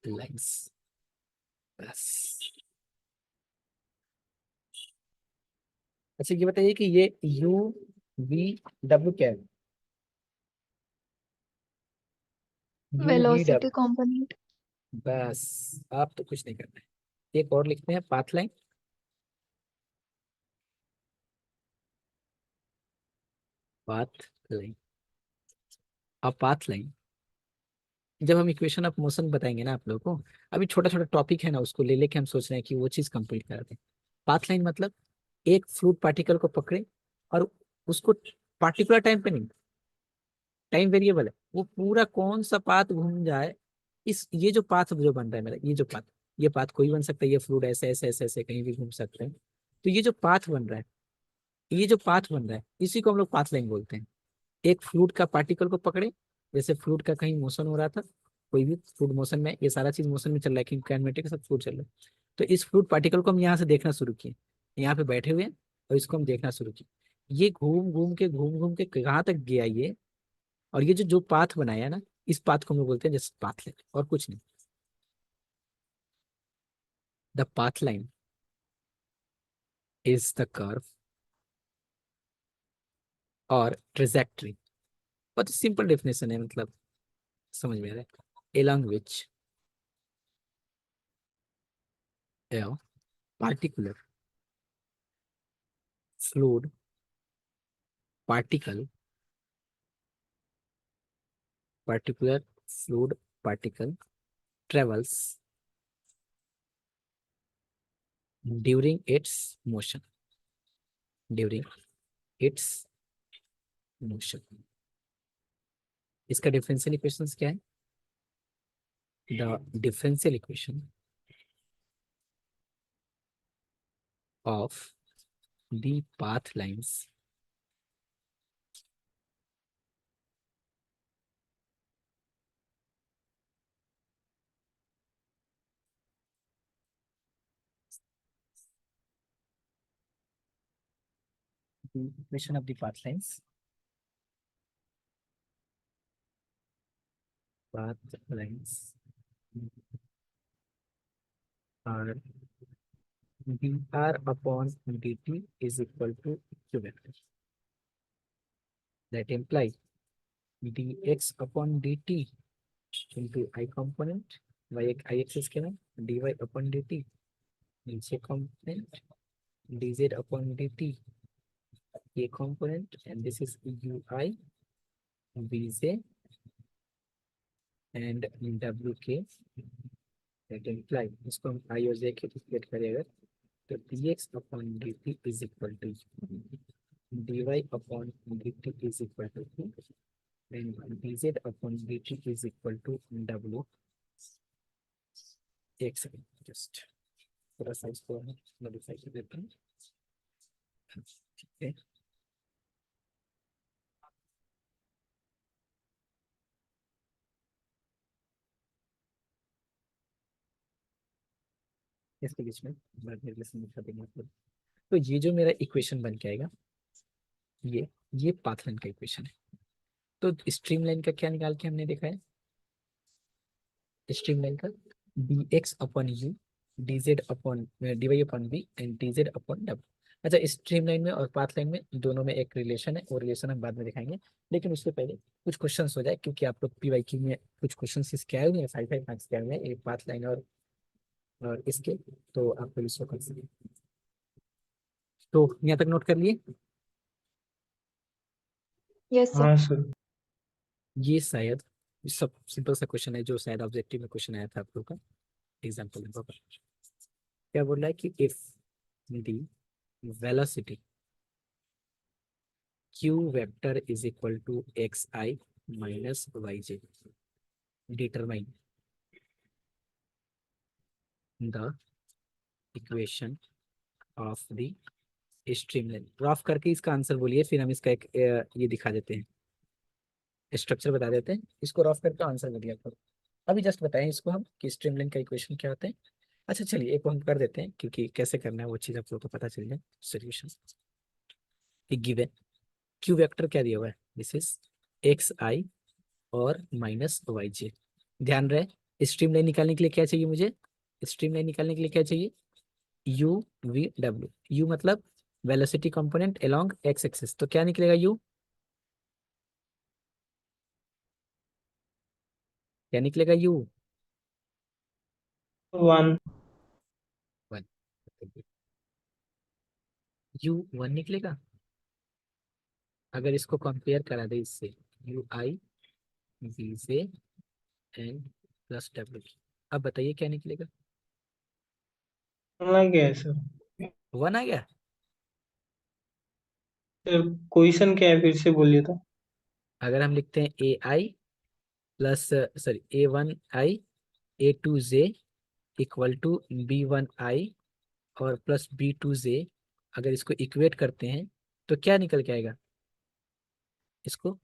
S1: lines, बस। अच्छा ये बताइए कि ये यू वी डब्ल्यू क्या है? यू वी
S2: वेलोसिटी
S1: डब्ल्यू,
S2: कंपोनेंट।
S1: बस। आप तो कुछ नहीं करना है। एक और लिखते हैं पाथ लाइन। पाथ लाइन, अब पाथ लाइन जब हम इक्वेशन ऑफ मोशन बताएंगे ना आप लोगों को, अभी छोटा छोटा टॉपिक है ना, उसको ले लेके हम सोच रहे हैं कि वो चीज कंप्लीट करा दें। पाथ लाइन मतलब एक फ्लूइड पार्टिकल को पकड़े और उसको पार्टिकुलर टाइम पे नहीं, टाइम वेरिएबल है, वो पूरा कौन सा पाथ घूम जाए, इस ये जो पाथ जो बन रहा है मेरा, ये पाथ कोई बन सकता है, ये फ्लूइड ऐसे ऐसे ऐसे ऐसे कहीं भी घूम सकते हैं। तो ये जो पाथ बन रहा है, ये जो पाथ बन रहा है इसी को हम लोग पाथ लाइन बोलते हैं। एक फ्लूइड का पार्टिकल को पकड़े, जैसे फ्लूइड का कहीं मोशन हो रहा था, कोई भी फ्लूइड मोशन में, ये सारा चीज मोशन में चल रहा है क्योंकि काइनेमेटिक सब फ्लूइड चल रहा है। तो इस फ्लूइड पार्टिकल को हम यहाँ से देखना शुरू किए, यहाँ पे बैठे हुए हैं और इसको हम देखना शुरू किए। ये घूम घूम के कहाँ तक गया ये, और ये जो जो पाथ बनाया ना, इस पाथ को हम लोग बोलते हैं जस्ट पाथ लाइन, और कुछ नहीं। The path line is the curve और ट्रेजेक्ट्री। बहुत सिंपल डेफिनेशन है, मतलब समझ में आ रहा है। along which a particular fluid particle particular fluid particle travels during its motion during its motion। इसका डिफरेंशियल इक्वेशंस क्या है? The differential equation of the path lines the equation of the path lines are dr upon dt is equal to q vector, that imply dx upon dt into I component y ix के नाम dy upon dt नीचे component dz upon dt a component, and this is ui vj and wk, that imply इसको हम i और j के split करेगा तो dx upon dt is equal to dy upon dt is equal to q and dz upon dt is equal to w। एक second just थोड़ा सा इसको मॉडिफाई कर देते हैं। ठीक है, इसके बीच में बाद में लिसन दिखा देंगे आप लोग। तो ये जो मेरा इक्वेशन बन के आएगा ये पाथ लाइन का इक्वेशन है। तो स्ट्रीम लाइन का क्या निकाल के हमने देखा है? स्ट्रीम लाइन का dx upon u dz upon dy upon v and dz upon w। अच्छा, स्ट्रीम लाइन में और पाथ लाइन में दोनों में एक रिलेशन है, और रिलेशन हम बाद में दिखाएंगे, लेकिन उससे पहले कुछ क्वेश्चंस हो जाए, क्योंकि आप लोग PYQ में कुछ क्वेश्चंस इसके आए हुए हैं, 5 मार्क्स के आए हुए हैं, एक पाथ लाइन और इसके, तो आप लोग इसको कर सकें। तो यहाँ तक नोट कर लिए?
S2: Yes sir.
S3: हाँ सर।
S1: ये शायद सब सिंपल सा क्वेश्चन है जो शायद ऑब्जेक्टिव में क्वेश्चन आया था आप लोग का एग्जाम्पल में। क्या बोल रहा है कि if the velocity q vector is equal to xi minus yj, determine the equation of the streamline। Rough करके इसका आंसर बोलिए, फिर हम इसका एक ये दिखा देते हैं, स्ट्रक्चर बता देते हैं, इसको रफ करके आंसर बोलिए आप लोग। अभी जस्ट बताएं इसको हम कि स्ट्रीमलाइन का इक्वेशन क्या होता है। अच्छा चलिए एक हम कर देते हैं, क्योंकि कैसे करना है वो चीज़ आप लोग को पता चल जाए। सोल्यूशन गिवन क्यू वेक्टर क्या दिया हुआ है, दिस इज एक्स आई और माइनस वाई जे। ध्यान रहे स्ट्रीमलाइन निकालने के लिए क्या चाहिए मुझे? स्ट्रीमलाइन निकालने के लिए क्या चाहिए? You V W. यू मतलब velocity component along X axis, तो क्या निकलेगा यू? क्या निकलेगा यू?
S3: 1।
S1: वन। यू वन निकलेगा। अगर इसको कंपेयर करा दे इससे यू आई वी से एन प्लस डब्ल्यू, अब बताइए क्या निकलेगा?
S3: समझ गया है सर।
S1: वन आ गया।
S3: सर क्वेश्चन क्या है, फिर से बोलिए तो।
S1: अगर हम लिखते हैं A I plus sorry A1I A2J equal to B1I और प्लस B2J, अगर इसको इक्वेट करते हैं तो क्या निकल के आएगा इसको?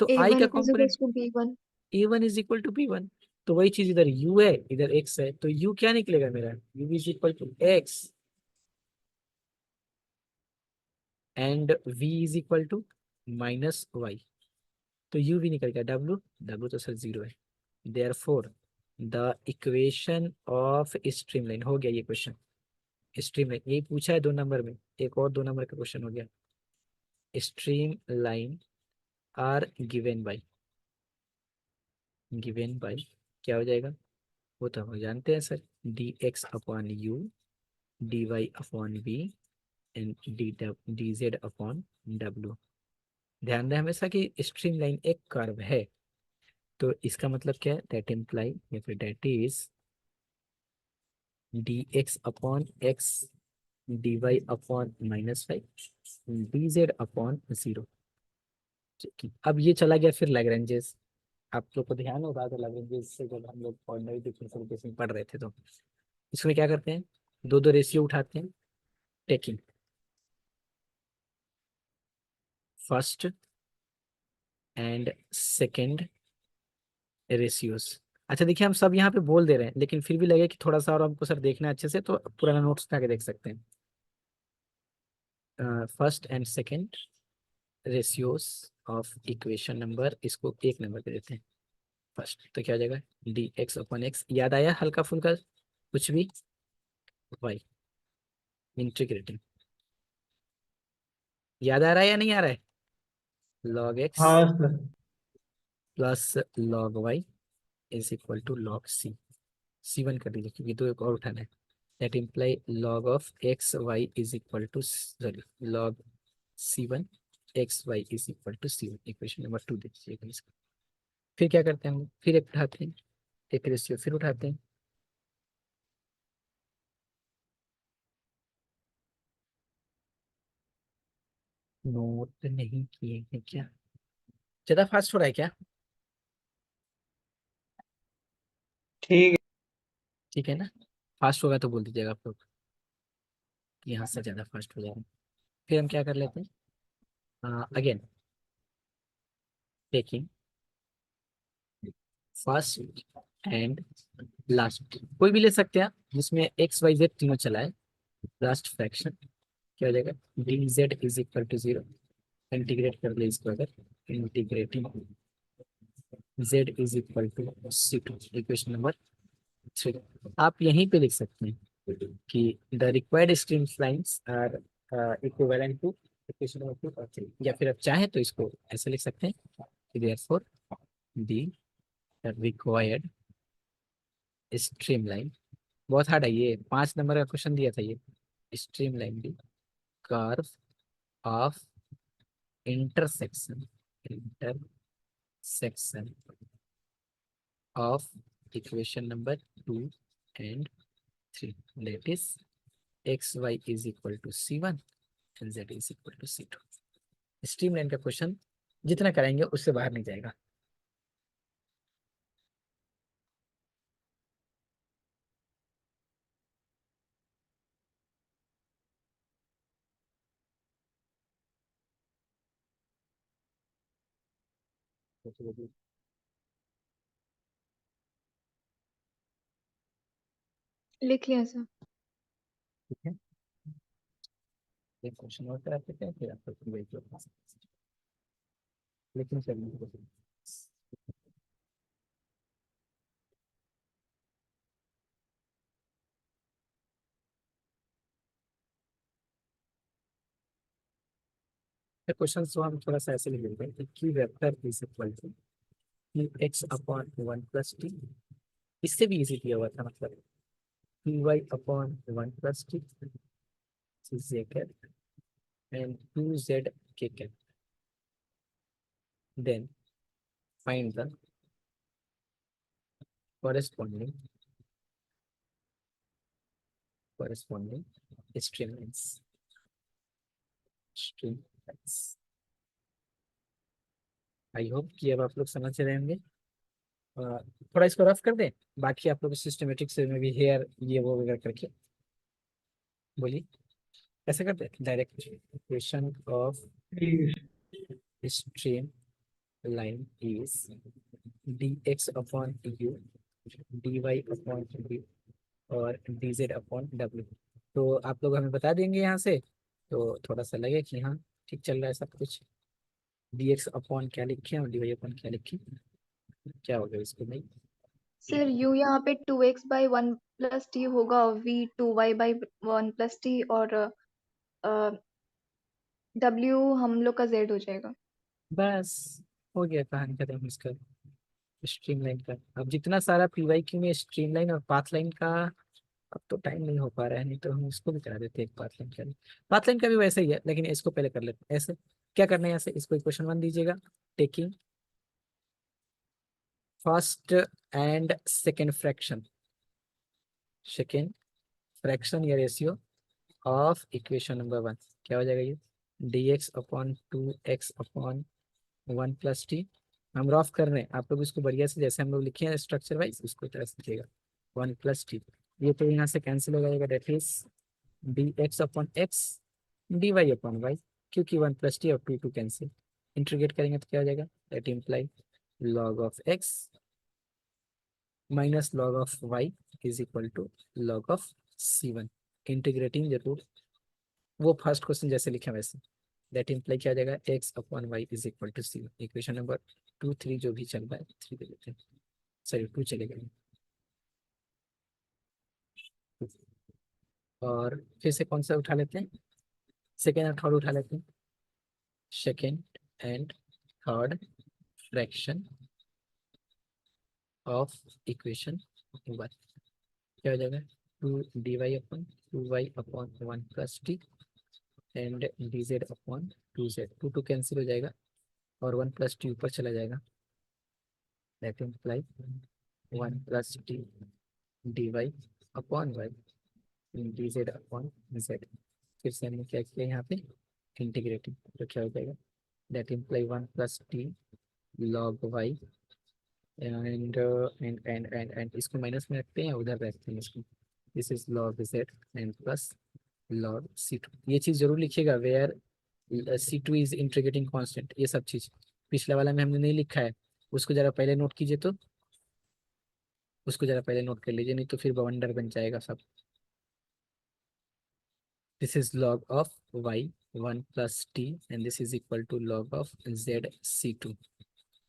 S1: तो आई का
S2: A1 is
S1: component
S2: equals to B1।
S1: A1 is equal to B1, तो वही चीज इधर U है इधर X है, तो U क्या निकलेगा मेरा? U is equal to X and V is equal to minus Y, तो U भी निकल गया। W W तो सर जीरो है। Therefore the equation of streamline हो गया ये क्वेश्चन। स्ट्रीमलाइन यही पूछा है 2 नंबर में, एक और 2 नंबर का क्वेश्चन हो गया। Stream line are given by क्या हो जाएगा? वो तो हम जानते हैं sir, d x upon u d Y upon v and d z upon डब्ल्यू। ध्यान दें हमेशा कि स्ट्रीम लाइन एक कर्व है, तो इसका मतलब क्या है, दैट इम्प्लाई या फिर that is D x upon x d Y upon -5 d z upon 0। अब ये चला गया फिर लैग्रेंजेस। आप लोग को ध्यान होगा तो लैग्रेंजेस से जब हम लोग ऑर्डिनरी डिफरेंशियल इक्वेशन पढ़ रहे थे, तो इसमें क्या करते हैं, दो दो रेशियो उठाते हैं, taking first and second ratios. अच्छा देखिए, हम सब यहाँ पे बोल दे रहे हैं, लेकिन फिर भी लगे कि थोड़ा सा और हमको सर देखना है अच्छे से, तो पुराना नोट्स उठा के देख सकते हैं। First and second ratios of equation number, इसको एक नंबर पे देते हैं फर्स्ट, तो क्या हो जाएगा, डी एक्स अपॉन एक्स, याद आया हल्का फुल्का कुछ भी, वाई इंटीग्रेटिंग, याद आ रहा है या नहीं आ रहा है, लॉग एक्स
S3: हाँ sir.
S1: Plus log y is equal to log c, C1 कर दीजिए क्योंकि दो एक और उठाना है, that imply log of x y is equal to, sorry, log C1 x y is equal to C1, equation number 2 दे दीजिएगा इसका। फिर क्या करते हैं हम, फिर एक उठाते हैं, एक रेशियो फिर उठाते हैं, नोट नहीं किए हैं क्या, ज्यादा फास्ट हो रहा है क्या,
S3: ठीक है।
S1: ठीक है ना, फास्ट होगा तो बोल दीजिएगा आप लोग, यहाँ से ज्यादा फास्ट हो जाएगा। फिर हम क्या कर लेते हैं, again taking first and last, कोई भी ले सकते हैं आप, जिसमें एक्स वाई जेड तीनों चला है, लास्ट फ्रैक्शन क्या हो जाएगा, d z is equal to 0, integrate कर ले इसको अगर, integrating z is equal to C2, equation number 3। आप यहीं पे लिख सकते हैं कि the required stream lines are equivalent to equation number 2 और 3, या फिर आप चाहें तो इसको ऐसे लिख सकते हैं कि therefore the required stream line, बहुत हार्ड है ये, 5 नंबर का क्वेश्चन दिया था ये, stream line the curve of intersection intersection of equation number 2 and 3, that is xy is equal to C1 and z is equal to C2। Streamline का question जितना कराएंगे उससे बाहर नहीं जाएगा।
S2: लिख लिया सर।
S1: ठीक है, एक क्वेश्चन और कराते हैं फिर आपको वही क्वेश्चन, लेकिन चलिए क्वेश्चन तो हम थोड़ा सा ऐसे लिख लेते हैं कि vector is equal to x upon 1 + t, इससे भी इजी किया हुआ था, मतलब py upon 1 + t z cap and 2z k cap, then find the corresponding stream lines, stream lines। I hope कि अब आप लोग समझ रहे होंगे। थोड़ा इसको रफ कर दें, बाकी आप लोग सिस्टमेटिक से में भी हेयर ये वो वगैरह करके बोलिए, ऐसे करते हैं, डायरेक्ट इक्वेशन ऑफ
S3: ठीक है।
S1: stream line is dx upon u dy upon v और dz अपॉन w। तो आप लोग हमें बता देंगे यहाँ से, तो थोड़ा सा लगे कि हाँ ठीक चल रहा है सब कुछ। dx अपॉन क्या लिखे और dy अपॉन क्या लिखे, क्या होगा इसको नहीं,
S2: सर u यहाँ पे 2x/1 + t होगा, v 2y/1 + t, और w हम लोग का z हो जाएगा।
S1: बस हो गया कहानी खत्म इसका, स्ट्रीम लाइन का। अब जितना सारा पीवाईक्यू में स्ट्रीम लाइन और पाथ लाइन का अब तो टाइम नहीं हो पा रहा है, नहीं तो हम इसको भी करा देते हैं एक पाथलाइन का। पाथलाइन का भी वैसे ही है, लेकिन इसको पहले कर लेते हैं ऐसे। क्या करना है यहाँ से, इसको इक्वेशन 1 दीजिएगा, taking first and second fraction, या रेशियो ऑफ इक्वेशन नंबर 1। क्या हो जाएगा ये, dx upon 2x upon 1 + t। हम रफ कर रहे हैं, आप लोग इसको बढ़िया से जैसे हम लोग लिखे हैं स्ट्रक्चर वाइज, उसको तरह से लिखिएगा 1 + t। ये तो यहाँ से कैंसिल हो जाएगा, that is dx upon x dy upon y, क्योंकि 1 + t और 2 कैंसिल। इंटीग्रेट करेंगे तो क्या हो जाएगा, that imply log of x minus log of y is equal to log of c1। Integrating जरूर वो फर्स्ट क्वेश्चन जैसे लिखे हैं वैसे, दैट इम्प्लाई क्या हो जाएगा, x upon y is equal to c1। Equation number 2 3 जो भी चल रहा है 3 दे देते हैं, सॉरी 2 चलेगा। और फिर से कौन सा उठा लेते हैं, सेकेंड और थर्ड उठा लेते हैं। Second and third fraction of equation 1 क्या हो जाएगा, 2 dy upon 2y upon 1 + t and dz upon 2z। 2 cancel हो जाएगा और 1 + t ऊपर चला जाएगा, that imply 1 + t dy upon y dz upon z। फिर से हमने क्या किया यहाँ पे, इंटीग्रेटिंग, तो क्या हो जाएगा, that imply 1 + t log y and इसको माइनस में रखते हैं, उधर रखते हैं इसको, this is log z and plus log c2। ये चीज जरूर लिखिएगा, where c2 is integrating constant. ये सब चीज पिछले वाला में हमने नहीं लिखा है, उसको जरा पहले नोट कीजिए, तो उसको जरा पहले नोट कर लीजिए, नहीं तो फिर बवंडर बन जाएगा सब। This is log of y 1 + t and this is equal to log of z c2,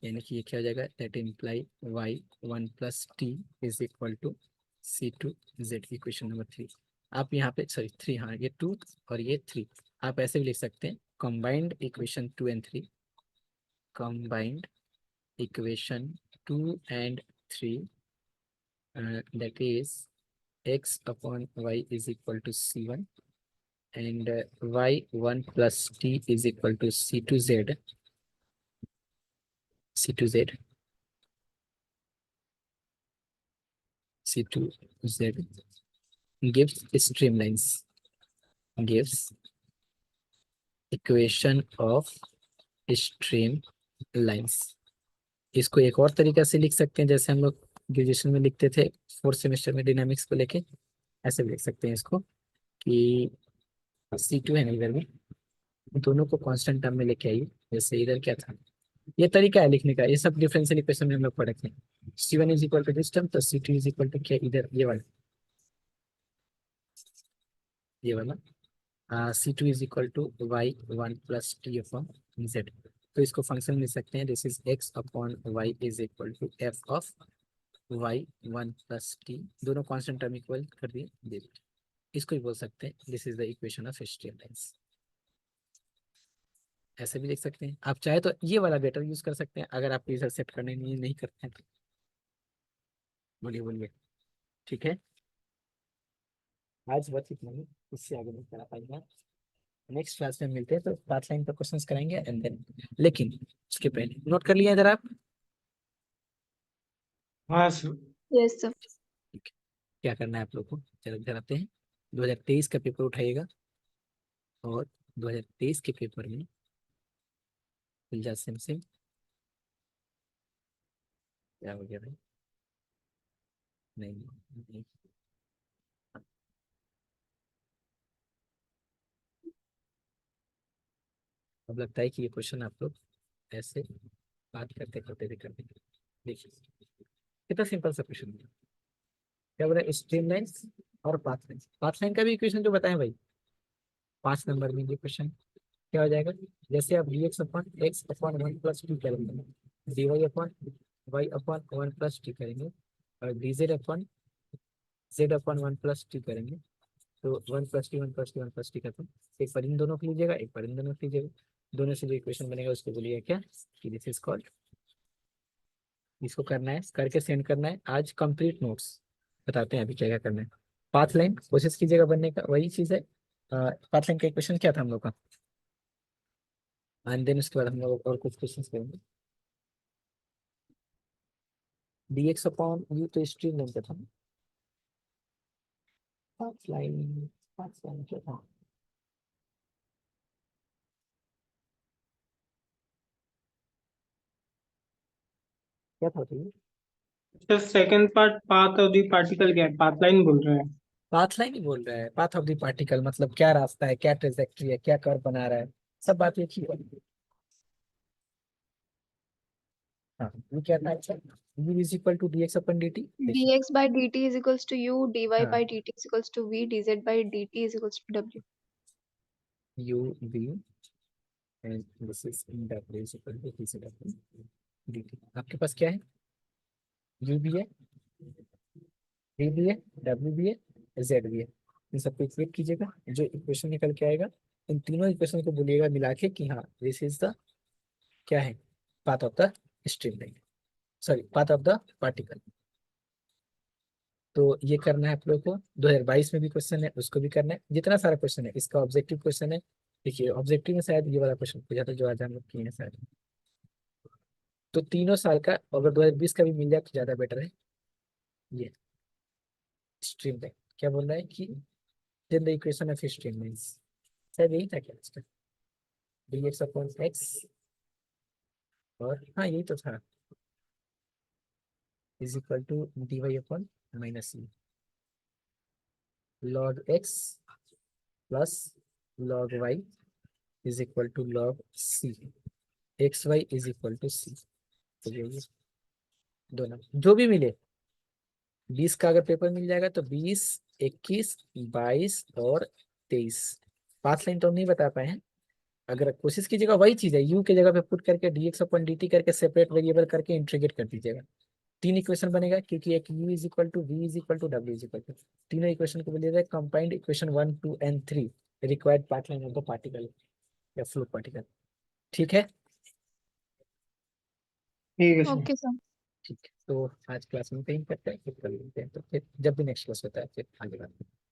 S1: यानी कि ये क्या हो जाएगा, that imply y 1 + t is equal to c2 z। Equation number 3 आप यहाँ पे, सॉरी 3, हाँ ये 2 और ये 3, आप ऐसे भी लिख सकते हैं, combined equation 2 and 3, combined equation 2 and 3 that is x upon y is equal to c1 and y 1 + t is equal to c2z gives equation of streamlines। इसको एक और तरीका से लिख सकते हैं, जैसे हम लोग ग्रेजुएशन में लिखते थे 4th सेमेस्टर में डायनामिक्स को लेके, ऐसे भी लिख सकते हैं इसको कि C2 है ना, इधर भी दोनों को कांस्टेंट टर्म में लेके आइए। जैसे इधर क्या था, ये तरीका है लिखने का, ये सब डिफरेंशियल इक्वेशन में हम लोग पढ़े थे। C1 is equal to this term, तो C2 इज इक्वल टू क्या, इधर ये वाला C2 is equal to y 1 + t upon z। तो इसको फंक्शन लिख सकते हैं, this is x upon y is equal to f of y 1 + t, दोनों कांस्टेंट टर्म इक्वल कर दिए, दे दिए। इसको ही बोल सकते हैं this is the equation of streamlines. ऐसे भी लिख सकते हैं, आप चाहे तो ये वाला बेटर यूज कर सकते हैं, अगर आप रिजल्ट सेट करने नहीं करते हैं तो। बोलिए बोलिए, ठीक है, आज बस इतना ही, इससे आगे नहीं करा पाएंगे। नेक्स्ट क्लास में मिलते हैं, तो पाथ लाइन पर क्वेश्चंस कराएंगे एंड देन, लेकिन उसके पहले नोट कर लिया इधर आप,
S3: हाँ सर।
S2: Yes sir.
S1: ठीक है। क्या करना है आप लोग को, चलो इधर आते हैं। 2023 का पेपर उठाइएगा और 2023 के पेपर में फिलजा सिम क्या हो गया भाई, नहीं। अब लगता है कि ये क्वेश्चन आप लोग ऐसे बात करते करते भी कर देंगे। देखिए कितना सिंपल सा क्वेश्चन है, क्या बोला, स्ट्रीमलाइन और पाथ लाइन का भी इक्वेशन जो बताएं भाई, 5 नंबर में ये क्वेश्चन क्या हो जाएगा, जैसे आप dx upon x upon 1 + t करेंगे, dy upon y upon 1 + t करेंगे, और dz upon z upon 1 + t करेंगे, तो 1 + t 1 + t 1 + t करते, एक पर इन दोनों को लीजिएगा, एक पर इन दोनों को लीजिएगा, दोनों से जो इक्वेशन बनेगा उसको बोलिए क्या, कि दिस इज कॉल्ड। इसको करना है, करके सेंड करना है। आज कंप्लीट नोट्स बताते हैं अभी क्या क्या करना है। पाथ लाइन कोशिश कीजिएगा बनने का, वही चीज है। पाथ लाइन का इक्वेशन क्या था हम लोग का, एंड देन उसके बाद हम लोग और कुछ क्वेश्चन करेंगे। dx अपॉन u तो स्ट्रीम लाइन का था। पाथ लाइन क्या था? क्या था तो?
S3: Sir second part path of the particle क्या है, पाथ लाइन बोल रहे हैं।
S1: पाथ लाइन ही बोल रहा है, पाथ ऑफ द पार्टिकल मतलब क्या रास्ता है, क्या ट्रेजेक्ट्री है, क्या कर्व बना रहा है, सब बात एक ही है। हाँ, ये क्या था अच्छा, u is equal to dx upon dt। देखिए,
S2: dx by dt is equals to u, dy
S1: हाँ,
S2: by dt is equals to v, dz by dt is equals to w.
S1: u v and this is w is equal to dz upon dt। आपके पास क्या है, u भी है, v भी है, w भी है, z भी है। इन सबको इक्वेट कीजिएगा, जो इक्वेशन निकल के आएगा इन तीनों इक्वेशन को बोलिएगा मिला के कि हाँ दिस इज द क्या है, path of the stream line, sorry path of the particle. तो ये करना है आप लोग को, 2022 में भी क्वेश्चन है, उसको भी करना है, जितना सारा क्वेश्चन है इसका ऑब्जेक्टिव क्वेश्चन है। देखिए ऑब्जेक्टिव में शायद ये वाला क्वेश्चन पूछा था जो आज हम लोग किए हैं शायद। तो तीनों साल का अगर 2020 का भी मिल जाए तो ज्यादा बेटर है। ये स्ट्रीम लाइन क्या बोल रहा है कि then the equation of stream lines, शायद यही था क्या इसका, dx अपॉन x, और हाँ यही तो था, is equal to dy upon minus c log x plus log y is equal to log c, X Y is equal to C. तो ये दोनों जो भी मिले, 20 का अगर पेपर मिल जाएगा तो 20, 21, 22 और 23। पांच लाइन तो हम नहीं बता पाए हैं, अगर कोशिश कीजिएगा वही चीज है, यू के जगह पे पुट करके dx अपन dt करके सेपरेट वेरिएबल करके इंटीग्रेट कर दीजिएगा। तीन इक्वेशन बनेगा क्योंकि एक u is equal to v is equal to w is equal to, तीनों इक्वेशन को बोलिएगा combined equation 1 2 and 3 required path line of the particle या फ्लूइड पार्टिकल। ठीक है,
S3: ठीक है सर।
S2: Okay, sir.
S1: ठीक है। तो आज क्लास में कहीं करते हैं, फिर कर लेते हैं, तो फिर जब भी नेक्स्ट क्लास होता है फिर आगे बात करते हैं।